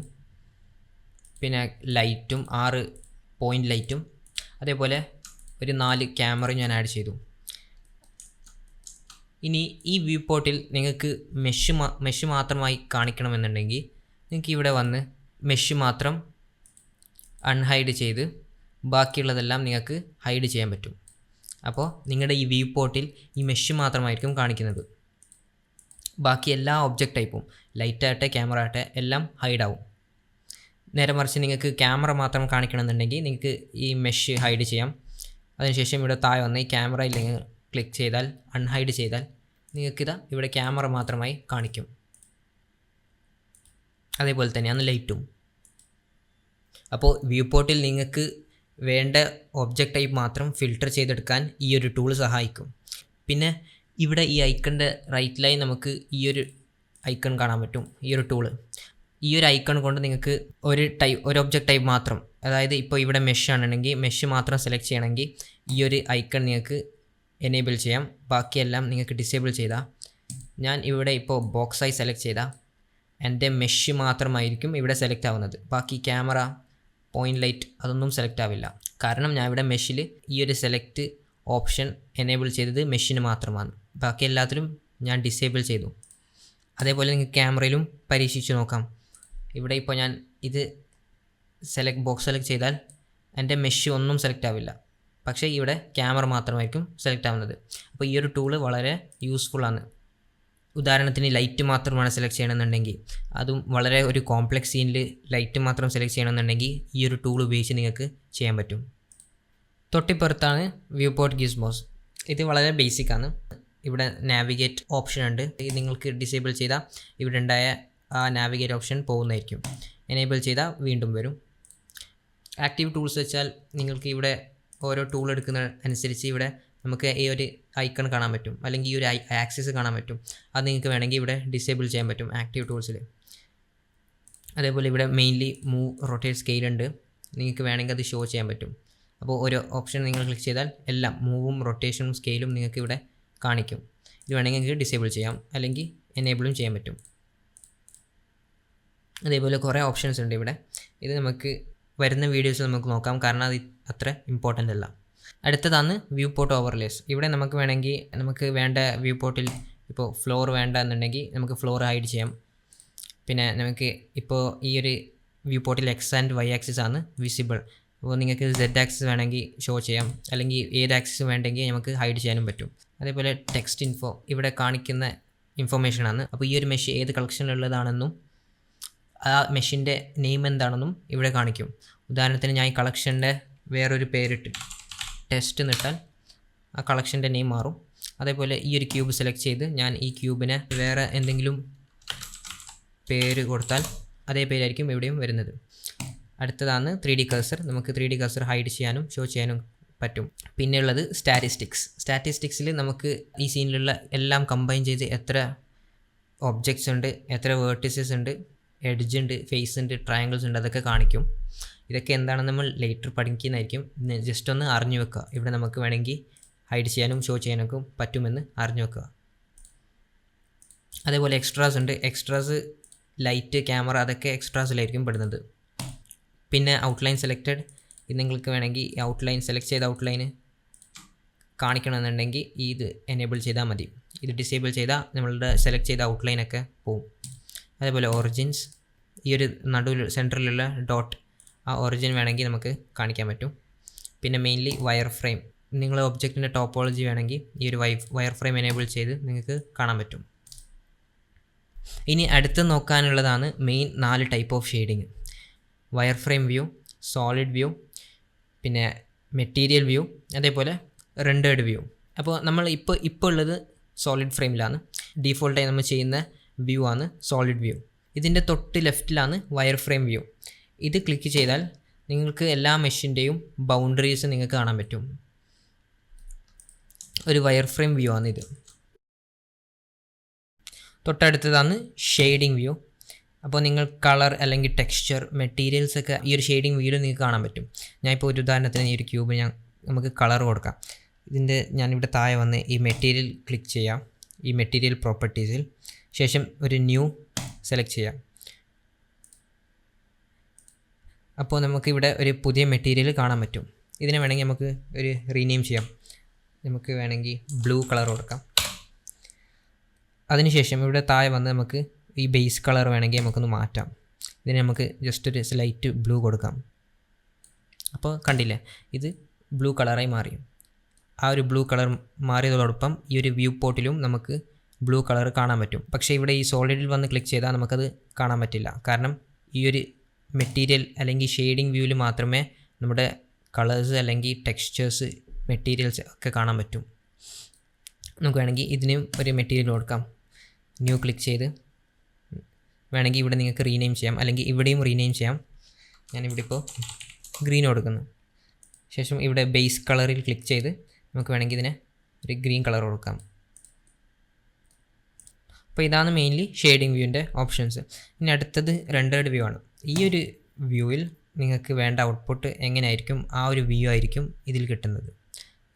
പിന്നെ ലൈറ്റും 6 പോയിൻ്റ് ലൈറ്റും അതേപോലെ ഒരു 4 ക്യാമറയും ഞാൻ ആഡ് ചെയ്തു. ഇനി ഈ വ്യൂ പോർട്ടിൽ നിങ്ങൾക്ക് മെഷ് മാത്രമായി കാണിക്കണമെന്നുണ്ടെങ്കിൽ നിങ്ങൾക്ക് ഇവിടെ വന്ന് മെഷ് മാത്രം അൺഹൈഡ് ചെയ്ത് ബാക്കിയുള്ളതെല്ലാം നിങ്ങൾക്ക് ഹൈഡ് ചെയ്യാൻ പറ്റും. അപ്പോൾ നിങ്ങളുടെ ഈ വ്യൂ പോർട്ടിൽ ഈ മെഷ് മാത്രമായിരിക്കും കാണിക്കുന്നത്. ബാക്കി എല്ലാ ഒബ്ജക്റ്റ് ടൈപ്പും ലൈറ്റാകട്ടെ ക്യാമറ ആകട്ടെ എല്ലാം ഹൈഡാവും. നേരെ മറിച്ച് നിങ്ങൾക്ക് ക്യാമറ മാത്രം കാണിക്കണമെന്നുണ്ടെങ്കിൽ നിങ്ങൾക്ക് ഈ മെഷ് ഹൈഡ് ചെയ്യാം. അതിനുശേഷം ഇവിടെ താഴെ വന്ന് ഈ ക്യാമറയിൽ നിങ്ങൾ ക്ലിക്ക് ചെയ്താൽ അൺഹൈഡ് ചെയ്താൽ നിങ്ങൾക്കിതാ ഇവിടെ ക്യാമറ മാത്രമായി കാണിക്കും. അതേപോലെ തന്നെയാണ് ലൈറ്റും. അപ്പോൾ വ്യൂ പോർട്ടിൽ നിങ്ങൾക്ക് വേണ്ട ഒബ്ജക്റ്റ് ടൈപ്പ് മാത്രം ഫിൽറ്റർ ചെയ്തെടുക്കാൻ ഈ ഒരു ടൂൾ സഹായിക്കും. പിന്നെ ഇവിടെ ഈ ഐക്കണിൻ്റെ റൈറ്റിലായി നമുക്ക് ഈ ഒരു ഐക്കൺ കാണാൻ പറ്റും. ഈ ഒരു ടൂള്, ഈ ഒരു ഐക്കൺ കൊണ്ട് നിങ്ങൾക്ക് ഒരു ഒബ്ജക്റ്റ് ടൈപ്പ് മാത്രം, അതായത് ഇപ്പോൾ ഇവിടെ മെഷ് ആണെങ്കിൽ മെഷ് മാത്രം സെലക്ട് ചെയ്യണമെങ്കിൽ ഈ ഒരു ഐക്കൺ നിങ്ങൾക്ക് എനേബിൾ ചെയ്യാം. ബാക്കിയെല്ലാം നിങ്ങൾക്ക് ഡിസേബിൾ ചെയ്താൽ, ഞാൻ ഇവിടെ ഇപ്പോൾ ബോക്സായി സെലക്ട് ചെയ്താൽ എൻ്റെ മെഷ് മാത്രമായിരിക്കും ഇവിടെ സെലക്ട് ആവുന്നത്. ബാക്കി ക്യാമറ, പോയിൻ്റ് ലൈറ്റ് അതൊന്നും സെലക്ട് ആവില്ല. കാരണം ഞാൻ ഇവിടെ മെഷിൽ ഈ ഒരു സെലക്ട് ഓപ്ഷൻ എനേബിൾ ചെയ്തത് മെഷിന് മാത്രമാണ്. ബാക്കി എല്ലാത്തിലും ഞാൻ ഡിസേബിൾ ചെയ്തു. അതേപോലെ നിങ്ങൾക്ക് ക്യാമറയിലും പരീക്ഷിച്ച് നോക്കാം. ഇവിടെ ഇപ്പോൾ ഞാൻ ഇത് ബോക്സ് സെലക്ട് ചെയ്താൽ എൻ്റെ മെഷ് ഒന്നും സെലക്ട് ആവില്ല. പക്ഷേ ഇവിടെ ക്യാമറ മാത്രമായിരിക്കും സെലക്ട് ആവുന്നത്. അപ്പോൾ ഈ ഒരു ടൂള് വളരെ യൂസ്ഫുള്ളാണ്. ഉദാഹരണത്തിന് ലൈറ്റ് മാത്രമാണ് സെലക്ട് ചെയ്യണമെന്നുണ്ടെങ്കിൽ, അതും വളരെ ഒരു കോംപ്ലക്സ് സീനിൽ ലൈറ്റ് മാത്രം സെലക്ട് ചെയ്യണമെന്നുണ്ടെങ്കിൽ ഈ ഒരു ടൂൾ ഉപയോഗിച്ച് നിങ്ങൾക്ക് ചെയ്യാൻ പറ്റും. തൊട്ടിപ്പുറത്താണ് വ്യൂ പോർട്ട് ഗിസ്മോസ്. ഇത് വളരെ ബേസിക്കാണ്. ഇവിടെ നാവിഗേറ്റ് ഓപ്ഷൻ ഉണ്ട്. ഇത് നിങ്ങൾക്ക് ഡിസേബിൾ ചെയ്താൽ ഇവിടെ ഉണ്ടായ ആ നാവിഗേറ്റ് ഓപ്ഷൻ പോകുന്നതായിരിക്കും. എനേബിൾ ചെയ്താൽ വീണ്ടും വരും. ആക്റ്റീവ് ടൂൾസ് വെച്ചാൽ നിങ്ങൾക്ക് ഇവിടെ ഓരോ ടൂൾ എടുക്കുന്ന അനുസരിച്ച് ഇവിടെ നമുക്ക് ഈ ഒരു ഐക്കൺ കാണാൻ പറ്റും, അല്ലെങ്കിൽ ഈ ഒരു ആക്സിസ് കാണാൻ പറ്റും. അത് നിങ്ങൾക്ക് വേണമെങ്കിൽ ഇവിടെ ഡിസേബിൾ ചെയ്യാൻ പറ്റും ആക്റ്റീവ് ടൂൾസിൽ. അതേപോലെ ഇവിടെ മെയിൻലി മൂവ് റൊട്ടേറ്റ് സ്കെയിൽ ഉണ്ട്, നിങ്ങൾക്ക് വേണമെങ്കിൽ അത് ഷോ ചെയ്യാൻ പറ്റും. അപ്പോൾ ഒരു ഓപ്ഷൻ നിങ്ങൾ ക്ലിക്ക് ചെയ്താൽ എല്ലാം മൂവും റൊട്ടേഷനും സ്കെയിലും നിങ്ങൾക്ക് ഇവിടെ കാണിക്കും. ഇത് വേണമെങ്കിൽ നിങ്ങൾക്ക് ഡിസേബിൾ ചെയ്യാം, അല്ലെങ്കിൽ എനേബിളും ചെയ്യാൻ പറ്റും. അതേപോലെ കുറേ ഓപ്ഷൻസ് ഉണ്ട് ഇവിടെ. ഇത് നമുക്ക് വരുന്ന വീഡിയോസ് നമുക്ക് നോക്കാം, കാരണം അത് അത്ര ഇമ്പോർട്ടൻ്റ് അല്ല. അടുത്തതാണ് വ്യൂ പോർട്ട് ഓവർലേസ്. ഇവിടെ നമുക്ക് വേണമെങ്കിൽ നമുക്ക് വേണ്ട വ്യൂ പോർട്ടിൽ ഇപ്പോൾ ഫ്ലോർ വേണ്ട എന്നുണ്ടെങ്കിൽ നമുക്ക് ഫ്ലോർ ഹൈഡ് ചെയ്യാം. പിന്നെ നമുക്ക് ഇപ്പോൾ ഈ ഒരു വ്യൂ പോർട്ടിൽ എക്സ് ആൻഡ് വൈ ആക്സിസ് ആണ് വിസിബിൾ. അപ്പോൾ നിങ്ങൾക്ക് സെഡ് ആക്സിസ് വേണമെങ്കിൽ ഷോ ചെയ്യാം, അല്ലെങ്കിൽ ഏത് ആക്സിസ് വേണ്ടെങ്കിൽ നമുക്ക് ഹൈഡ് ചെയ്യാനും പറ്റും. അതേപോലെ ടെക്സ്റ്റ് ഇൻഫോ ഇവിടെ കാണിക്കുന്ന ഇൻഫർമേഷനാണ്. അപ്പോൾ ഈ ഒരു മെഷീൻ ഏത് കളക്ഷനിലുള്ളതാണെന്നും ആ മെഷീൻ്റെ നെയിം എന്താണെന്നും ഇവിടെ കാണിക്കും. ഉദാഹരണത്തിന് ഞാൻ ഈ കളക്ഷൻ്റെ വേറൊരു പേരിട്ട് ടെസ്റ്റ് നിട്ടാൽ ആ കളക്ഷൻ്റെ നെയിം മാറും. അതേപോലെ ഈ ഒരു ക്യൂബ് സെലക്ട് ചെയ്ത് ഞാൻ ഈ ക്യൂബിനെ വേറെ എന്തെങ്കിലും പേര് കൊടുത്താൽ അതേ പേരായിരിക്കും ഇവിടെയും വരുന്നത്. അടുത്തതാണ് 3D കഴ്സർ. നമുക്ക് 3D കഴ്സർ ഹൈഡ് ചെയ്യാനും ഷോ ചെയ്യാനും പറ്റും. പിന്നെയുള്ളത് സ്റ്റാറ്റിസ്റ്റിക്സിൽ നമുക്ക് ഈ സീനിലുള്ള എല്ലാം കമ്പൈൻ ചെയ്ത് എത്ര ഒബ്ജക്ട്സ് ഉണ്ട്, എത്ര വേർട്ടിസസ് ഉണ്ട്, എഡ്ജ് ഉണ്ട്, ഫേസ് ഉണ്ട്, ട്രയാങ്കിൾസ് ഉണ്ട്, അതൊക്കെ കാണിക്കും. ഇതൊക്കെ എന്താണെന്ന് നമ്മൾ ലേറ്റർ പഠിക്കുന്നതായിരിക്കും. ജസ്റ്റ് ഒന്ന് അറിഞ്ഞു വെക്കുക. ഇവിടെ നമുക്ക് വേണമെങ്കിൽ ഹൈഡ് ചെയ്യാനും ഷോ ചെയ്യാനൊക്കെ പറ്റുമെന്ന് അറിഞ്ഞു വെക്കുക. അതേപോലെ എക്സ്ട്രാസ് ഉണ്ട്. എക്സ്ട്രാസ് ലൈറ്റ്, ക്യാമറ, അതൊക്കെ എക്സ്ട്രാസിലായിരിക്കും പെടുന്നത്. പിന്നെ ഔട്ട്ലൈൻ സെലക്റ്റഡ്. ഇത് നിങ്ങൾക്ക് വേണമെങ്കിൽ ഈ ഔട്ട്ലൈൻ സെലക്ട് ചെയ്ത ഔട്ട്ലൈന് കാണിക്കണമെന്നുണ്ടെങ്കിൽ ഇത് എനേബിൾ ചെയ്താൽ മതി. ഇത് ഡിസേബിൾ ചെയ്താൽ നമ്മളുടെ സെലക്ട് ചെയ്ത ഔട്ട്ലൈനൊക്കെ പോവും. അതേപോലെ ഒറിജിൻസ്, ഈ ഒരു നടുവിൽ സെൻറ്ററിലുള്ള ഡോട്ട്, ആ ഒറിജിൻ വേണമെങ്കിൽ നമുക്ക് കാണിക്കാൻ പറ്റും. പിന്നെ മെയിൻലി വയർ ഫ്രെയിം. നിങ്ങൾ ഒബ്ജക്റ്റിൻ്റെ ടോപ്പോളജി വേണമെങ്കിൽ ഈ ഒരു വയർ ഫ്രെയിം എനേബിൾ ചെയ്ത് നിങ്ങൾക്ക് കാണാൻ പറ്റും. ഇനി അടുത്ത് നോക്കാനുള്ളതാണ് main 4 type of shading: wireframe view, solid view, പിന്നെ മെറ്റീരിയൽ വ്യൂ, അതേപോലെ റെൻഡേർഡ് വ്യൂ. അപ്പോൾ നമ്മൾ ഇപ്പോൾ ഉള്ളത് സോളിഡ് ഫ്രെയിമിലാണ്. ഡീഫോൾട്ടായി നമ്മൾ ചെയ്യുന്ന വ്യൂ ആണ് സോളിഡ് വ്യൂ. ഇതിൻ്റെ തൊട്ട് ലെഫ്റ്റിലാണ് വയർ ഫ്രെയിം വ്യൂ. ഇത് ക്ലിക്ക് ചെയ്താൽ നിങ്ങൾക്ക് എല്ലാ മെഷിൻ്റെയും ബൗണ്ടറീസ് നിങ്ങൾക്ക് കാണാൻ പറ്റും. ഒരു വയർ ഫ്രെയിം വ്യൂ ആണിത്. തൊട്ടടുത്തതാണ് ഷെയ്ഡിങ് വ്യൂ. അപ്പോൾ നിങ്ങൾ കളർ അല്ലെങ്കിൽ ടെക്സ്ചർ, മെറ്റീരിയൽസ് ഒക്കെ ഈ ഒരു ഷെയ്ഡിങ് വ്യൂവിൽ നിങ്ങൾക്ക് കാണാൻ പറ്റും. ഞാനിപ്പോൾ ഒരു ഉദാഹരണത്തിന് ഈ ഒരു ക്യൂബ് നമുക്ക് കളർ കൊടുക്കാം. ഞാനിവിടെ താഴെ വന്ന് ഈ മെറ്റീരിയൽ ക്ലിക്ക് ചെയ്യാം, ഈ മെറ്റീരിയൽ പ്രോപ്പർട്ടീസിൽ. ശേഷം ഒരു ന്യൂ സെലക്ട് ചെയ്യാം. അപ്പോൾ നമുക്കിവിടെ ഒരു പുതിയ മെറ്റീരിയൽ കാണാൻ പറ്റും. ഇതിനെ വേണമെങ്കിൽ നമുക്ക് ഒരു റീനെയിം ചെയ്യാം. നമുക്ക് വേണമെങ്കിൽ ബ്ലൂ കളർ കൊടുക്കാം. അതിനുശേഷം ഇവിടെ താഴെ വന്ന് നമുക്ക് ഈ ബേസ് കളർ വേണമെങ്കിൽ നമുക്കൊന്ന് മാറ്റാം. ഇതിന് നമുക്ക് ജസ്റ്റ് ഒരു ലൈറ്റ് ബ്ലൂ കൊടുക്കാം. അപ്പോൾ കണ്ടില്ലേ, ഇത് ബ്ലൂ കളറായി മാറി. ആ ഒരു ബ്ലൂ കളർ മാറിയതോടൊപ്പം ഈ ഒരു വ്യൂ പോർട്ടിലും നമുക്ക് ബ്ലൂ കളർ കാണാൻ പറ്റും. പക്ഷേ ഇവിടെ ഈ സോളിഡിൽ വന്ന് ക്ലിക്ക് ചെയ്താൽ നമുക്കത് കാണാൻ പറ്റില്ല. കാരണം ഈ ഒരു മെറ്റീരിയൽ അല്ലെങ്കിൽ ഷെയ്ഡിങ് വ്യൂവിൽ മാത്രമേ നമ്മുടെ കളേഴ്സ് അല്ലെങ്കിൽ ടെക്സ്ചേഴ്സ്, മെറ്റീരിയൽസ് ഒക്കെ കാണാൻ പറ്റും. നമുക്ക് വേണമെങ്കിൽ ഇതിനും ഒരു മെറ്റീരിയൽ കൊടുക്കാം. ന്യൂ ക്ലിക്ക് ചെയ്ത് വേണമെങ്കിൽ ഇവിടെ നിങ്ങൾക്ക് റീനെയിം ചെയ്യാം, അല്ലെങ്കിൽ ഇവിടെയും റീനെയിം ചെയ്യാം. ഞാനിവിടെ ഇപ്പോൾ ഗ്രീൻ കൊടുക്കുന്നു. ശേഷം ഇവിടെ ബേസ് കളറിൽ ക്ലിക്ക് ചെയ്ത് നമുക്ക് വേണമെങ്കിൽ ഇതിനെ ഒരു ഗ്രീൻ കളർ കൊടുക്കാം. അപ്പോൾ ഇതാണ് മെയിൻലി ഷെയ്ഡിങ് വ്യൂവിൻ്റെ ഓപ്ഷൻസ്. ഇനി അടുത്തത് റെൻഡേർഡ് വ്യൂ ആണ്. ഈ ഒരു വ്യൂവിൽ നിങ്ങൾക്ക് വേണ്ട ഔട്ട്പുട്ട് എങ്ങനെയായിരിക്കും ആ ഒരു വ്യൂ ആയിരിക്കും ഇതിൽ കിട്ടുന്നത്.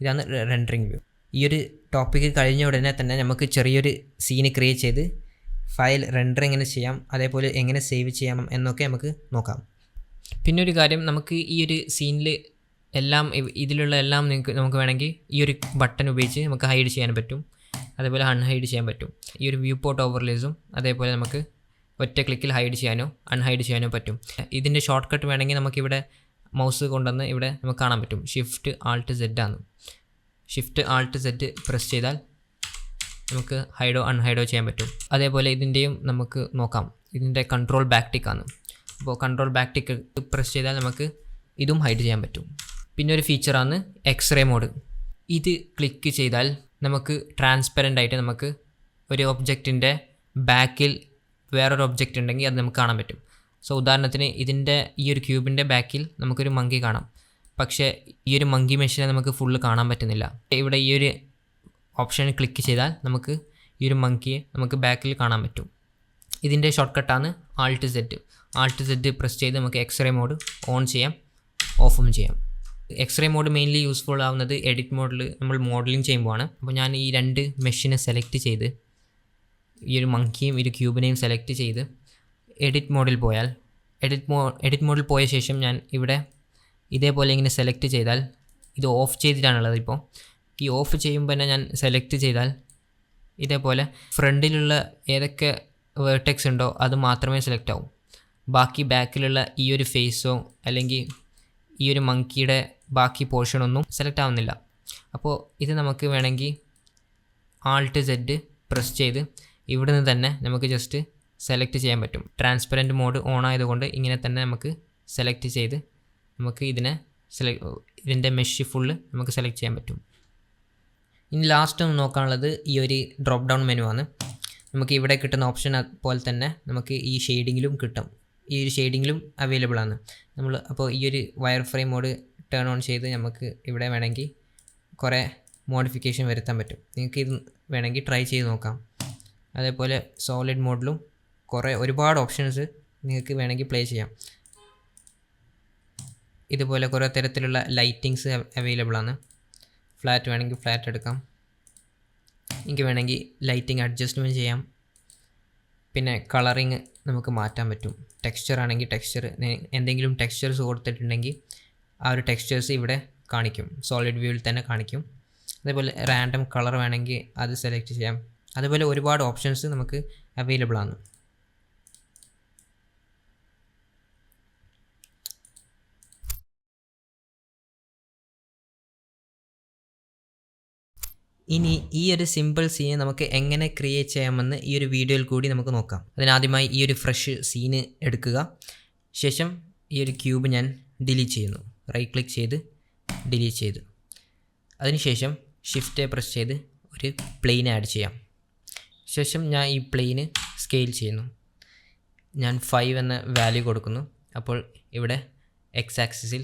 ഇതാണ് റെൻഡറിങ് വ്യൂ. ഈ ഒരു ടോപ്പിക്ക് കഴിഞ്ഞ ഉടനെ തന്നെ നമുക്ക് ചെറിയൊരു സീന് ക്രിയേറ്റ് ചെയ്ത് ഫയൽ റെൻഡർ എങ്ങനെ ചെയ്യാം, അതേപോലെ എങ്ങനെ സേവ് ചെയ്യാം എന്നൊക്കെ നമുക്ക് നോക്കാം. പിന്നെ ഒരു കാര്യം, നമുക്ക് ഈ ഒരു സീനിൽ എല്ലാം ഇതിലുള്ള എല്ലാം നമുക്ക് വേണമെങ്കിൽ ഈ ഒരു ബട്ടൺ ഉപയോഗിച്ച് നമുക്ക് ഹൈഡ് ചെയ്യാൻ പറ്റും, അതേപോലെ അൺഹൈഡ് ചെയ്യാൻ പറ്റും. ഈ ഒരു വ്യൂ പോർട്ട് ഓവർലേസും അതേപോലെ നമുക്ക് ഒറ്റ ക്ലിക്കിൽ ഹൈഡ് ചെയ്യാനോ അൺഹൈഡ് ചെയ്യാനോ പറ്റും. ഇതിൻ്റെ ഷോർട്ട് കട്ട് വേണമെങ്കിൽ നമുക്കിവിടെ മൗസ് കൊണ്ടുവന്ന് ഇവിടെ നമുക്ക് കാണാൻ പറ്റും. ഷിഫ്റ്റ് ആൾട്ട് സെഡ് ആണ്. ഷിഫ്റ്റ് ആൾട്ട് സെഡ് പ്രസ് ചെയ്താൽ നമുക്ക് ഹൈഡോ അൺഹൈഡോ ചെയ്യാൻ പറ്റും. അതേപോലെ ഇതിൻ്റെയും നമുക്ക് നോക്കാം. ഇതിൻ്റെ കൺട്രോൾ ബാക്ക് ടിക്ക് ആണ്. അപ്പോൾ കൺട്രോൾ ബാക്ക് ടിക്ക് പ്രസ് ചെയ്താൽ നമുക്ക് ഇതും ഹൈഡ് ചെയ്യാൻ പറ്റും. പിന്നെ ഒരു ഫീച്ചറാണ് എക്സ്റേ മോഡ്. ഇത് ക്ലിക്ക് ചെയ്താൽ നമുക്ക് ട്രാൻസ്പെറൻ്റ് ആയിട്ട് നമുക്ക് ഒരു ഒബ്ജക്റ്റിൻ്റെ ബാക്കിൽ വേറൊരു ഒബ്ജക്റ്റ് ഉണ്ടെങ്കിൽ അത് നമുക്ക് കാണാൻ പറ്റും. സോ ഉദാഹരണത്തിന് ഇതിൻ്റെ ഈ ഒരു ക്യൂബിൻ്റെ ബാക്കിൽ നമുക്കൊരു മങ്കി കാണാം. പക്ഷേ ഈ ഒരു മങ്കി മെഷീനെ നമുക്ക് ഫുള്ള് കാണാൻ പറ്റുന്നില്ല. ഇവിടെ ഈ ഒരു ഓപ്ഷൻ ക്ലിക്ക് ചെയ്താൽ നമുക്ക് ഈ ഒരു മങ്കിയെ നമുക്ക് ബാക്കിൽ കാണാൻ പറ്റും. ഇതിൻ്റെ ഷോർട്ട് കട്ടാണ് ആൾട്ട് സെഡ് പ്രസ് ചെയ്ത് നമുക്ക് എക്സ്റേ മോഡ് ഓൺ ചെയ്യാം, ഓഫും ചെയ്യാം. എക്സ്റേ മോഡ് മെയിൻലി യൂസ്ഫുൾ ആവുന്നത് എഡിറ്റ് മോഡിൽ നമ്മൾ മോഡലിംഗ് ചെയ്യുമ്പോഴാണ്. അപ്പോൾ ഞാൻ ഈ 2 മെഷിനെ സെലക്ട് ചെയ്ത് ഈ ഒരു മങ്കിയും ഒരു ക്യൂബിനെയും സെലക്ട് ചെയ്ത് എഡിറ്റ് മോഡിൽ പോയാൽ എഡിറ്റ് മോഡിൽ പോയ ശേഷം ഞാൻ ഇവിടെ ഇതേപോലെ ഇങ്ങനെ സെലക്ട് ചെയ്താൽ ഇത് ഓഫ് ചെയ്തിട്ടാണുള്ളത്. ഇപ്പോൾ ഈ ഓഫ് ചെയ്യുമ്പോൾ തന്നെ ഞാൻ സെലക്ട് ചെയ്താൽ ഇതേപോലെ ഫ്രണ്ടിലുള്ള ഏതൊക്കെ വേർട്ടെക്സ് ഉണ്ടോ അത് മാത്രമേ സെലക്ട് ആവും. ബാക്കി ബാക്കിലുള്ള ഈ ഒരു ഫേസോ അല്ലെങ്കിൽ ഈ ഒരു മങ്കിയുടെ ബാക്കി പോർഷനൊന്നും സെലക്ട് ആവുന്നില്ല. അപ്പോൾ ഇത് നമുക്ക് വേണമെങ്കിൽ ആൾട്ട് സെഡ് പ്രസ് ചെയ്ത് ഇവിടെ നിന്ന് തന്നെ നമുക്ക് ജസ്റ്റ് സെലക്ട് ചെയ്യാൻ പറ്റും. ട്രാൻസ്പെറൻറ്റ് മോഡ് ഓൺ ആയതുകൊണ്ട് ഇങ്ങനെ തന്നെ നമുക്ക് സെലക്ട് ചെയ്ത് നമുക്ക് ഇതിൻ്റെ മെഷ് ഫുള്ള് നമുക്ക് സെലക്ട് ചെയ്യാൻ പറ്റും. ഇനി ലാസ്റ്റ് ഒന്ന് നോക്കാനുള്ളത് ഈ ഒരു ഡ്രോപ്പ് ഡൗൺ മെനു ആണ്. നമുക്ക് ഇവിടെ കിട്ടുന്ന ഓപ്ഷൻ പോലെ തന്നെ നമുക്ക് ഈ ഷെയ്ഡിങ്ങിലും കിട്ടും. ഈ ഒരു ഷെയ്ഡിങ്ങിലും അവൈലബിൾ ആണ്. അപ്പോൾ ഈ ഒരു wireframe mode turn on ചെയ്ത് നമുക്ക് ഇവിടെ വേണമെങ്കിൽ കുറേ മോഡിഫിക്കേഷൻ വരുത്താൻ പറ്റും. നിങ്ങൾക്ക് ഇത് വേണമെങ്കിൽ ട്രൈ ചെയ്ത് നോക്കാം. അതേപോലെ സോളിഡ് മോഡിലും ഒരുപാട് ഓപ്ഷൻസ് നിങ്ങൾക്ക് വേണമെങ്കിൽ പ്ലേ ചെയ്യാം. ഇതുപോലെ കുറേ തരത്തിലുള്ള ലൈറ്റിങ്സ് അവൈലബിൾ ആണ്. ഫ്ലാറ്റ് വേണമെങ്കിൽ ഫ്ലാറ്റ് എടുക്കാം. എനിക്ക് വേണമെങ്കിൽ ലൈറ്റിംഗ് അഡ്ജസ്റ്റ്മെൻറ്റ് ചെയ്യാം. പിന്നെ കളറിങ് നമുക്ക് മാറ്റാൻ പറ്റും. ടെക്സ്ചർ ആണെങ്കിൽ എന്തെങ്കിലും ടെക്സ്ചേഴ്സ് കൊടുത്തിട്ടുണ്ടെങ്കിൽ ആ ഒരു ടെക്സ്ചേഴ്സ് ഇവിടെ കാണിക്കും, സോളിഡ് വ്യൂവിൽ തന്നെ കാണിക്കും. അതേപോലെ റാൻഡം കളർ വേണമെങ്കിൽ അത് സെലക്ട് ചെയ്യാം. അതുപോലെ ഒരുപാട് ഓപ്ഷൻസ് നമുക്ക് അവൈലബിൾ ആണ്. ഇനി ഈ ഒരു സിമ്പിൾ സീന് നമുക്ക് എങ്ങനെ ക്രിയേറ്റ് ചെയ്യാമെന്ന് ഈ ഒരു വീഡിയോയിൽ കൂടി നമുക്ക് നോക്കാം. അതിനാദ്യമായി ഈ ഒരു ഫ്രഷ് സീന് എടുക്കുക. ശേഷം ഈ ഒരു ക്യൂബ് ഞാൻ ഡിലീറ്റ് ചെയ്യുന്നു. റൈറ്റ് ക്ലിക്ക് ചെയ്ത് ഡിലീറ്റ് ചെയ്തു. അതിനുശേഷം ഷിഫ്റ്റ് പ്രസ് ചെയ്ത് ഒരു പ്ലെയിൻ ആഡ് ചെയ്യാം. ശേഷം ഞാൻ ഈ പ്ലെയിന് സ്കെയിൽ ചെയ്യുന്നു. ഞാൻ 5 എന്ന വാല്യൂ കൊടുക്കുന്നു. അപ്പോൾ ഇവിടെ എക്സ് ആക്സിസിൽ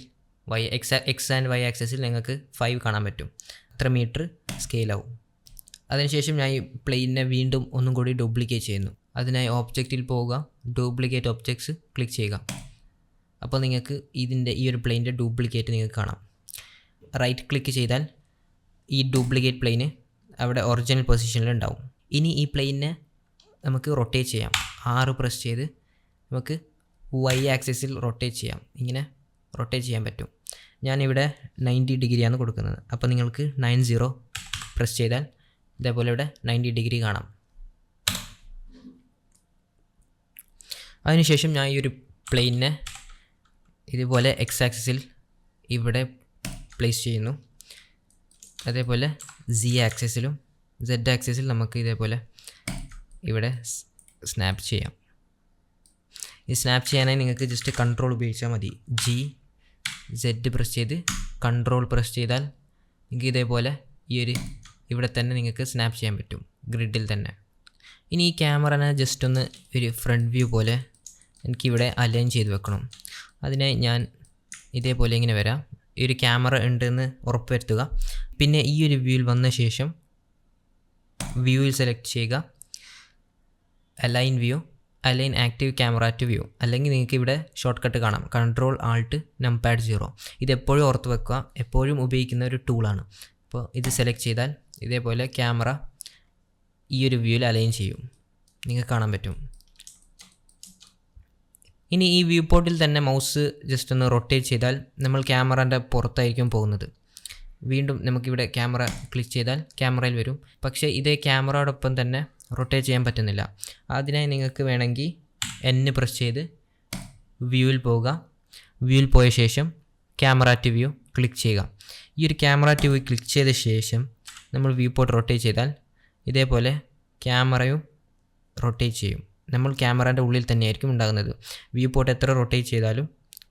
എക്സ് ആൻഡ് വൈ ആക്സിസിൽ നിങ്ങൾക്ക് 5 കാണാൻ പറ്റും. അത്ര മീറ്റർ സ്കെയിലാവും. അതിനുശേഷം ഞാൻ ഈ പ്ലെയിനെ വീണ്ടും ഒന്നും കൂടി ഡ്യൂപ്ലിക്കേറ്റ് ചെയ്യുന്നു. അതിനായി ഓബ്ജക്റ്റിൽ പോവുക, ഡ്യൂപ്ലിക്കേറ്റ് ഒബ്ജക്ട്സ് ക്ലിക്ക് ചെയ്യുക. അപ്പോൾ നിങ്ങൾക്ക് ഇതിൻ്റെ ഈ ഒരു പ്ലെയിൻ്റെ ഡ്യൂപ്ലിക്കേറ്റ് നിങ്ങൾക്ക് കാണാം. റൈറ്റ് ക്ലിക്ക് ചെയ്താൽ ഈ ഡ്യൂപ്ലിക്കേറ്റ് പ്ലെയിന് അവിടെ ഒറിജിനൽ പൊസിഷനിൽ ഉണ്ടാവും. ഇനി ഈ പ്ലെയിനെ നമുക്ക് റൊട്ടേറ്റ് ചെയ്യാം. 6 പ്രസ് ചെയ്ത് നമുക്ക് വൈ ആക്സിസിൽ റൊട്ടേറ്റ് ചെയ്യാം. ഇങ്ങനെ റൊട്ടേറ്റ് ചെയ്യാൻ പറ്റും. ഞാനിവിടെ 90 ഡിഗ്രിയാണ് കൊടുക്കുന്നത്. അപ്പോൾ നിങ്ങൾക്ക് 90 പ്രസ് ചെയ്താൽ ഇതേപോലെ ഇവിടെ 90 ഡിഗ്രി കാണാം. അതിനുശേഷം ഞാൻ ഈ ഒരു പ്ലെയിനെ ഇതുപോലെ എക്സ് ആക്സിസിൽ ഇവിടെ പ്ലേസ് ചെയ്യുന്നു. അതേപോലെ സെഡ് ആക്സിസിൽ നമുക്ക് ഇതേപോലെ ഇവിടെ സ്നാപ്പ് ചെയ്യാം. ഈ സ്നാപ്പ് ചെയ്യാനായി നിങ്ങൾക്ക് ജസ്റ്റ് കൺട്രോൾ ഉപയോഗിച്ചാൽ മതി. സെഡ് പ്രസ് ചെയ്ത് കൺട്രോൾ പ്രസ് ചെയ്താൽ നിങ്ങൾക്ക് ഇതേപോലെ ഇവിടെ തന്നെ നിങ്ങൾക്ക് സ്നാപ്പ് ചെയ്യാൻ പറ്റും, ഗ്രിഡിൽ തന്നെ. ഇനി ഈ ക്യാമറനെ ജസ്റ്റ് ഒന്ന് ഒരു ഫ്രണ്ട് വ്യൂ പോലെ എനിക്കിവിടെ അലൈൻ ചെയ്ത് വെക്കണം. അതിനായി ഞാൻ ഇതേപോലെ ഇങ്ങനെ വരാം. ഈ ഒരു ക്യാമറ ഉണ്ടെന്ന് ഉറപ്പ് വരുത്തുക. പിന്നെ ഈ ഒരു വ്യൂവിൽ വന്ന ശേഷം വ്യൂവിൽ സെലക്ട് ചെയ്യുക, align active camera to view. അല്ലെങ്കിൽ നിങ്ങൾക്ക് ഇവിടെ ഷോർട്ട് കട്ട് കാണാം, കൺട്രോൾ ആൾട്ട് നംപാഡ് 0. ഇതെപ്പോഴും ഓർത്ത് വെക്കുക, എപ്പോഴും ഉപയോഗിക്കുന്ന ഒരു ടൂളാണ്. അപ്പോൾ ഇത് സെലക്ട് ചെയ്താൽ ഇതേപോലെ ക്യാമറ ഈ ഒരു വ്യൂവിൽ അലൈൻ ചെയ്യും, നിങ്ങൾക്ക് കാണാൻ പറ്റും. ഇനി ഈ വ്യൂ പോർട്ടിൽ തന്നെ മൗസ് ജസ്റ്റ് ഒന്ന് റൊട്ടേറ്റ് ചെയ്താൽ നമ്മൾ ക്യാമറൻ്റെ പുറത്തായിരിക്കും പോകുന്നത്. വീണ്ടും നമുക്കിവിടെ ക്യാമറ ക്ലിക്ക് ചെയ്താൽ ക്യാമറയിൽ വരും. പക്ഷേ ഇതേ ക്യാമറയോടൊപ്പം തന്നെ റൊട്ടേറ്റ് ചെയ്യാൻ പറ്റുന്നില്ല. അതിനായി നിങ്ങൾക്ക് വേണമെങ്കിൽ N പ്രസ് ചെയ്ത് വ്യൂവിൽ പോവുക. വ്യൂവിൽ പോയ ശേഷം ക്യാമറ ടു വ്യൂ ക്ലിക്ക് ചെയ്യുക. ഈ ഒരു ക്യാമറ ടു വ്യൂ ക്ലിക്ക് ചെയ്ത ശേഷം നമ്മൾ വ്യൂ പോർട്ട് റൊട്ടേറ്റ് ചെയ്താൽ ഇതേപോലെ ക്യാമറയും റൊട്ടേറ്റ് ചെയ്യും. നമ്മൾ ക്യാമറേൻ്റെ ഉള്ളിൽ തന്നെയായിരിക്കും ഉണ്ടാകുന്നത്. വ്യൂ പോർട്ട് എത്ര റൊട്ടേറ്റ് ചെയ്താലും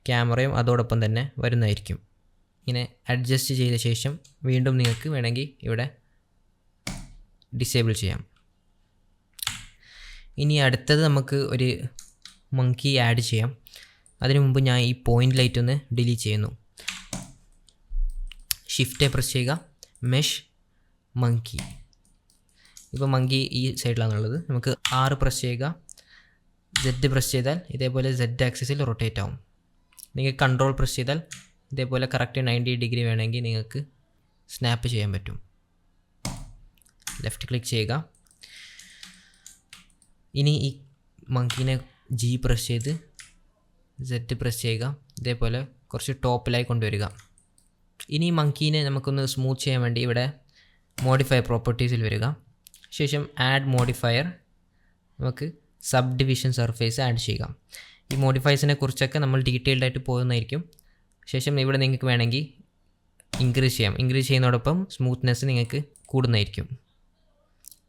ക്യാമറയും അതോടൊപ്പം തന്നെ വരുന്നതായിരിക്കും. ഇങ്ങനെ അഡ്ജസ്റ്റ് ചെയ്ത ശേഷം വീണ്ടും നിങ്ങൾക്ക് വേണമെങ്കിൽ ഇവിടെ ഡിസേബിൾ ചെയ്യാം. ഇനി അടുത്തത് നമുക്ക് ഒരു മങ്കി ആഡ് ചെയ്യാം. അതിനു മുമ്പ് ഞാൻ ഈ പോയിൻ്റ് ലൈറ്റ് ഒന്ന് ഡിലീറ്റ് ചെയ്യുന്നു. ഷിഫ്റ്റ് പ്രസ് ചെയ്യുക, മെഷ് മങ്കി. ഇപ്പോൾ മങ്കി ഈ സൈഡിലാണുള്ളത്. നമുക്ക് 6 പ്രസ് ചെയ്യുക, Z പ്രസ് ചെയ്താൽ ഇതേപോലെ Z ആക്സിസിൽ റൊട്ടേറ്റ് ആവും. നിങ്ങൾക്ക് കൺട്രോൾ പ്രസ് ചെയ്താൽ ഇതേപോലെ കറക്റ്റ് 90 ഡിഗ്രി വേണമെങ്കിൽ നിങ്ങൾക്ക് സ്നാപ്പ് ചെയ്യാൻ പറ്റും. ലെഫ്റ്റ് ക്ലിക്ക് ചെയ്യുക. ഇനി ഈ മങ്കീനെ G പ്രസ് ചെയ്ത് Z പ്രസ് ചെയ്യുക. ഇതേപോലെ കുറച്ച് ടോപ്പിലായി കൊണ്ടുവരിക. ഇനി ഈ മങ്കീനെ നമുക്കൊന്ന് സ്മൂത്ത് ചെയ്യാൻ വേണ്ടി ഇവിടെ മോഡിഫൈ പ്രോപ്പർട്ടീസിൽ വരിക. ശേഷം ആഡ് മോഡിഫയർ, നമുക്ക് സബ് ഡിവിഷൻ സർഫേസ് ആഡ് ചെയ്യുക. ഈ മോഡിഫൈസിനെ കുറിച്ചൊക്കെ നമ്മൾ ഡീറ്റെയിൽഡ് ആയിട്ട് പോകുന്നതായിരിക്കും. ശേഷം ഇവിടെ നിങ്ങൾക്ക് വേണമെങ്കിൽ ഇൻക്രീസ് ചെയ്യാം. ഇൻക്രീസ് ചെയ്യുന്നതോടൊപ്പം സ്മൂത്ത്നെസ് നിങ്ങൾക്ക് കൂടുന്നതായിരിക്കും.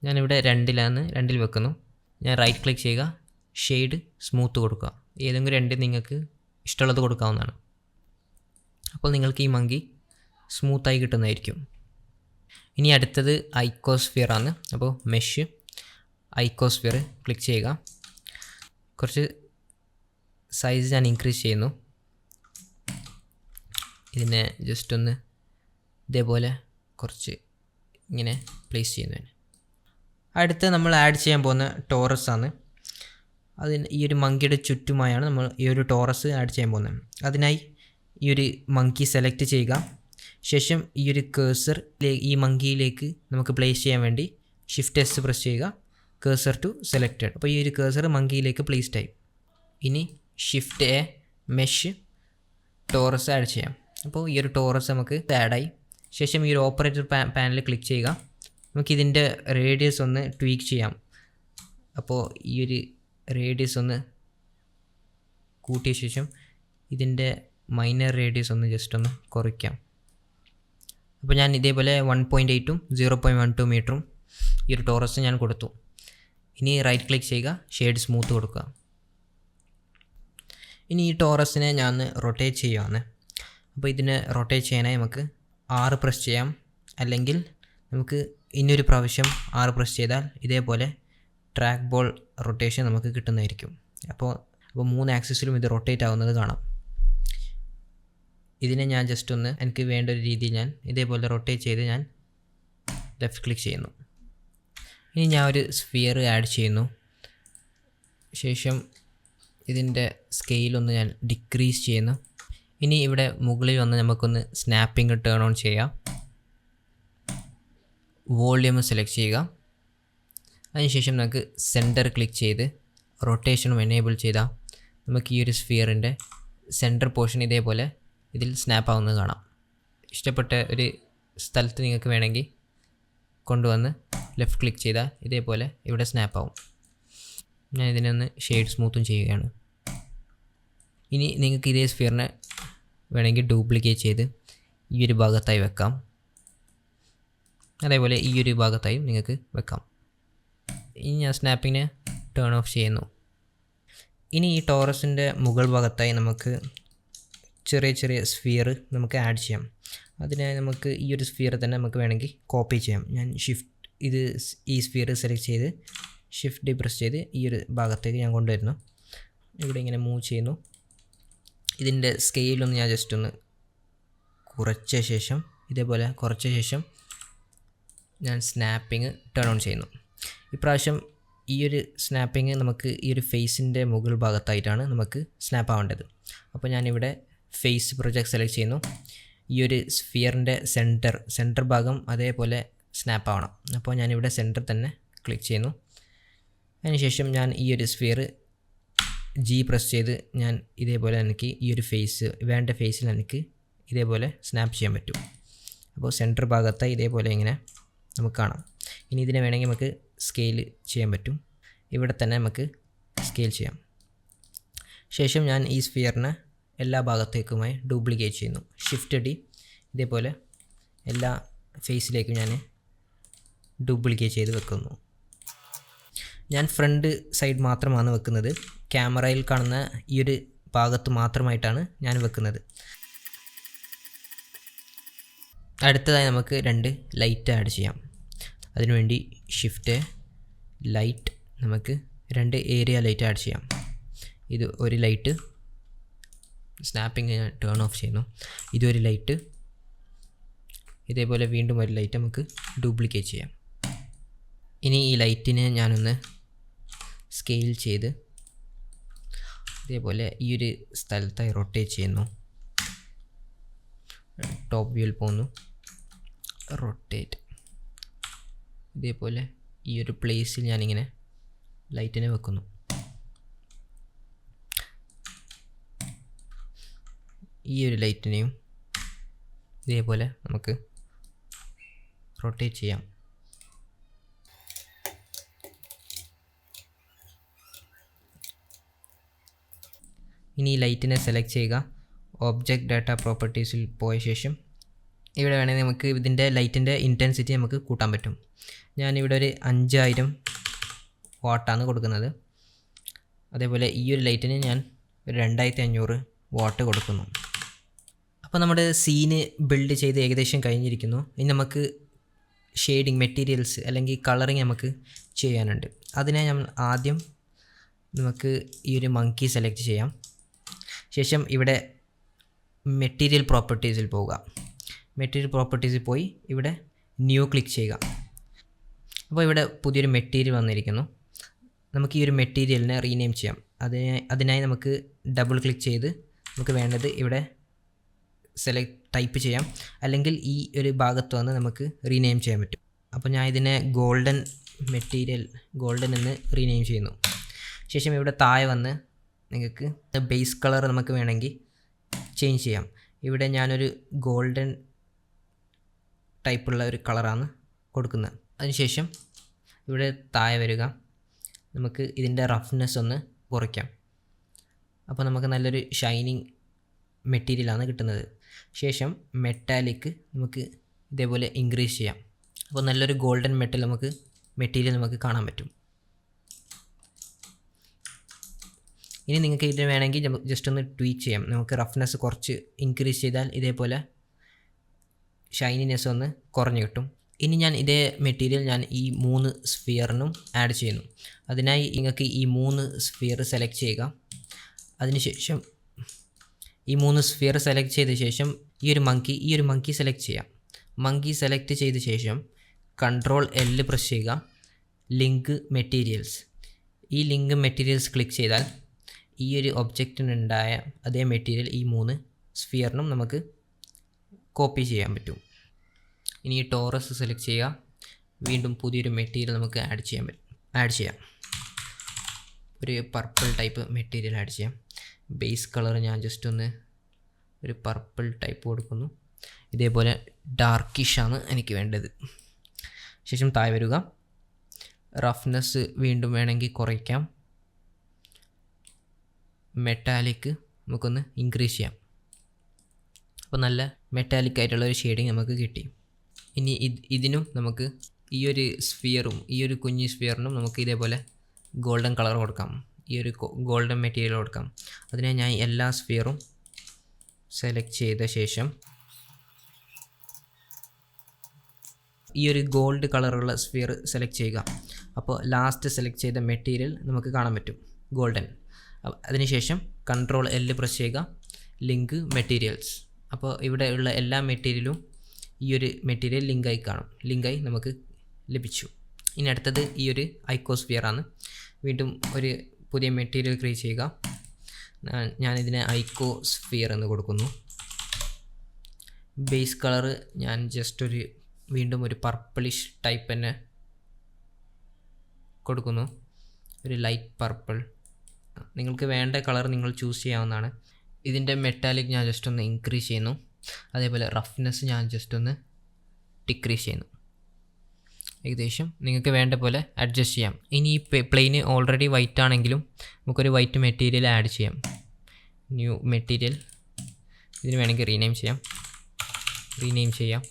ഞാനിവിടെ 2 വെക്കുന്നു. ഞാൻ റൈറ്റ് ക്ലിക്ക് ചെയ്യുക, ഷെയ്ഡ് സ്മൂത്ത് കൊടുക്കുക. ഏതെങ്കിലും 2 നിങ്ങൾക്ക് ഇഷ്ടമുള്ളത് കൊടുക്കാവുന്നതാണ്. അപ്പോൾ നിങ്ങൾക്ക് ഈ മങ്കി സ്മൂത്തായി കിട്ടുന്നതായിരിക്കും. ഇനി അടുത്തത് ഐക്കോസ്ഫിയർ ആണ്. അപ്പോൾ മെഷ് ഐക്കോസ്ഫിയർ ക്ലിക്ക് ചെയ്യുക. കുറച്ച് സൈസ് ഞാൻ ഇൻക്രീസ് ചെയ്യുന്നു. ഇതിനെ ജസ്റ്റ് ഒന്ന് ഇതേപോലെ കുറച്ച് ഇങ്ങനെ പ്ലേസ് ചെയ്യുന്നതിന്. അടുത്ത നമ്മൾ ആഡ് ചെയ്യാൻ പോകുന്ന ടോറസ് ആണ്. അതിന് ഈ ഒരു മങ്കിയുടെ ചുറ്റുമായാണ് നമ്മൾ ഈ ഒരു ടോറസ് ആഡ് ചെയ്യാൻ പോകുന്നത്. അതിനായി ഈ ഒരു മങ്കി സെലക്ട് ചെയ്യുക. ശേഷം ഈ ഒരു കേഴ്സർ ഈ മങ്കിയിലേക്ക് നമുക്ക് പ്ലേസ് ചെയ്യാൻ വേണ്ടി ഷിഫ്റ്റ് S പ്രസ് ചെയ്യുക. Cursor to selected. അപ്പോൾ ഈ ഒരു കേഴ്സർ മങ്കിയിലേക്ക് പ്ലേസ്ഡ് ആയി. ഇനി shift A mesh torus add ചെയ്യാം. അപ്പോൾ ഈ ഒരു ടോറസ് നമുക്ക് ആഡായി. ശേഷം ഈ ഒരു ഓപ്പറേറ്റർ പാനൽ ക്ലിക്ക് ചെയ്യുക. നമുക്കിതിൻ്റെ റേഡിയസ് ഒന്ന് ട്വീക്ക് ചെയ്യാം. അപ്പോൾ ഈ ഒരു റേഡിയസ് ഒന്ന് കൂട്ടിയ ശേഷം ഇതിൻ്റെ മൈനർ റേഡിയസ് ഒന്ന് ജസ്റ്റ് ഒന്ന് കുറയ്ക്കാം. അപ്പോൾ ഞാൻ ഇതേപോലെ 1.8ഉം 0.12 മീറ്ററും ഈ ഒരു ടോറസ് ഞാൻ കൊടുത്തു. ഇനി റൈറ്റ് ക്ലിക്ക് ചെയ്യുക, ഷെയ്ഡ് സ്മൂത്ത് കൊടുക്കുക. ഇനി ഈ ടോറസിനെ ഞാൻ റൊട്ടേറ്റ് ചെയ്യുകയാണ്. അപ്പോൾ ഇതിനെ റൊട്ടേറ്റ് ചെയ്യാനായി നമുക്ക് R പ്രസ് ചെയ്യാം. അല്ലെങ്കിൽ നമുക്ക് ഇനിയൊരു പ്രാവശ്യം R പ്രസ് ചെയ്താൽ ഇതേപോലെ ട്രാക്ക് ബോൾ റൊട്ടേഷൻ നമുക്ക് കിട്ടുന്നതായിരിക്കും. അപ്പോൾ 3 ആക്സിസിലും ഇത് റൊട്ടേറ്റ് ആവുന്നത് കാണാം. ഇതിനെ ഞാൻ ജസ്റ്റ് ഒന്ന് എനിക്ക് വേണ്ട ഒരു രീതിയിൽ ഞാൻ ഇതേപോലെ റൊട്ടേറ്റ് ചെയ്ത് ഞാൻ ലെഫ്റ്റ് ക്ലിക്ക് ചെയ്യുന്നു. ഇനി ഞാൻ ഒരു സ്ഫിയർ ആഡ് ചെയ്യുന്നു. ശേഷം ഇതിൻ്റെ സ്കെയിലൊന്ന് ഞാൻ ഡിക്രീസ് ചെയ്യുന്നു. ഇനി ഇവിടെ മുകളിൽ വന്ന് നമുക്കൊന്ന് സ്നാപ്പിംഗ് ടേൺ ഓൺ ചെയ്യാം. വോള്യൂം സെലക്ട് ചെയ്യുക. അതിനുശേഷം നമുക്ക് സെൻറ്റർ ക്ലിക്ക് ചെയ്ത് റൊട്ടേഷനും എനേബിൾ ചെയ്താൽ നമുക്ക് ഈ ഒരു സ്ഫിയറിൻ്റെ സെൻറ്റർ പോർഷൻ ഇതേപോലെ ഇതിൽ സ്നാപ്പ് ആവുന്നത് കാണാം. ഇഷ്ടപ്പെട്ട ഒരു സ്ഥലത്ത് നിങ്ങൾക്ക് വേണമെങ്കിൽ കൊണ്ടുവന്ന് ലെഫ്റ്റ് ക്ലിക്ക് ചെയ്താൽ ഇതേപോലെ ഇവിടെ സ്നാപ്പ് ആവും. ഞാൻ ഇതിനൊന്ന് ഷെയ്ഡ് സ്മൂത്തും ചെയ്യുകയാണ്. ഇനി നിങ്ങൾക്ക് ഇതേ സ്ഫിയറിനെ വേണമെങ്കിൽ ഡ്യൂപ്ലിക്കേറ്റ് ചെയ്ത് ഈ ഒരു ഭാഗത്തായി വെക്കാം. അതേപോലെ ഈ ഒരു ഭാഗത്തായും നിങ്ങൾക്ക് വെക്കാം. ഇനി ഞാൻ സ്നാപ്പിങ്ങിനെ ടേൺ ഓഫ് ചെയ്യുന്നു. ഇനി ഈ ടോറസിൻ്റെ മുകൾ ഭാഗത്തായി നമുക്ക് ചെറിയ ചെറിയ സ്ഫിയർ നമുക്ക് ആഡ് ചെയ്യാം. അതിനായി നമുക്ക് ഈ ഒരു സ്ഫിയർ തന്നെ നമുക്ക് വേണമെങ്കിൽ കോപ്പി ചെയ്യാം. ഞാൻ ഈ സ്ഫിയർ സെലക്ട് ചെയ്ത് ഷിഫ്റ്റ് പ്രസ് ചെയ്ത് ഈ ഒരു ഭാഗത്തേക്ക് ഞാൻ കൊണ്ടുവരുന്നു. ഇവിടെ ഇങ്ങനെ മൂവ് ചെയ്യുന്നു. ഇതിൻ്റെ സ്കെയിലൊന്ന് ഞാൻ ജസ്റ്റ് ഒന്ന് കുറച്ച ശേഷം ഇതേപോലെ കുറച്ച ശേഷം ഞാൻ സ്നാപ്പിങ് ടേൺ ഓൺ ചെയ്യുന്നു. ഇപ്രാവശ്യം ഈ ഒരു സ്നാപ്പിങ് നമുക്ക് ഈ ഒരു ഫേസിൻ്റെ മുകൾ ഭാഗത്തായിട്ടാണ് നമുക്ക് സ്നാപ്പ് ആവേണ്ടത്. അപ്പോൾ ഞാനിവിടെ ഫേസ് പ്രൊജക്റ്റ് സെലക്ട് ചെയ്യുന്നു. ഈ ഒരു സ്ഫിയറിൻ്റെ സെൻറ്റർ ഭാഗം അതേപോലെ സ്നാപ്പ് ആവണം. അപ്പോൾ ഞാനിവിടെ സെൻറ്റർ തന്നെ ക്ലിക്ക് ചെയ്യുന്നു. അതിനുശേഷം ഞാൻ ഈ ഒരു സ്ഫിയർ G പ്രസ് ചെയ്ത് ഞാൻ ഇതേപോലെ എനിക്ക് ഈ ഒരു വേണ്ട ഫേസിൽ എനിക്ക് ഇതേപോലെ സ്നാപ്പ് ചെയ്യാൻ പറ്റും. അപ്പോൾ സെൻറ്റർ ഭാഗത്തായി ഇതേപോലെ ഇങ്ങനെ നമുക്ക് കാണാം. ഇനി ഇതിനെ വേണമെങ്കിൽ നമുക്ക് സ്കെയിൽ ചെയ്യാൻ പറ്റും. ഇവിടെ തന്നെ നമുക്ക് സ്കെയിൽ ചെയ്യാം. ശേഷം ഞാൻ ഈ സ്ഫിയറിനെ എല്ലാ ഭാഗത്തേക്കുമായി ഡ്യൂപ്ലിക്കേറ്റ് ചെയ്യുന്നു. ഷിഫ്റ്റ് D ഇതേപോലെ എല്ലാ ഫേസിലേക്കും ഞാൻ ഡ്യൂപ്ലിക്കേറ്റ് ചെയ്ത് വെക്കുന്നു. ഞാൻ ഫ്രണ്ട് സൈഡ് മാത്രമാണ് വെക്കുന്നത്. ക്യാമറയിൽ കാണുന്ന ഈ ഒരു ഭാഗത്ത് മാത്രമായിട്ടാണ് ഞാൻ വെക്കുന്നത്. അടുത്തതായി നമുക്ക് 2 ലൈറ്റ് ആഡ് ചെയ്യാം. അതിനുവേണ്ടി ഷിഫ്റ്റ് ലൈറ്റ് നമുക്ക് 2 ഏരിയ ലൈറ്റ് ആഡ് ചെയ്യാം. ഇത് ഒരു ലൈറ്റ് സ്നാപ്പിങ് ഞാൻ ടേൺ ഓഫ് ചെയ്യുന്നു. ഇതൊരു ലൈറ്റ്, ഇതേപോലെ വീണ്ടും ഒരു ലൈറ്റ് നമുക്ക് ഡ്യൂപ്ലിക്കേറ്റ് ചെയ്യാം. ഇനി ഈ ലൈറ്റിനെ ഞാനൊന്ന് സ്കെയിൽ ചെയ്ത് ഇതേപോലെ ഈ ഒരു സ്ഥലത്തായി റൊട്ടേറ്റ് ചെയ്യുന്നു. ടോപ്പ് വ്യൂവിൽ പോകുന്നു, റൊട്ടേറ്റ്. ഇതേപോലെ ഈ ഒരു പ്ലേസിൽ ഞാനിങ്ങനെ ലൈറ്റിനെ വെക്കുന്നു. ഈ ഒരു ലൈറ്റിനെയും ഇതേപോലെ നമുക്ക് റൊട്ടേറ്റ് ചെയ്യാം. ഇനി ഈ ലൈറ്റിനെ സെലക്ട് ചെയ്യുക. ഒബ്ജക്റ്റ് ഡാറ്റ പ്രോപ്പർട്ടീസിൽ പോയ ശേഷം ഇവിടെ വേണമെങ്കിൽ നമുക്ക് ഇതിൻ്റെ ലൈറ്റിൻ്റെ ഇൻറ്റൻസിറ്റി നമുക്ക് കൂട്ടാൻ പറ്റും. ഞാനിവിടെ ഒരു 5000 വാട്ടാണ് കൊടുക്കുന്നത്. അതേപോലെ ഈ ഒരു ലൈറ്റിന് ഞാൻ ഒരു 2500 വാട്ട് കൊടുക്കുന്നു. അപ്പോൾ നമ്മുടെ സീന് ബിൽഡ് ചെയ്ത് ഏകദേശം കഴിഞ്ഞിരിക്കുന്നു. ഇനി നമുക്ക് ഷെയ്ഡിങ് മെറ്റീരിയൽസ് അല്ലെങ്കിൽ കളറിങ് നമുക്ക് ചെയ്യാനുണ്ട്. അതിനായി നമ്മൾ ആദ്യം നമുക്ക് ഈ ഒരു മങ്കി സെലക്ട് ചെയ്യാം. ശേഷം ഇവിടെ മെറ്റീരിയൽ പ്രോപ്പർട്ടീസിൽ പോവുക. മെറ്റീരിയൽ പ്രോപ്പർട്ടീസിൽ പോയി ഇവിടെ ന്യൂ ക്ലിക്ക് ചെയ്യുക. അപ്പോൾ ഇവിടെ പുതിയൊരു മെറ്റീരിയൽ വന്നിരിക്കുന്നു. നമുക്ക് ഈ ഒരു മെറ്റീരിയലിനെ റീനെയിം ചെയ്യാം. അതിനായി നമുക്ക് ഡബിൾ ക്ലിക്ക് ചെയ്ത് നമുക്ക് വേണ്ടത് ഇവിടെ ടൈപ്പ് ചെയ്യാം, അല്ലെങ്കിൽ ഈ ഒരു ഭാഗത്ത് വന്ന് നമുക്ക് റീനെയിം ചെയ്യാൻ പറ്റും. അപ്പോൾ ഞാൻ ഇതിനെ ഗോൾഡൻ എന്ന് റീനെയിം ചെയ്യുന്നു. ശേഷം ഇവിടെ താഴെ വന്ന് നിങ്ങൾക്ക് ബേസ് കളർ നമുക്ക് വേണമെങ്കിൽ ചേഞ്ച് ചെയ്യാം. ഇവിടെ ഞാനൊരു ഗോൾഡൻ ടൈപ്പുള്ള ഒരു കളറാണ് കൊടുക്കുന്നത്. അതിനുശേഷം ഇവിടെ താഴെ വരിക, നമുക്ക് ഇതിൻ്റെ റഫ്നെസ് ഒന്ന് കുറയ്ക്കാം. അപ്പോൾ നമുക്ക് നല്ലൊരു ഷൈനിങ് മെറ്റീരിയലാണ് കിട്ടുന്നത്. ശേഷം മെറ്റാലിക് നമുക്ക് ഇതേപോലെ ഇൻക്രീസ് ചെയ്യാം. അപ്പോൾ നല്ലൊരു ഗോൾഡൻ മെറ്റീരിയൽ നമുക്ക് കാണാൻ പറ്റും. ഇനി നിങ്ങൾക്ക് ഇത് വേണമെങ്കിൽ ജസ്റ്റ് ഒന്ന് ട്വീക്ക് ചെയ്യാം. നമുക്ക് റഫ്നെസ് കുറച്ച് ഇൻക്രീസ് ചെയ്താൽ ഇതേപോലെ ഷൈനിനെസ് ഒന്ന് കുറഞ്ഞു കിട്ടും. ഇനി ഞാൻ ഇതേ മെറ്റീരിയൽ ഈ 3 സ്ഫിയറിനും ആഡ് ചെയ്യുന്നു. അതിനായി നിങ്ങൾക്ക് ഈ 3 സ്ഫിയർ സെലക്ട് ചെയ്യുക. അതിനുശേഷം ഈ 3 സ്ഫിയർ സെലക്ട് ചെയ്ത ശേഷം ഈ ഒരു മങ്കി സെലക്ട് ചെയ്യാം. മങ്കി സെലക്ട് ചെയ്ത ശേഷം Ctrl+L പ്രസ് ചെയ്യുക. Link materials. ഈ ലിങ്ക് മെറ്റീരിയൽസ് ക്ലിക്ക് ചെയ്താൽ ഈ ഒരു ഒബ്ജക്റ്റിനുണ്ടായ അതേ മെറ്റീരിയൽ ഈ 3 സ്ഫിയറിനും നമുക്ക് കോപ്പി ചെയ്യാൻ പറ്റും. ഇനി ഈ ടോറസ് സെലക്ട് ചെയ്യുക. വീണ്ടും പുതിയൊരു മെറ്റീരിയൽ നമുക്ക് ആഡ് ചെയ്യാം. ഒരു പർപ്പിൾ ടൈപ്പ് മെറ്റീരിയൽ ആഡ് ചെയ്യാം. ബേസ് കളർ ഞാൻ ജസ്റ്റ് ഒന്ന് ഒരു പർപ്പിൾ ടൈപ്പ് കൊടുക്കുന്നു. ഇതേപോലെ ഡാർക്കിഷാണ് എനിക്ക് വേണ്ടത്. ശേഷം താഴെ വരിക. റഫ്നെസ് വീണ്ടും വേണമെങ്കിൽ കുറയ്ക്കാം. മെറ്റാലിക് നമുക്കൊന്ന് ഇൻക്രീസ് ചെയ്യാം. അപ്പോൾ നല്ല മെറ്റാലിക് ആയിട്ടുള്ള ഒരു ഷെയ്ഡിങ് നമുക്ക് കിട്ടി. ഇനി ഇതിനും നമുക്ക് ഈ ഒരു സ്ഫിയറും ഈ ഒരു കുഞ്ഞ് സ്ഫിയറിനും നമുക്ക് ഇതേപോലെ ഗോൾഡൻ കളർ കൊടുക്കാം. ഈ ഒരു ഗോൾഡൻ മെറ്റീരിയൽ കൊടുക്കാം. അതിനെ ഞാൻ എല്ലാ സ്ഫിയറും സെലക്ട് ചെയ്ത ശേഷം ഈ ഒരു ഗോൾഡ് കളറുള്ള സ്ഫിയർ സെലക്ട് ചെയ്യുക. അപ്പോൾ ലാസ്റ്റ് സെലക്ട് ചെയ്ത മെറ്റീരിയൽ നമുക്ക് കാണാൻ പറ്റും, ഗോൾഡൻ. അതിനുശേഷം Ctrl+L പ്രസ് ചെയ്യുക. Link materials. അപ്പോൾ ഇവിടെ ഉള്ള എല്ലാ മെറ്റീരിയലും ഈ ഒരു മെറ്റീരിയൽ ലിങ്കായി നമുക്ക് ലഭിച്ചു. ഇനി അടുത്തത് ഈ ഒരു ഐക്കോസ്ഫിയറാണ്. വീണ്ടും ഒരു പുതിയ മെറ്റീരിയൽ ക്രിയേറ്റ് ചെയ്യുക. ഞാനിതിനെ ഐക്കോസ്ഫിയർ എന്ന് കൊടുക്കുന്നു. ബേസ് കളർ ഞാൻ ജസ്റ്റ് വീണ്ടും ഒരു പർപ്പിളിഷ് ടൈപ്പ് തന്നെ കൊടുക്കുന്നു. ഒരു ലൈറ്റ് പർപ്പിൾ. നിങ്ങൾക്ക് വേണ്ട കളർ നിങ്ങൾ ചൂസ് ചെയ്യാവുന്നതാണ്. ഇതിൻ്റെ മെറ്റാലിക് ഞാൻ ജസ്റ്റ് ഒന്ന് ഇൻക്രീസ് ചെയ്യുന്നു. അതേപോലെ റഫ്നെസ് ഞാൻ ജസ്റ്റ് ഒന്ന് ഡിക്രീസ് ചെയ്യുന്നു. ഏകദേശം നിങ്ങൾക്ക് വേണ്ട പോലെ അഡ്ജസ്റ്റ് ചെയ്യാം. ഇനി ഈ പ്ലെയിന് ഓൾറെഡി വൈറ്റ് ആണെങ്കിലും നമുക്കൊരു വൈറ്റ് മെറ്റീരിയൽ ആഡ് ചെയ്യാം. New material. ഇതിന് വേണമെങ്കിൽ റീനെയിം ചെയ്യാം.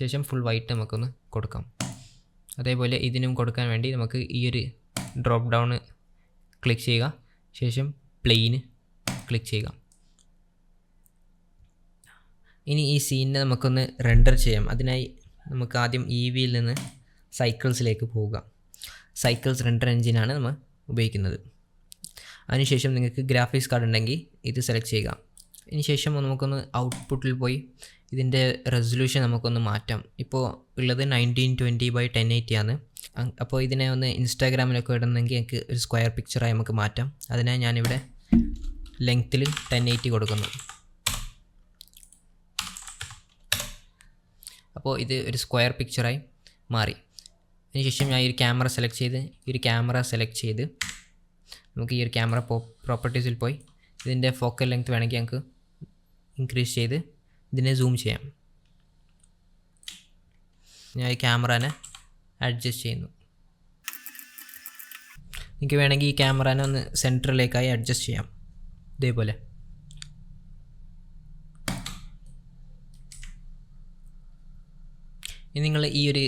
ശേഷം ഫുൾ വൈറ്റ് നമുക്കൊന്ന് കൊടുക്കാം. അതേപോലെ ഇതിനും കൊടുക്കാൻ വേണ്ടി നമുക്ക് ഈ ഒരു ഡ്രോപ്പ് ഡൗൺ ക്ലിക്ക് ചെയ്യുക. ശേഷം പ്ലെയിന് ക്ലിക്ക് ചെയ്യുക. ഇനി ഈ സീനിനെ നമുക്കൊന്ന് റെൻഡർ ചെയ്യാം. അതിനായി നമുക്ക് ആദ്യം EVയിൽ നിന്ന് സൈക്കിൾസിലേക്ക് പോവുക. സൈക്കിൾസ് റെൻഡർ എഞ്ചിനാണ് നമ്മൾ ഉപയോഗിക്കുന്നത്. അതിനുശേഷം നിങ്ങൾക്ക് ഗ്രാഫിക്സ് കാർഡ് ഉണ്ടെങ്കിൽ ഇത് സെലക്ട് ചെയ്യുക. അതിനുശേഷം നമുക്കൊന്ന് ഔട്ട്പുട്ടിൽ പോയി ഇതിൻ്റെ റെസൊല്യൂഷൻ നമുക്കൊന്ന് മാറ്റാം. ഇപ്പോൾ ഉള്ളത് 1920x1080 ആണ്. അപ്പോൾ ഇതിനെ ഒന്ന് ഇൻസ്റ്റാഗ്രാമിലൊക്കെ ഇടണമെങ്കിൽ എനിക്ക് ഒരു സ്ക്വയർ പിക്ചറായി നമുക്ക് മാറ്റാം. അതിനായി ഞാനിവിടെ ലെങ്ത്തിൽ 1080 കൊടുക്കുന്നു. അപ്പോൾ ഇത് ഒരു സ്ക്വയർ പിക്ചറായി മാറി. അതിനുശേഷം ഞാൻ ഈ ഒരു ക്യാമറ സെലക്ട് ചെയ്ത് നമുക്ക് ഈ ഒരു ക്യാമറ പ്രോപ്പർട്ടീസിൽ പോയി ഇതിൻ്റെ ഫോക്കൽ ലെങ്ത് വേണമെങ്കിൽ നമുക്ക് ഇൻക്രീസ് ചെയ്ത് ഇതിനെ സൂം ചെയ്യാം. ഞാൻ ഈ ക്യാമറനെ അഡ്ജസ്റ്റ് ചെയ്യുന്നു. നിങ്ങൾക്ക് വേണമെങ്കിൽ ഈ ക്യാമറനെ ഒന്ന് സെൻറ്ററിലേക്കായി അഡ്ജസ്റ്റ് ചെയ്യാം. ഇതേപോലെ. ഇനി നിങ്ങൾ ഈ ഒരു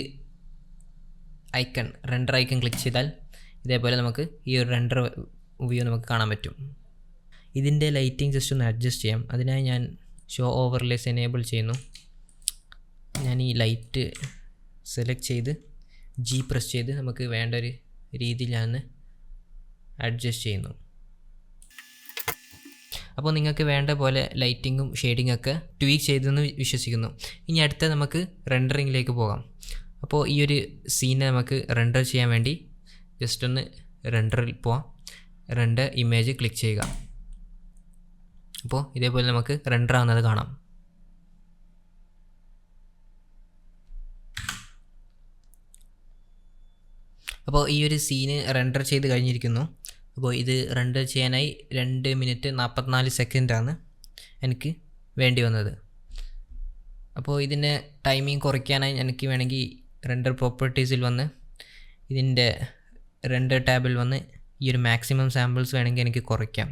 റെൻഡർ ഐക്കൺ ക്ലിക്ക് ചെയ്താൽ ഇതേപോലെ നമുക്ക് ഈ ഒരു റെൻഡർ വ്യൂ നമുക്ക് കാണാൻ പറ്റും. ഇതിൻ്റെ ലൈറ്റിംഗ് ജസ്റ്റ് ഒന്ന് അഡ്ജസ്റ്റ് ചെയ്യാം. അതിനായി ഞാൻ ഷോ ഓവർലേസ് എനേബിൾ ചെയ്യുന്നു. ഞാൻ ഈ ലൈറ്റ് സെലക്ട് ചെയ്ത് G പ്രസ് ചെയ്ത് നമുക്ക് വേണ്ട ഒരു രീതിയിൽ ഞാൻ അഡ്ജസ്റ്റ് ചെയ്യുന്നു. അപ്പോൾ നിങ്ങൾക്ക് വേണ്ട പോലെ ലൈറ്റിങ്ങും ഷെയ്ഡിങ്ങും ഒക്കെ ട്വീക്ക് ചെയ്തെന്ന് വിശ്വസിക്കുന്നു. ഇനി അടുത്ത നമുക്ക് റെൻഡറിങ്ങിലേക്ക് പോകാം. അപ്പോൾ ഈ ഒരു സീനെ നമുക്ക് റെൻഡർ ചെയ്യാൻ വേണ്ടി ജസ്റ്റ് ഒന്ന് റെൻഡറിൽ പോവാം. റെൻഡർ ഇമേജ് ക്ലിക്ക് ചെയ്യുക. അപ്പോൾ ഇതേപോലെ നമുക്ക് റെൻഡർ ആവുന്നത് കാണാം. അപ്പോൾ ഈ ഒരു സീന് റെൻഡർ ചെയ്ത് കഴിഞ്ഞിരിക്കുന്നു. അപ്പോൾ ഇത് റെൻഡർ ചെയ്യാനായി 2 മിനിറ്റ് 44 സെക്കൻഡാണ് എനിക്ക് വേണ്ടി വന്നത്. അപ്പോൾ ഇതിൻ്റെ ടൈമിംഗ് കുറയ്ക്കാനായി എനിക്ക് വേണമെങ്കിൽ റെൻഡർ പ്രോപ്പർട്ടീസിൽ വന്ന് ഇതിൻ്റെ റെൻഡർ ടാബിൽ വന്ന് ഈ ഒരു മാക്സിമം സാമ്പിൾസ് വേണമെങ്കിൽ എനിക്ക് കുറയ്ക്കാം.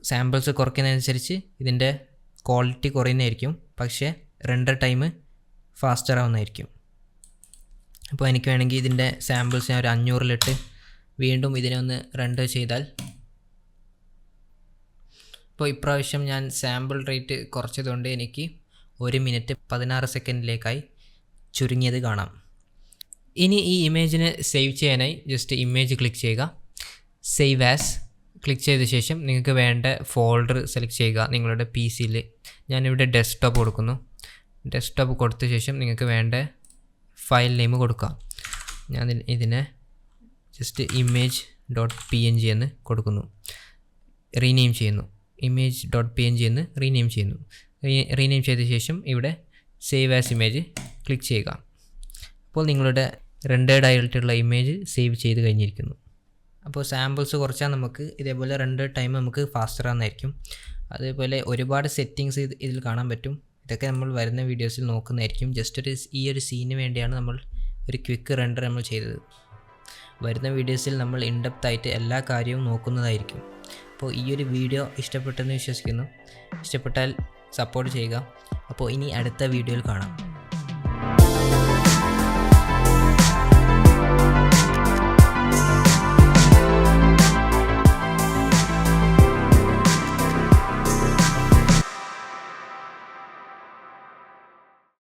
സാമ്പിൾസ് കുറയ്ക്കുന്നതനുസരിച്ച് ഇതിൻ്റെ ക്വാളിറ്റി കുറയുന്നതായിരിക്കും, പക്ഷേ റെൻഡർ ടൈം ഫാസ്റ്റർ ആവുന്നതായിരിക്കും. അപ്പോൾ എനിക്ക് വേണമെങ്കിൽ ഇതിൻ്റെ സാമ്പിൾസ് ഞാൻ ഒരു 500 വീണ്ടും ഇതിനെ ഒന്ന് റെൻഡർ ചെയ്താൽ, ഇപ്പോൾ ഇപ്രാവശ്യം ഞാൻ സാമ്പിൾ റേറ്റ് കുറച്ചതുകൊണ്ട് എനിക്ക് 1 മിനിറ്റ് 16 സെക്കൻഡിലേക്കായി ചുരുങ്ങിയത് കാണാം. ഇനി ഈ ഇമേജിനെ സേവ് ചെയ്യാനായി ജസ്റ്റ് ഇമേജ് ക്ലിക്ക് ചെയ്യുക. സേവ് ആസ് ക്ലിക്ക് ചെയ്ത ശേഷം നിങ്ങൾക്ക് വേണ്ട ഫോൾഡർ സെലക്ട് ചെയ്യുക നിങ്ങളുടെ PC-യിൽ. ഞാനിവിടെ ഡെസ്ക്ടോപ്പ് കൊടുക്കുന്നു. ഡെസ്ക്ടോപ്പ് കൊടുത്ത ശേഷം നിങ്ങൾക്ക് വേണ്ട ഫയൽ നെയിം കൊടുക്കുക. ഞാൻ ഇതിനെ ജസ്റ്റ് image.png എന്ന് കൊടുക്കുന്നു. റീനെയിം ചെയ്യുന്നു. image.png എന്ന് റീനെയിം ചെയ്യുന്നു. റീനെയിം ചെയ്ത ശേഷം ഇവിടെ സേവ് ആസ് ഇമേജ് ക്ലിക്ക് ചെയ്യുക. അപ്പോൾ നിങ്ങളുടെ റെൻഡേർഡ് ആയിട്ടുള്ള ഇമേജ് സേവ് ചെയ്ത് കഴിഞ്ഞിരിക്കുന്നു. അപ്പോൾ സാമ്പിൾസ് കുറച്ചാൽ നമുക്ക് ഇതേപോലെ റെൻഡർ ടൈം നമുക്ക് ഫാസ്റ്റർ ആവുന്നതായിരിക്കും. അതേപോലെ ഒരുപാട് സെറ്റിങ്സ് ഇതിൽ കാണാൻ പറ്റും. ഇതൊക്കെ നമ്മൾ വരുന്ന വീഡിയോസിൽ നോക്കുന്നതായിരിക്കും. ജസ്റ്റ് ഈ ഒരു സീന് വേണ്ടിയാണ് നമ്മൾ ഒരു ക്വിക്ക് റെൻഡർ നമ്മൾ ചെയ്തത്. വരുന്ന വീഡിയോസിൽ നമ്മൾ ഇൻഡെപ്ത് ആയിട്ട് എല്ലാ കാര്യവും നോക്കുന്നതായിരിക്കും. അപ്പോൾ ഈ ഒരു വീഡിയോ ഇഷ്ടപ്പെട്ടെന്ന് വിശ്വസിക്കുന്നു. ഇഷ്ടപ്പെട്ടാൽ സപ്പോർട്ട് ചെയ്യുക. അപ്പോൾ ഇനി അടുത്ത വീഡിയോയിൽ കാണാം.